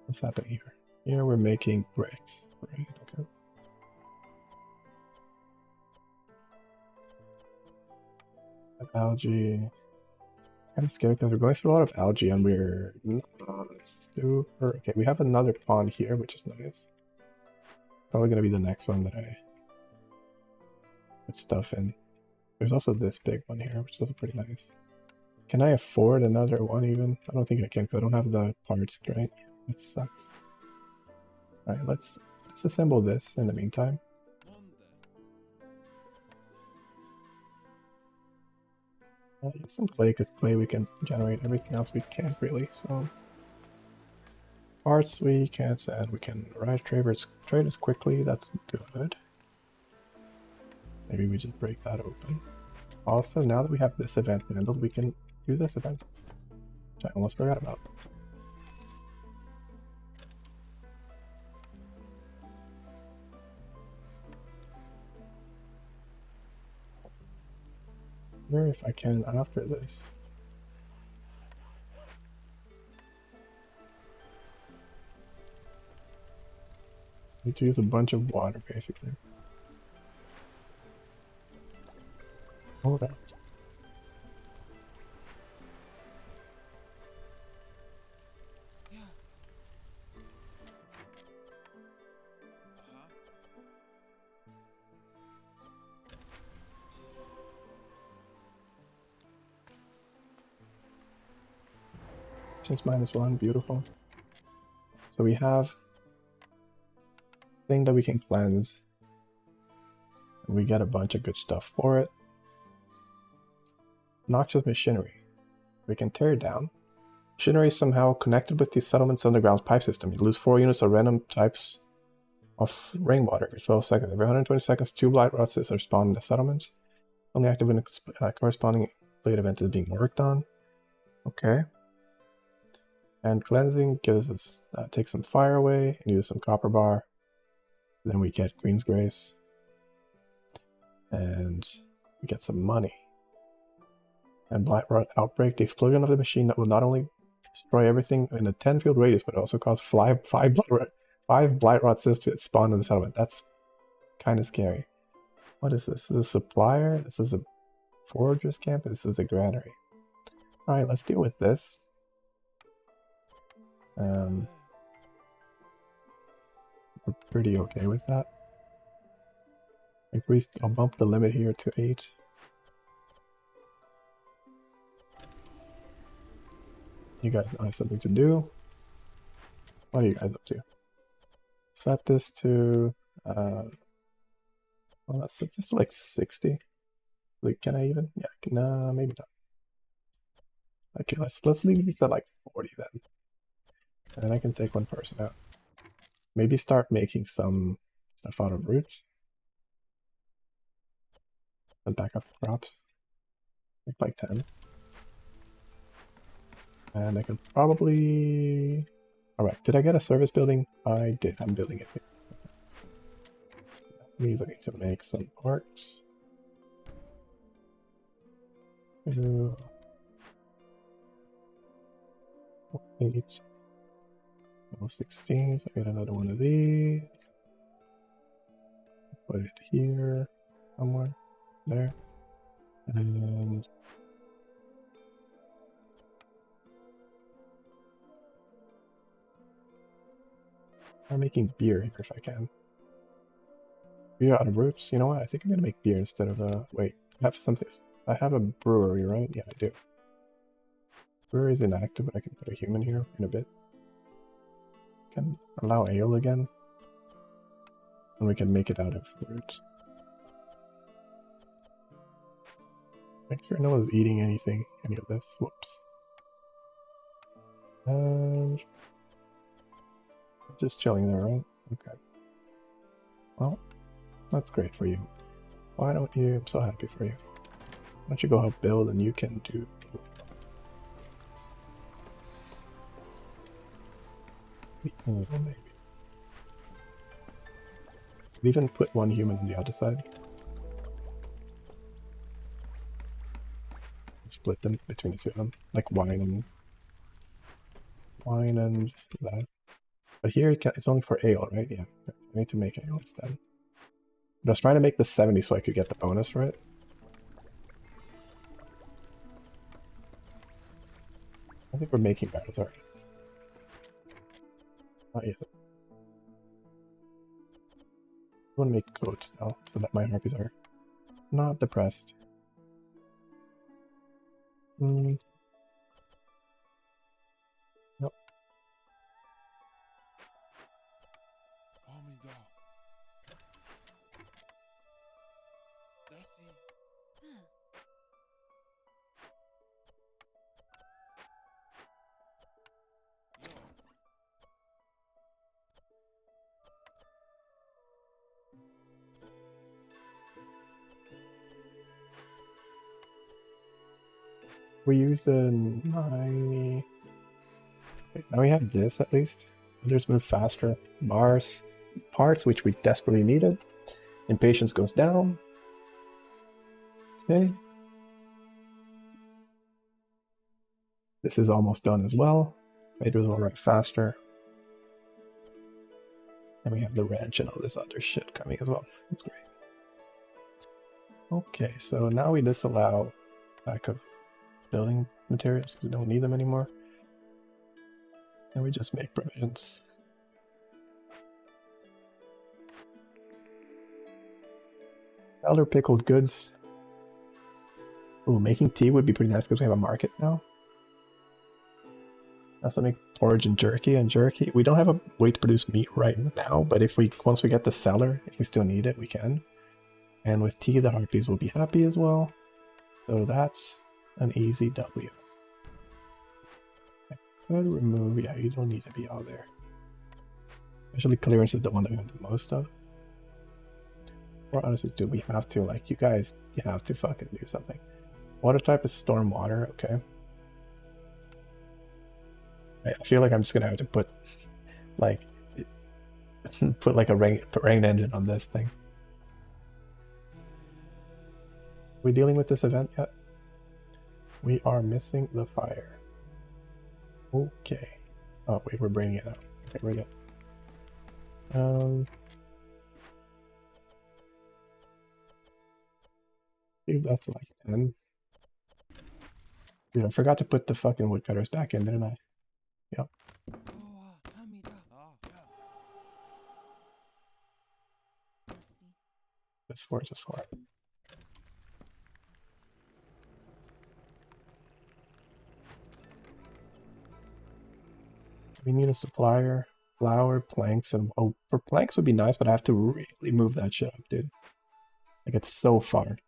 What's happening here? Here we're making bricks. Right, okay. Algae. It's kind of scary because we're going through a lot of algae and we're not super... Okay, we have another pond here, which is nice. Probably going to be the next one that I put stuff in. There's also this big one here, which is also pretty nice. Can I afford another one even? I don't think I can because I don't have the parts, right? That sucks. Alright, let's assemble this in the meantime. I'll use some clay because clay we can generate, everything else we can't really, so... Parts we can't send, we can arrive traders quickly, that's good. Maybe we just break that open. Also, now that we have this event handled, we can do this event, which I almost forgot about. Wonder if I can after this. Need to use a bunch of water, basically. Hold on. Just -1, beautiful. So we have thing that we can cleanse. And we get a bunch of good stuff for it. Noxious machinery. We can tear it down. Machinery is somehow connected with the settlement's underground pipe system. You lose 4 units of random types of rainwater every 12 seconds. Every 120 seconds, 2 blight rot cysts are spawned in the settlement. Only active when a corresponding blade event is being worked on. Okay. And cleansing gives us, takes some fire away and use some copper bar. Then we get Queen's Grace. And we get some money. And Blight Rot Outbreak, the explosion of the machine that will not only destroy everything in a 10-field radius, but also cause 5 Blight Rot cysts to spawn in the settlement. That's kind of scary. What is this? This is a supplier? This is a forager's camp? This is a granary. Alright, let's deal with this. We're pretty okay with that. I'll bump the limit here to 8. You guys have something to do. What are you guys up to? Set this to well, let's set this to like 60. Like, can I even? Yeah, can, maybe not. Okay, let's leave this at like 40 then. And then I can take one person out. Maybe start making some stuff out of roots. And back up crops. Make like 10. And I can probably... Alright, did I get a service building? I did, I'm building it here. Means I need to make some parts. 2, 8, 16, so I get another one of these. Put it here, somewhere, there. And I'm making beer here if I can. Beer out of roots. You know what? I think I'm gonna make beer instead of wait. I have something. I have a brewery, right? Yeah, I do. Brewery is inactive, but I can put a human here in a bit. Can allow ale again, and we can make it out of roots. Make sure no one's eating anything, any of this. Whoops. And just chilling there, right? Okay. Well, that's great for you. Why don't you? I'm so happy for you. Why don't you go help build, and you can do. Maybe. Even put one human on the other side. Split them between the two of them, like wine and that. But here it's only for ale, right? Yeah, I need to make ale instead. But I was trying to make the 70 so I could get the bonus for it. I think we're making barrels already. Not yet. I want to make coats now so that my harpies are not depressed. Nope. We use the 90. Wait, now we have this at least. Others move faster. Bars, parts which we desperately needed. Impatience goes down. Okay. This is almost done as well. Raiders will run faster. And we have the wrench and all this other shit coming as well. That's great. Okay, so now we disallow lack of building materials. We don't need them anymore. And we just make provisions. Elder pickled goods. Ooh, making tea would be pretty nice because we have a market now. Also make porridge and jerky. We don't have a way to produce meat right now, but if we once we get the cellar, if we still need it, we can. And with tea, the harpies will be happy as well. So that's an easy W. I could remove, yeah, you don't need to be all there. Actually, clearance is the one that we have the most of. Or honestly, do we have to, like, you guys, you have to fucking do something. Water type is storm water, okay. I feel like I'm just gonna have to put, like, put like a rain engine on this thing. Are we dealing with this event yet? We are missing the fire. Okay. Oh wait, we're bringing it up. Okay, we're good. I think that's like 10. Dude, I forgot to put the fucking woodcutters back in, didn't I? Yep. Just for it. We need a supplier, flour, planks, and oh, for planks would be nice, but I have to really move that shit up, dude. Like it's so far.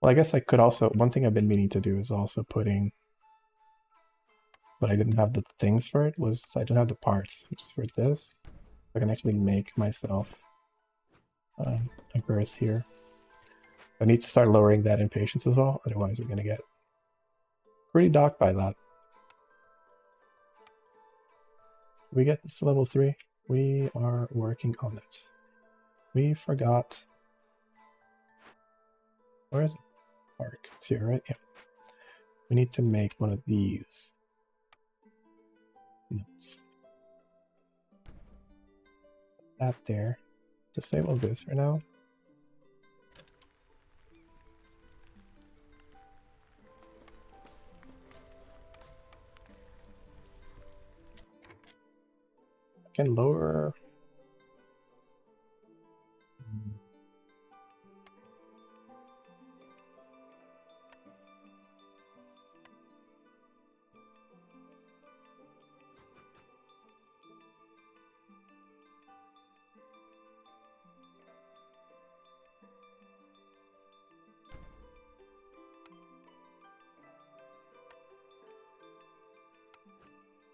Well, I guess I could also, one thing I've been meaning to do is also putting, but I didn't have the things for it, was I didn't have the parts. Just for this, I can actually make myself a girth here. I need to start lowering that impatience as well, otherwise we're gonna get pretty docked by that. We get this level 3. We are working on it. We forgot. Where is it? Park. It's here, right? Yeah. We need to make one of these. Let's put that there. Disable this for now. I can lower.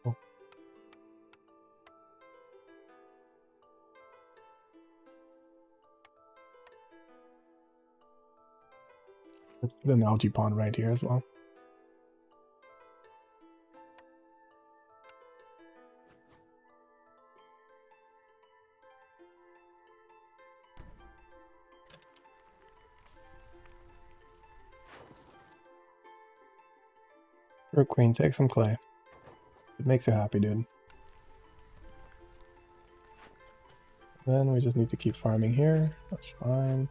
Oh. Let's put an algae pond right here as well. Sure, Queen, take some clay. It makes you happy, dude. Then we just need to keep farming here. That's fine.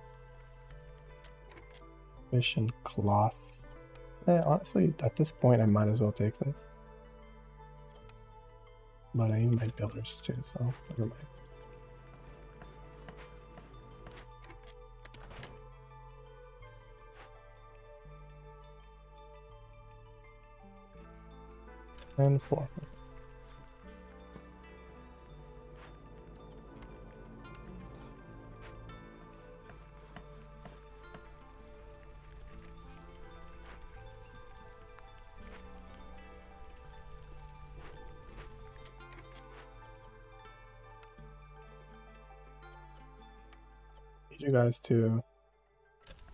Fish and cloth. Honestly, at this point, I might as well take this. But I need my builders too, so never mind. And 4. Need you guys to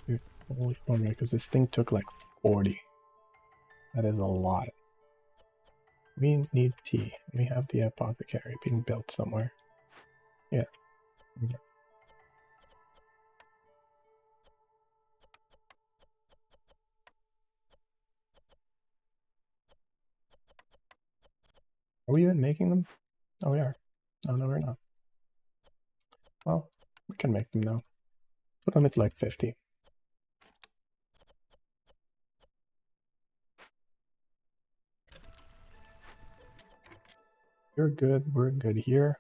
do holy one because this thing took like 40. That is a lot. We need tea. We have the apothecary being built somewhere. Yeah. Are we even making them? Oh, we are. Oh, no, we're not. Well, we can make them now. Put them at like 50. You're good. We're good here.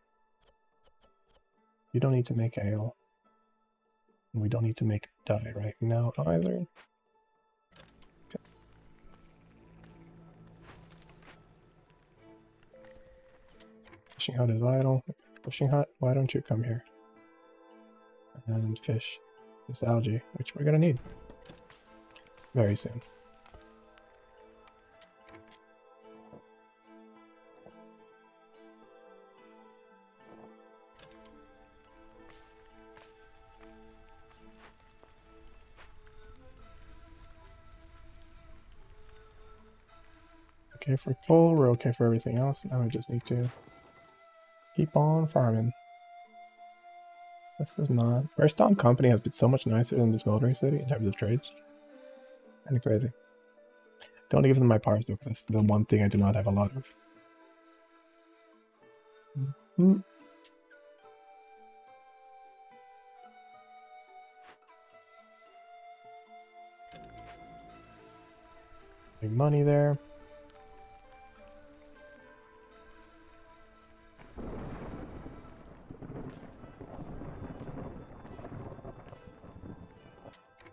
You don't need to make ale. And we don't need to make dye right now either. Okay. Fishing hut is idle. Fishing hut, why don't you come here? And fish this algae, which we're gonna need very soon. Okay for coal, we're okay for everything else. Now we just need to keep on farming. This is not... First Dawn Company has been so much nicer than this Smeltery City in terms of trades. Kinda crazy. Don't give them my powers though, because that's the one thing I do not have a lot of. Big money there.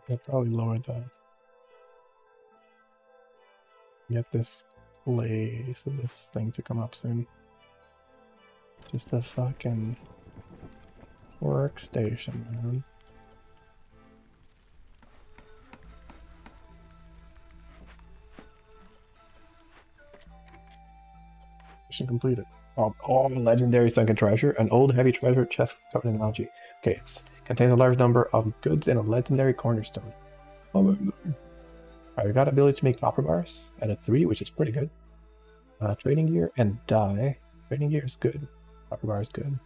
They'll probably lower the... Get this place of this thing to come up soon. Just a fucking workstation, man. Mission completed. Oh, legendary sunken treasure. An old heavy treasure chest covered in algae. Okay, it contains a large number of goods and a legendary cornerstone. Oh my god. Alright, we got ability to make copper bars at a 3, which is pretty good. Trading gear and dye. Trading gear is good. Copper bar is good.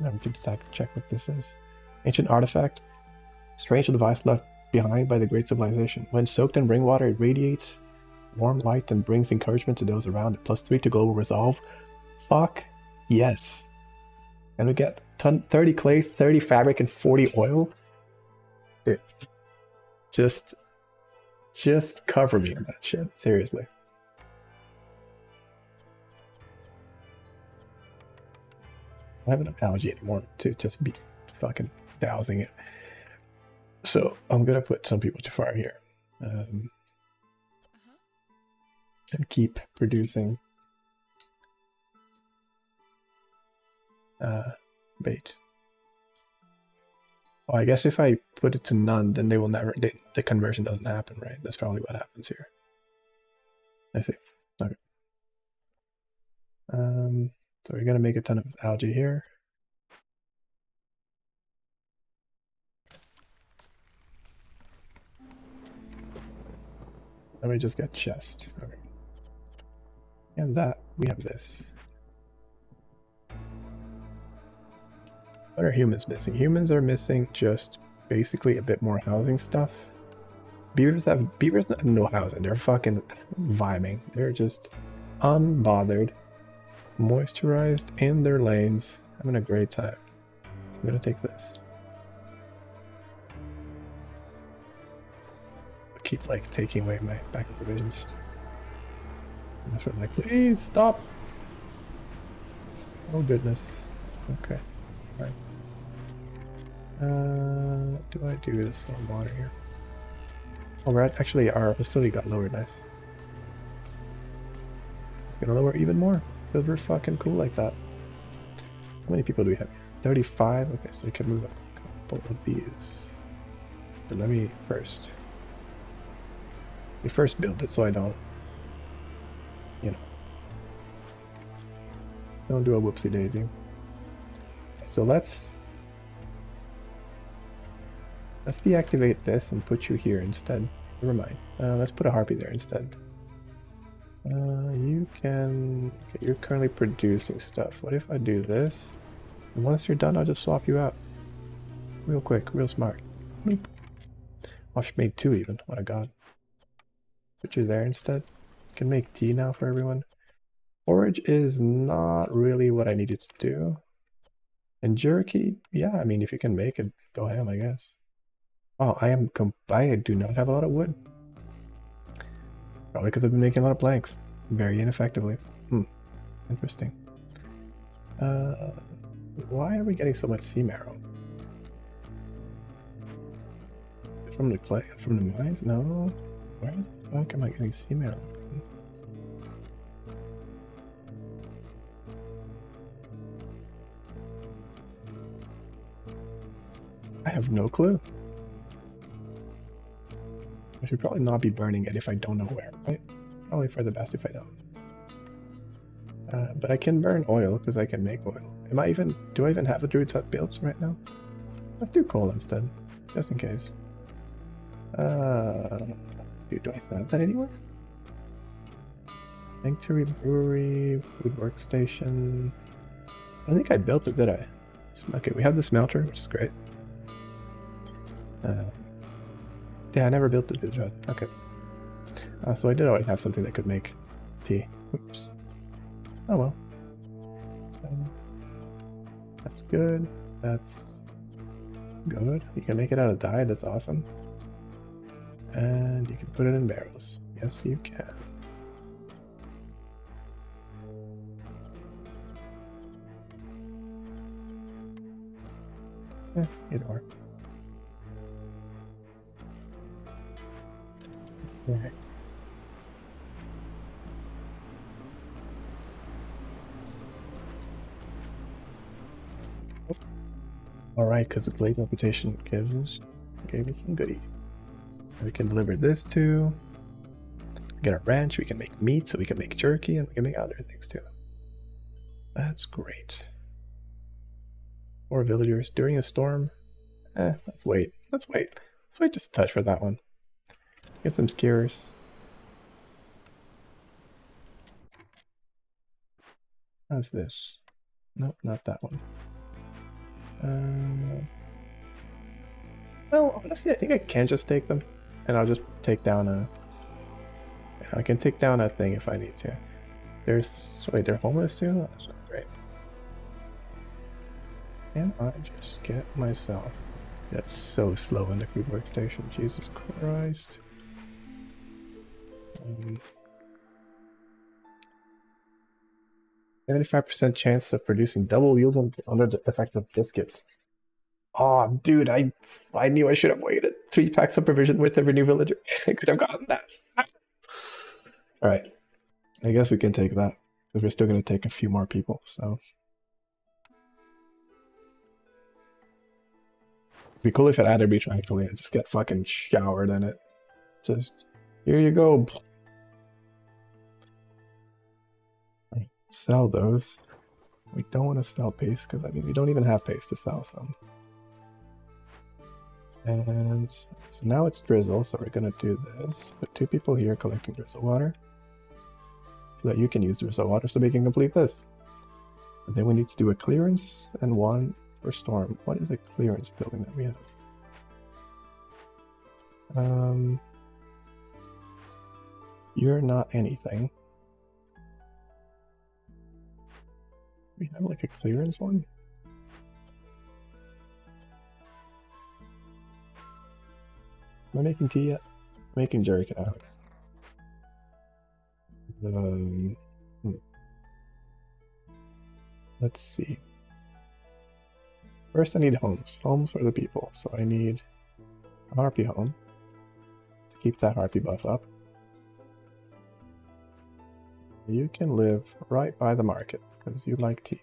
Now we can check what this is. Ancient artifact. Strange device left behind by the great civilization. When soaked in rainwater, it radiates warm light and brings encouragement to those around it. +3 to global resolve. Fuck yes. And we get 30 clay, 30 fabric, and 40 oil. Dude. Just cover me in that shit. Seriously. I don't have enough algae anymore to just be fucking dousing it. So I'm gonna put some people to fire here. And keep producing bait. Oh, I guess if I put it to none, then they will never, the conversion doesn't happen, right? That's probably what happens here. I see. Okay. So we're gonna make a ton of algae here. Let me just get chest. Okay. And that, we have this. What are humans missing? Humans are missing just basically a bit more housing stuff. Beavers have no housing. They're fucking vibing. They're just unbothered, moisturized in their lanes, having a great time. I'm gonna take this. I'll keep like taking away my backup provisions. I'm sort of like, please stop. Oh goodness. Okay. Alright. Do I do the storm water here? Oh, we're actually, our facility got lowered, nice. It's gonna lower even more, because we're fucking cool like that. How many people do we have? 35? Okay, so we can move a couple of these. But let me first... We first build it so I don't... You know... Don't do a whoopsie daisy. So let's deactivate this and put you here instead. Never mind. Let's put a harpy there instead. You can... Okay, you're currently producing stuff. What if I do this? And once you're done, I'll just swap you out. Real quick, real smart. Boop. Oh, she made 2 even. What a god. Put you there instead. Can make tea now for everyone. Forage is not really what I needed to do. And jerky, yeah, I mean, if you can make it, go ham, I guess. Oh, I do not have a lot of wood. Probably because I've been making a lot of planks. Very ineffectively. Interesting. Why are we getting so much sea marrow? From the clay? From the mines? No. Where the fuck am I getting sea marrow? I have no clue. I should probably not be burning it if I don't know where, right? Probably for the best if I don't. But I can burn oil because I can make oil. Do I even have a druid's hut built right now? Let's do coal instead, just in case. Dude, do I have that anywhere? Sanctuary, brewery, food workstation. I don't think I built it, did I? Okay, we have the smelter, which is great. Yeah, I never built the druid's hut. Okay. So I did already have something that could make tea. Oops. Oh well. That's good. That's good. You can make it out of dye. That's awesome. And you can put it in barrels. Yes, you can. Either or. Right. Alright, because the blade reputation gave us some goodie. We can deliver this to get a ranch, we can make meat, so we can make jerky, and we can make other things too. That's great. 4 villagers during a storm. Let's wait. Let's wait just a touch for that one. Get some skewers. How's this? Nope, not that one. Well, honestly, I think I can just take them, and I'll just take down a... I can take down a thing if I need to. Wait, they're homeless too? Oh, that's not great. Can I just get myself... That's so slow in the food workstation, Jesus Christ. 75% chance of producing double yield under the effect of biscuits. Oh, dude, I knew I should have waited. 3 packs of provision with every new villager. I could have gotten that. Alright. I guess we can take that. Because we're still going to take a few more people, so... It'd be cool if it added reach actually. I just get fucking showered in it. Just, here you go. Sell those. We don't want to sell paste because I mean we don't even have paste to sell some. And so now it's drizzle, so we're gonna do this. Put 2 people here collecting drizzle water. So that you can use drizzle water so we can complete this. And then we need to do a clearance and 1 for storm. What is a clearance building that we have? You're not anything. We have like a clearance one? Am I making tea yet? I'm making jerky now. Let's see. First I need homes. Homes for the people. So I need a harpy home to keep that harpy buff up. You can live right by the market because you like tea.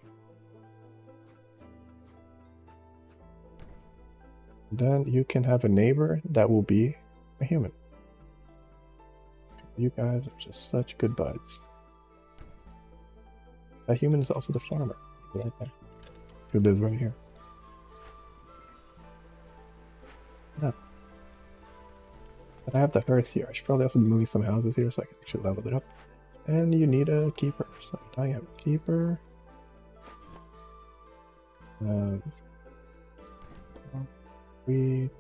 Then you can have a neighbor that will be a human. You guys are just such good buds. That human is also the farmer, right there, who lives right here. Yeah. But I have the hearth here. I should probably also be moving some houses here so I can actually level it up. And you need a keeper. So I have a keeper. 3,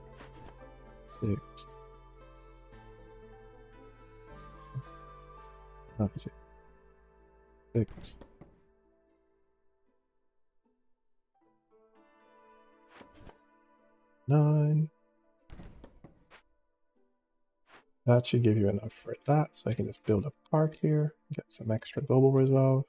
6. Not 6. 6. 9. That should give you enough for that, so I can just build a park here, get some extra global resolve.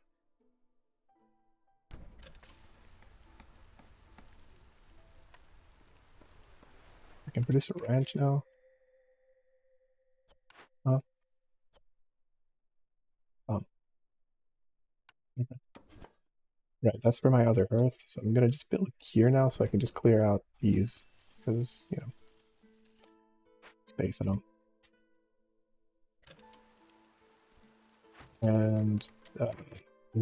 I can produce a ranch now. Huh? Right, that's for my other Earth, so I'm gonna just build here now so I can just clear out these, because, you know, space in them. And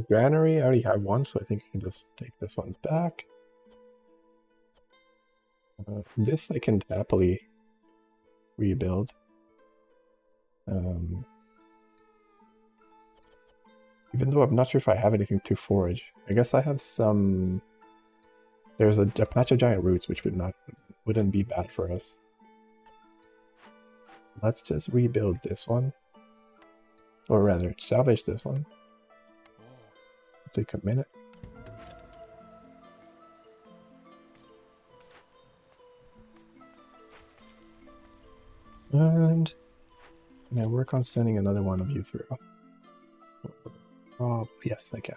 granary, I already have one, so I think I can just take this one back. This I can happily rebuild. Even though I'm not sure if I have anything to forage. I guess I have some... There's a patch of giant roots, which wouldn't be bad for us. Let's just rebuild this one. Or rather, salvage this one. It'll take a minute. And I work on sending another one of you through. Oh, yes, I can.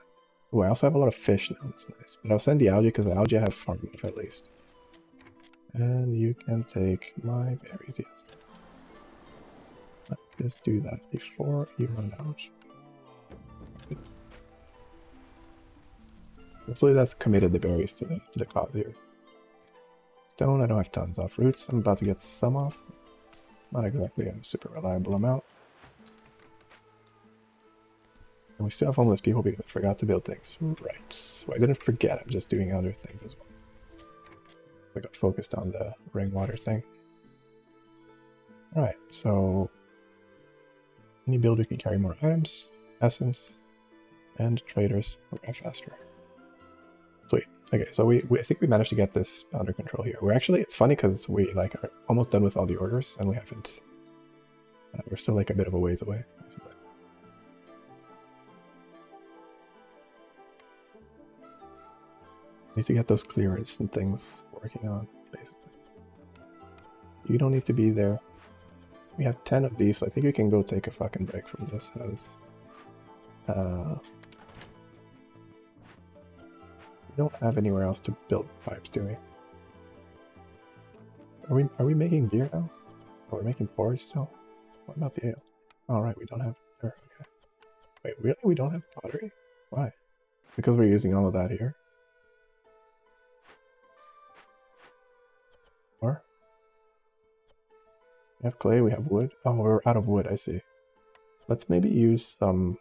Oh, I also have a lot of fish now. That's nice. But I'll send the algae because the algae I have farm life at least. And you can take my berries, yes. Let's just do that before you run out. Hopefully that's committed the berries to the cause here. Stone, I don't have tons of. Roots, I'm about to get some off. Not exactly a super reliable amount. And we still have homeless people because I forgot to build things. Right. So I didn't forget, I'm just doing other things as well. I got focused on the rainwater thing. Alright, so any builder can carry more items, essence, and traders are faster. Sweet. Okay, so I think we managed to get this under control here. We're actually, it's funny because we like are almost done with all the orders and we haven't, we're still like a bit of a ways away. Basically. Need to get those clearance and things working on, basically. You don't need to be there. We have 10 of these, so I think we can go take a fucking break from this house. We don't have anywhere else to build pipes, do we? Are we making beer now? Oh, we're making porridge still? What about the ale? Oh, right, we don't have beer. Okay. Wait, really? We don't have pottery? Why? Because we're using all of that here? Or? We have clay, we have wood. Oh, we're out of wood, I see. Let's maybe use some...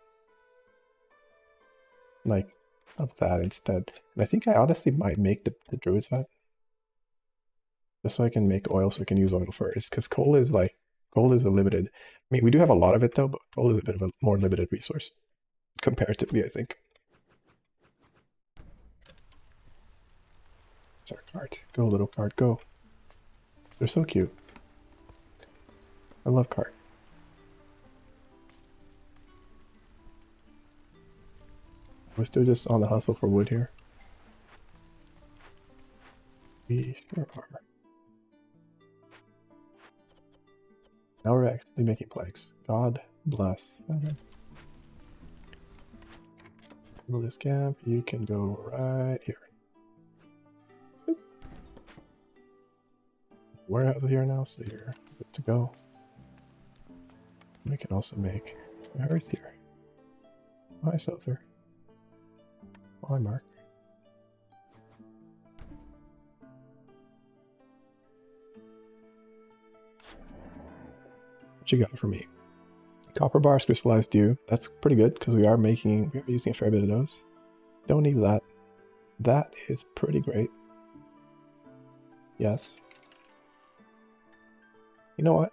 like, of that instead. And I think I honestly might make the druid's hut. Just so I can make oil so I can use oil first. Because coal is a limited... I mean, we do have a lot of it though, but coal is a bit of a more limited resource. Comparatively, I think. There's our cart. Go, little cart, go. They're so cute. I love cart. We're still just on the hustle for wood here. We sure are. Now we're actually making planks. God bless. Okay. Build this camp. You can go right here. Warehouse here now, so you're good to go. We can also make a hearth here. Hi, Souther. Hi, Mark. What you got for me? Copper bars, crystallized dew. That's pretty good because we are using a fair bit of those. Don't need that. That is pretty great. Yes. You know what?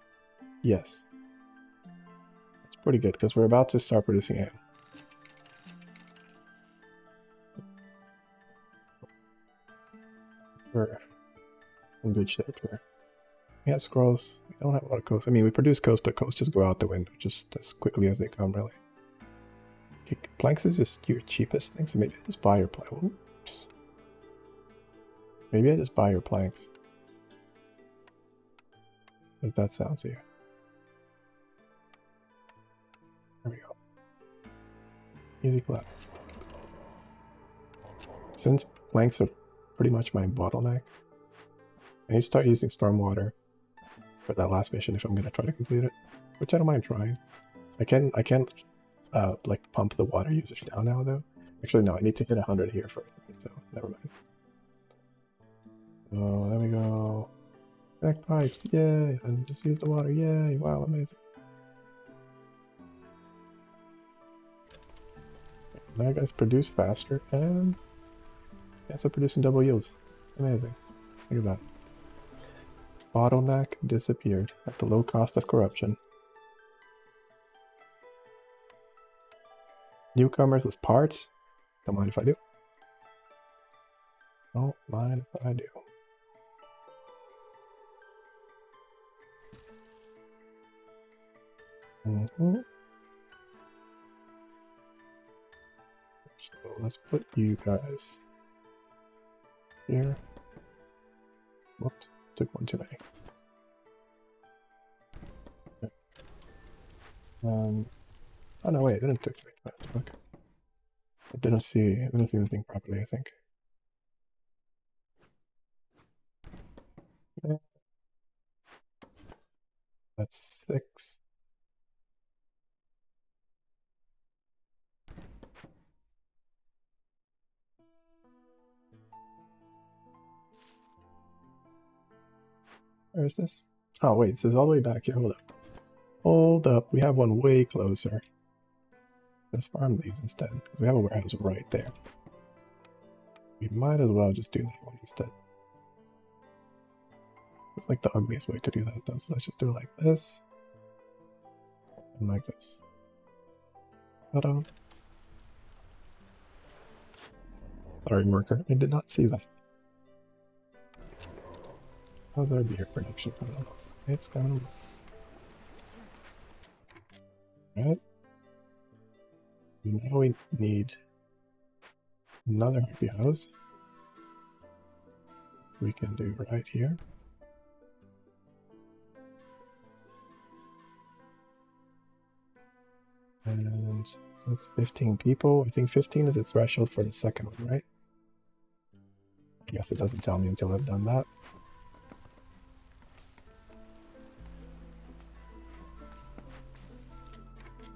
Yes. That's pretty good because we're about to start producing ale. We're in good shape here. Yeah, scrolls. We don't have a lot of coast. I mean, we produce coast, but coast just go out the window just as quickly as they come, really. Okay, planks is just your cheapest thing, so maybe I just buy your planks. Oops. Maybe I just buy your planks. How does that sound to you? There we go. Easy clap. Since planks are pretty much my bottleneck, I need to start using stormwater for that last mission if I'm gonna try to complete it, which I don't mind trying. I can't like pump the water usage down now though. Actually no, I need to hit 100 here first, so never mind. Oh, there we go. Connect pipes, yay! And just use the water, yay! Wow, amazing. Now you guys produce faster and yes, I'm producing double yields. Amazing. Look at that. Bottleneck disappeared at the low cost of corruption. Newcomers with parts? Don't mind if I do. Don't mind if I do. So let's put you guys here. Whoops, took one too many. Okay. Oh no, wait, I didn't take that. Okay. I didn't see anything properly, I think. Yeah. That's 6. Where is this? Oh wait, this is all the way back here. Hold up. Hold up, we have one way closer. Let's farm these instead, because we have a warehouse right there. We might as well just do that one instead. It's like the ugliest way to do that though, so let's just do it like this. And like this. Ta-da. Sorry, worker, I did not see that. How's our beer production coming along? It's coming along. Alright. Now we need another happy house. We can do right here. And that's 15 people. I think 15 is its threshold for the second one, right? I guess it doesn't tell me until I've done that.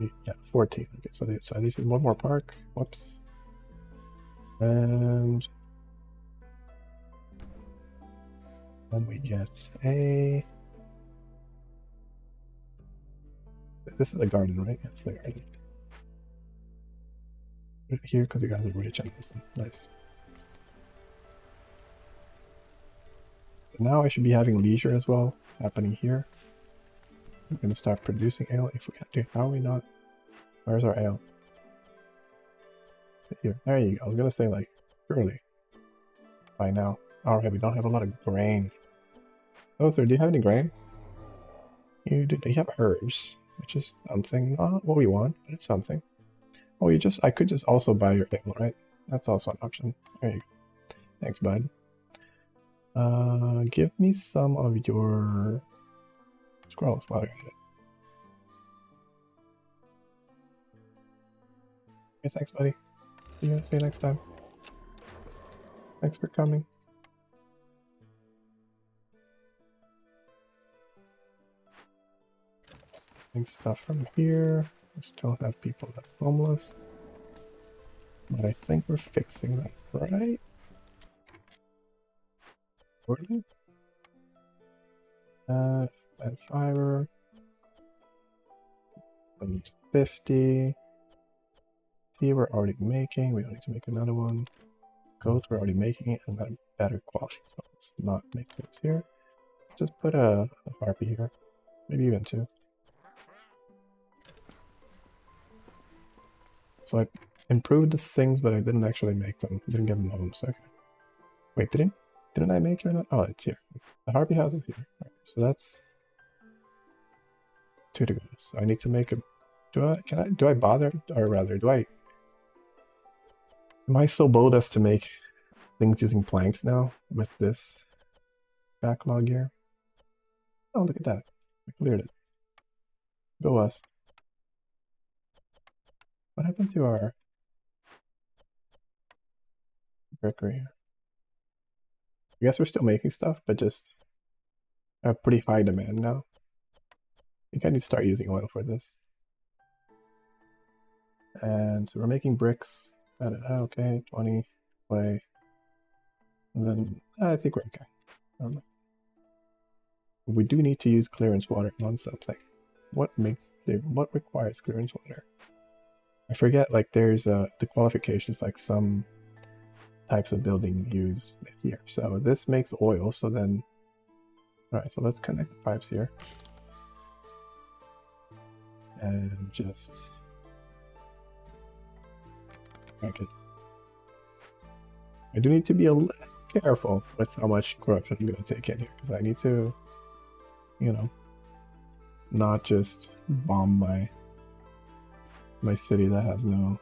Yeah, 14. Okay, so I need one more park. Whoops. And then we get a... This is a garden, right? Yes, a garden. Put it here because you guys are rich and awesome. Nice. So now I should be having leisure as well happening here. I'm going to start producing ale if we have to. How are we not? Where's our ale? Here. There you go. I was going to say like early. By now. Alright, we don't have a lot of grain. Oh, sir, do you have any grain? You do. You have herbs, which is something. Not what we want, but it's something. Oh, I could just also buy your ale, right? That's also an option. There you go. Thanks, bud. Give me some of your scrolls while you're at it. Okay, thanks, buddy. See you next time. Thanks for coming. Stuff from here. We still have people that are homeless. But I think we're fixing that, right? Really? And fiber. 50. Tea we're already making. We don't need to make another one. Goats we're already making it and better quality. So let's not make things here. Just put a harpy here. Maybe even 2. So I improved the things, but I didn't actually make them. Didn't give them homes. Okay. Wait, didn't I make it or not? Oh, it's here. The Harpy house is here. Right, so that's 2 to go. So I need to make a. Do I bother, or rather, am I so bold as to make things using planks now with this backlog here? Oh, look at that. I cleared it. Go us. What happened to our brickery? I guess we're still making stuff, but just a pretty high demand now. I think I need to start using oil for this. And so we're making bricks. Okay, 20 clay. And then I think we're okay. We do need to use clearance water on something. What requires clearance water? I forget, like there's the qualifications, like some types of building use here. So this makes oil, so then, all right, so let's connect the pipes here. And just, okay. I do need to be a little careful with how much corruption I'm gonna take in here, because I need to, you know, not just bomb my city that has no.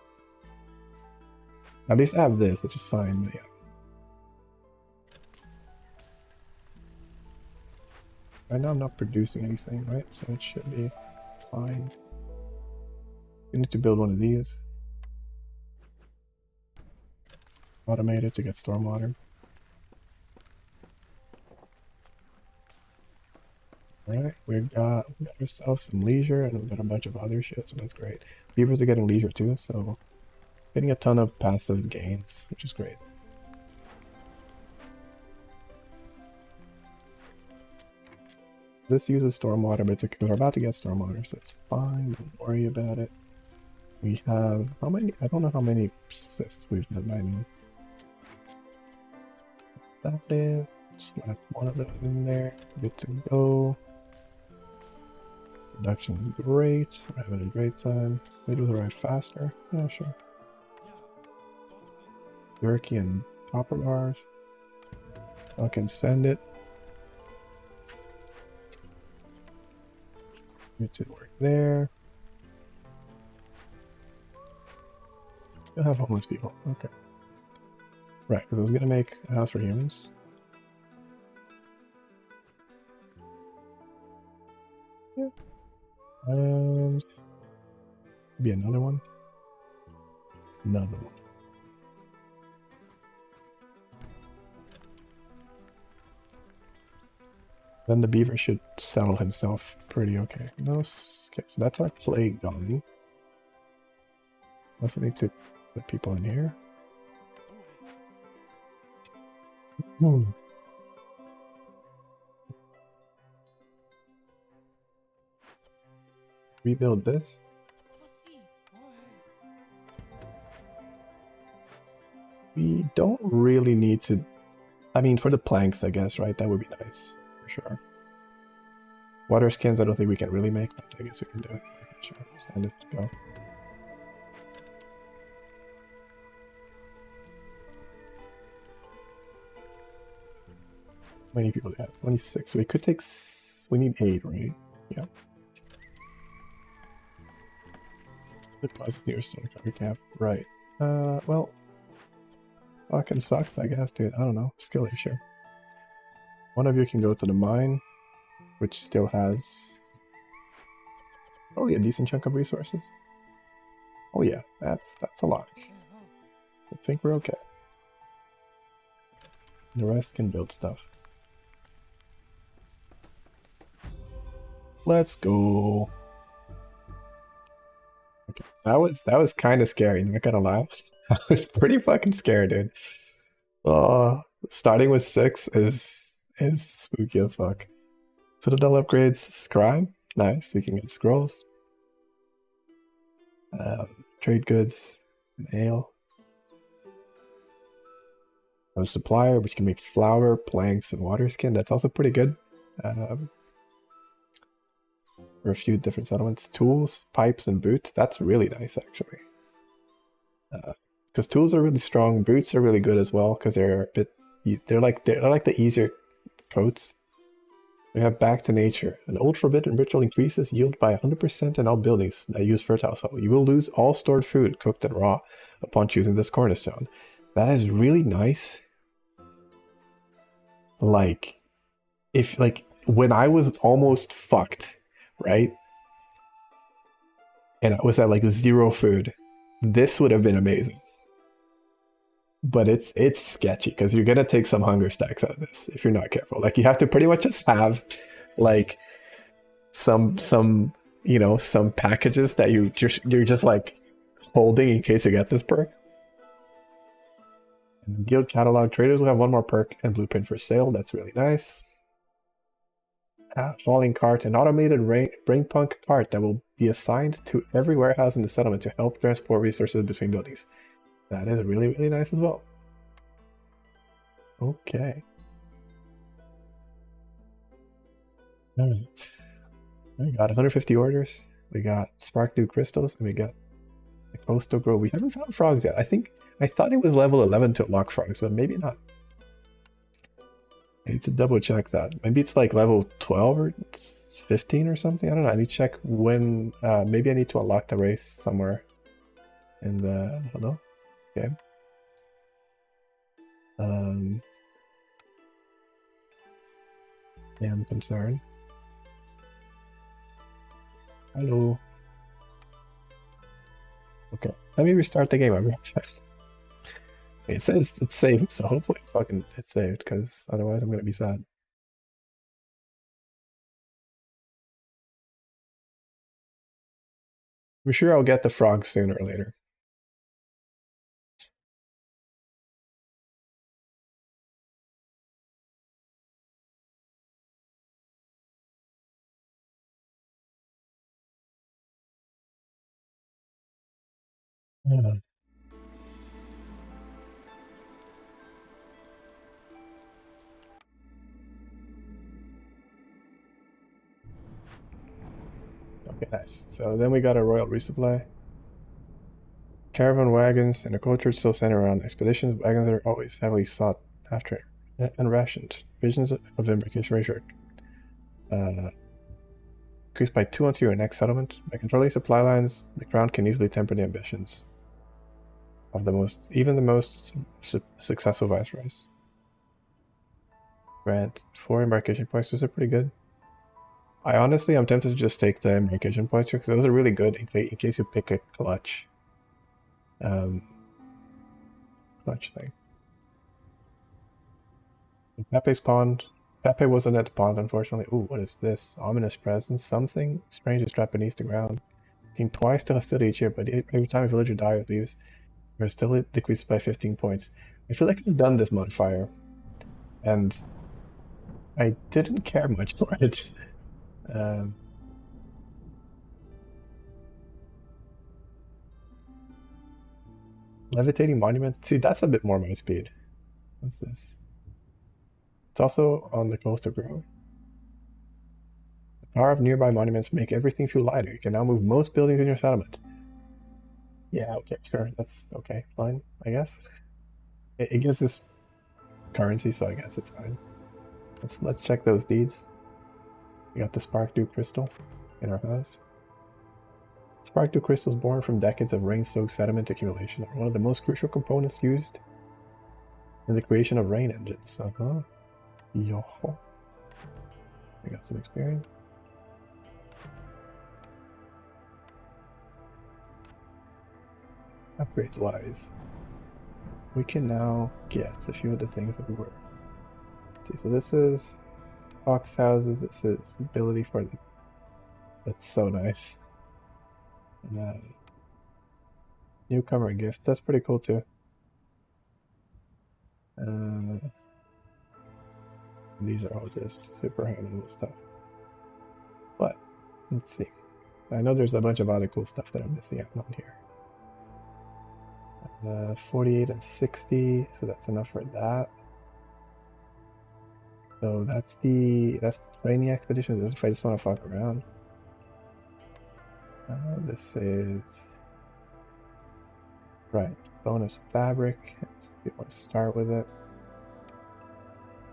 At least I have this, which is fine, but yeah. Right now I'm not producing anything, right? So it should be fine. We need to build one of these. Automate it to get stormwater. Alright, we got ourselves some leisure and we've got a bunch of other shit, so that's great. Beavers are getting leisure too, so getting a ton of passive gains, which is great. This uses stormwater, but we're about to get stormwater, so it's fine, don't worry about it. We have, how many? I don't know how many cysts we've had by now. That is, slap one of them in there, good to go. Production's great, we're having a great time. Maybe we'll arrive faster, yeah, sure. Jerky and copper bars. I can send it. It should work there. You'll have homeless people, okay. Right, because I was gonna make a house for humans. Yeah. And maybe another one. Another one. Then the beaver should settle himself pretty okay. No, okay, so that's our clay gone. Also need to put people in here. Rebuild this. We don't really need to. I mean, for the planks, I guess, right? That would be nice, for sure. Water skins, I don't think we can really make, but I guess we can do it. Sure, send it, go. How many people do we have? 26. So we could take. We need 8, right? Yeah. Deposit near stone cover cap. Right. Well. Fucking sucks, I guess, dude. I don't know. Skill issue. One of you can go to the mine, which still has probably a decent chunk of resources. Oh yeah, that's a lot. I think we're okay. The rest can build stuff. Let's go. Okay, that was kind of scary. I'm not gonna lie. I was pretty fucking scared, dude. Starting with 6 is spooky as fuck. Citadel upgrades, scribe, nice. We can get scrolls. Trade goods, and ale. A supplier, which can make flour, planks, and water skin. That's also pretty good. For a few different settlements. Tools, pipes, and boots. That's really nice, actually. Because tools are really strong. Boots are really good as well because they're a bit. They're like the easier coats. We have Back to Nature. An old forbidden ritual increases yield by 100% in all buildings that use fertile soil. You will lose all stored food, cooked and raw, upon choosing this cornerstone. That is really nice. Like, if, like, when I was almost fucked, right? And I was at, like, 0 food, this would have been amazing. But it's sketchy, because you're gonna take some hunger stacks out of this if you're not careful. Like, you have to pretty much just have, like, some some packages that you're just like holding in case you get this perk. And guild catalog traders will have one more perk and blueprint for sale. That's really nice. Falling cart, an automated brain punk cart that will be assigned to every warehouse in the settlement to help transport resources between buildings. That is really, really nice as well. Okay. All right. We got 150 orders. We got Spark Dew crystals, and we got the Coastal Grove. We haven't found frogs yet. I thought it was level 11 to unlock frogs, but maybe not. I need to double check that. Maybe it's like level 12 or 15 or something. I don't know. I need to check when. Maybe I need to unlock the race somewhere. And hello. Okay. Yeah, I'm concerned. Hello. Okay, let me restart the game. I'm right back. It says it's saved, so hopefully fucking it's saved, because otherwise I'm gonna be sad. I'm sure I'll get the frogs sooner or later. Yeah. Okay, nice. So then we got a royal resupply. Caravan wagons and a culture still centered around expeditions. Wagons are always heavily sought after and rationed. Visions of Invocation ratio increased by 2 until your next settlement. By controlling supply lines, the crown can easily temper the ambitions of even the most successful viceroys. Grant 4 embarkation points. Those are pretty good. I'm tempted to just take the embarkation points here because those are really good in case you pick a clutch. Clutch thing. Pepe's Pond. Pepe wasn't at the pond, unfortunately. Ooh, what is this? Ominous presence. Something strange is trapped beneath the ground. King twice to hostility each year, but every time a villager dies or leaves, your hostility decreases by 15 points. I feel like I've done this modifier, and I didn't care much for it. Levitating monument. See, that's a bit more my speed. What's this? It's also on the coastal grove. The power of nearby monuments make everything feel lighter. You can now move most buildings in your settlement. Yeah, okay, sure. That's okay, fine, I guess. It gives us currency, so I guess it's fine. Let's check those deeds. We got the Spark Dew crystal in our house. Spark Dew crystals born from decades of rain-soaked sediment accumulation are one of the most crucial components used in the creation of rain engines. Yo. We got some experience. Upgrades wise, we can now get a few of the things that we were. Let's see, so this is box houses. This is ability for them. That's so nice. And then newcomer gifts. That's pretty cool too. These are all just super high-level stuff. But let's see. I know there's a bunch of other cool stuff that I'm missing out on here. 48 and 60, so that's enough for that. So that's the training expedition. If I just want to fuck around. This is Right. Bonus fabric. So if you want to start with it.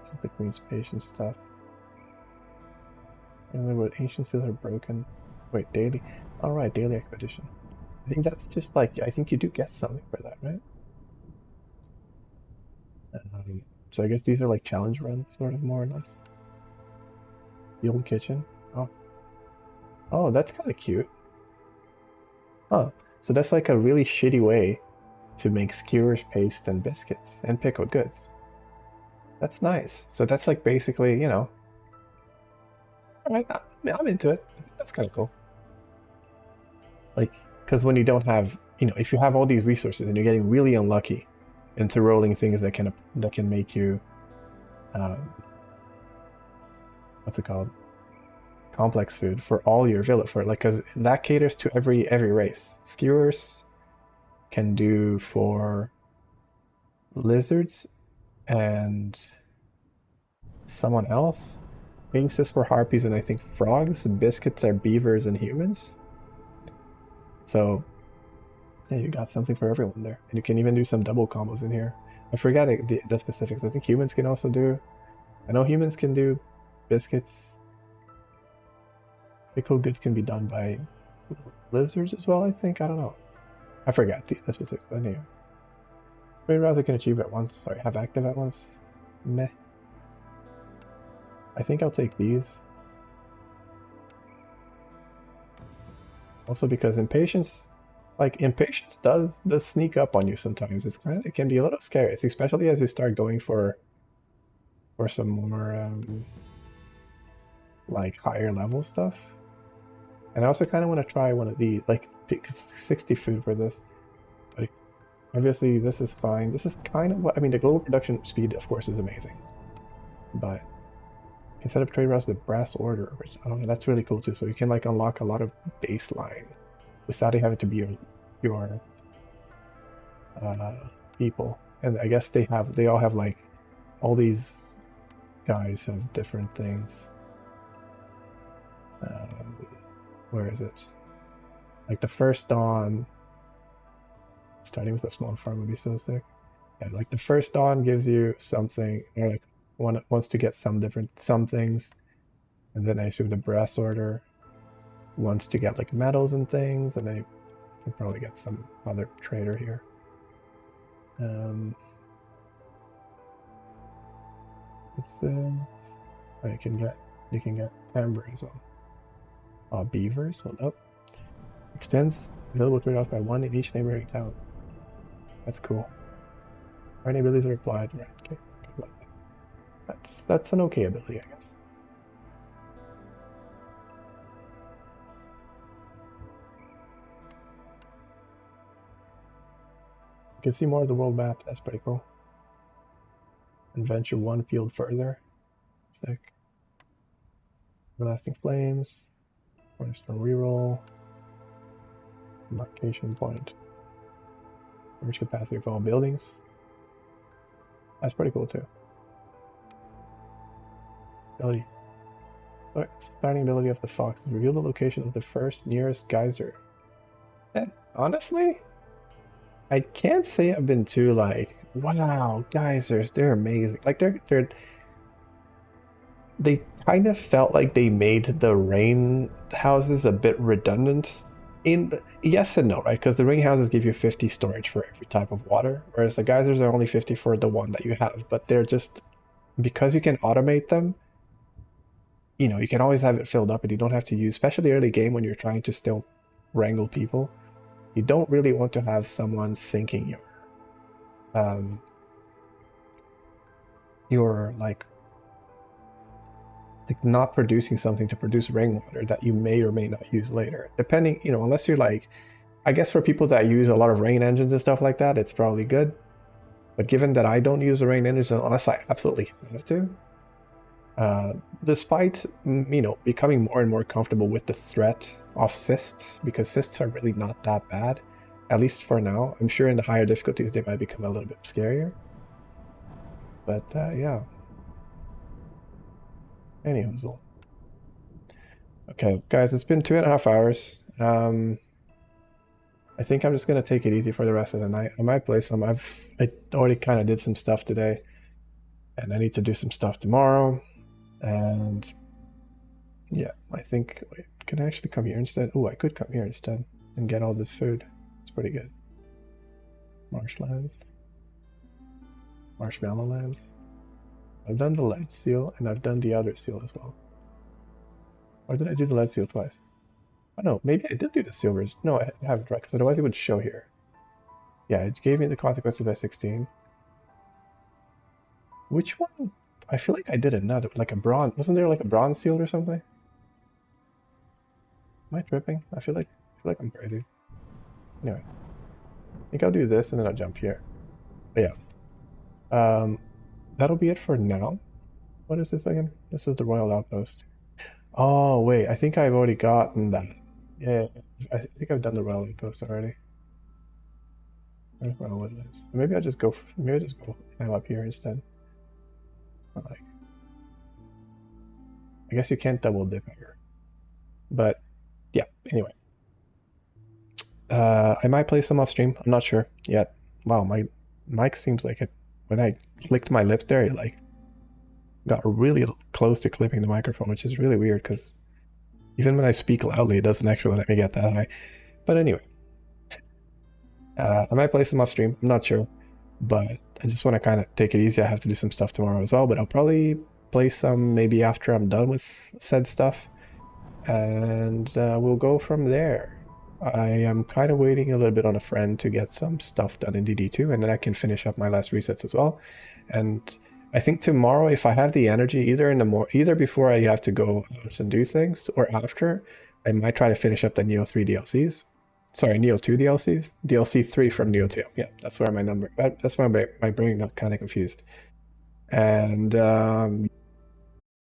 This is the Queen's Patience stuff. And what ancient seals are broken. Wait, daily. Alright, daily expedition. I think that's just like, I think you do get something for that, right? So I guess these are like challenge runs, sort of, more or less. The old kitchen. Oh, oh, that's kind of cute. Huh. So that's like a really shitty way to make skewers, paste, and biscuits, and pickled goods. That's nice. So that's like basically, you know, all right, I'm into it. I think that's kind of cool. Like, because when you don't have, you know, if you have all these resources and you're getting really unlucky into rolling things that can make you, um, what's it called? Complex food for all your village for like, because that caters to every race. Skewers can do for lizards and someone else. Wings is for harpies and I think frogs. Biscuits are beavers and humans. So yeah, you got something for everyone there. And you can even do some double combos in here. I forgot the specifics. I think humans can also do. I know humans can do biscuits. Pickled goods can be done by lizards as well, I think. I don't know. I forgot the specifics, but anyway. Trade routes I can achieve at once. Sorry, have active at once. Meh. I think I'll take these. Also because impatience, like impatience does sneak up on you sometimes. It can be a little scary, especially as you start going for some more like higher level stuff. And I also kind of want to try one of the like 60 food for this. But obviously this is fine. This is kind of what I mean. The global production speed, of course, is amazing. But you can set up trade routes with brass order, which that's really cool too. So you can like unlock a lot of baseline without it having to be your uh, people. And I guess they all have like all these guys have different things. Where is it? Like the first dawn, starting with a small farm would be so sick. Yeah, like the first dawn gives you something, or like wants to get some things, and then I assume the brass order wants to get like metals and things, and then you can probably get some other trader here. It says oh, you can get amber as well. Beavers. Hold up. Extends available trade offs by one in each neighboring town. That's cool. Our abilities are applied. Right. Okay. That's an okay ability, I guess. You can see more of the world map. That's pretty cool. Adventure one field further. Sick. Everlasting flames. Cornerstone reroll. Embarkation point. Average capacity of all buildings. That's pretty cool too. Ability. Starting ability of the fox. Reveal the location of the first nearest geyser. Honestly, I can't say I've been too like, wow, geysers, they're amazing. Like they kind of felt like they made the rain houses a bit redundant. In yes and no, right? Because the rain houses give you 50 storage for every type of water, whereas the geysers are only 50 for the one that you have. But they're just because you can automate them, you know, you can always have it filled up and you don't have to use, especially early game when you're trying to still wrangle people. You don't really want to have someone sinking your like not producing something to produce rainwater that you may or may not use later. Depending, you know, unless you're like, I guess for people that use a lot of rain engines and stuff like that, it's probably good. But given that I don't use the rain engines unless I absolutely have to, despite, you know, becoming more and more comfortable with the threat of cysts, because cysts are really not that bad, at least for now. I'm sure in the higher difficulties they might become a little bit scarier. But yeah. Anyhow, okay, guys, it's been 2.5 hours. I think I'm just gonna take it easy for the rest of the night. I might play some. I already kind of did some stuff today, and I need to do some stuff tomorrow. And yeah, I think. Wait, can I actually come here instead? Oh, I could come here instead and get all this food. It's pretty good. Marshlands, marshmallow lands. I've done the lead seal, and I've done the other seal as well. Or did I do the lead seal twice? Oh no, maybe I did do the silvers. No, I haven't, right? Because otherwise it would show here. Yeah, it gave me the consequences by 16. Which one? I feel like I did another, like a bronze. Wasn't there like a bronze seal or something? Am I tripping? I feel like I'm crazy. Anyway, I think I'll do this and then I'll jump here. But yeah, that'll be it for now. What is this again? This is the Royal Outpost. Oh wait, I think I've already gotten that. Yeah, I think I've done the Royal Outpost already. I don't know what it is. Maybe I just go. Maybe I just go climb up here instead. Like, I guess you can't double dip here. But yeah. Anyway, I might play some off stream. I'm not sure yet. Wow, my mic seems like it. When I licked my lips there, it like got really close to clipping the microphone, which is really weird because even when I speak loudly, it doesn't actually let me get that high. But anyway, I might play some off stream. I'm not sure, but I just want to kind of take it easy. I have to do some stuff tomorrow as well, but I'll probably play some maybe after I'm done with said stuff, and we'll go from there. I am kind of waiting a little bit on a friend to get some stuff done in DD2, and then I can finish up my last resets as well. And I think tomorrow, if I have the energy, either before I have to go out and do things, or after, I might try to finish up the Neo 3 DLCs. Sorry, Neo 2 DLCs? DLC 3 from Neo 2. Yeah, that's where my number... That's why my brain got kind of confused. And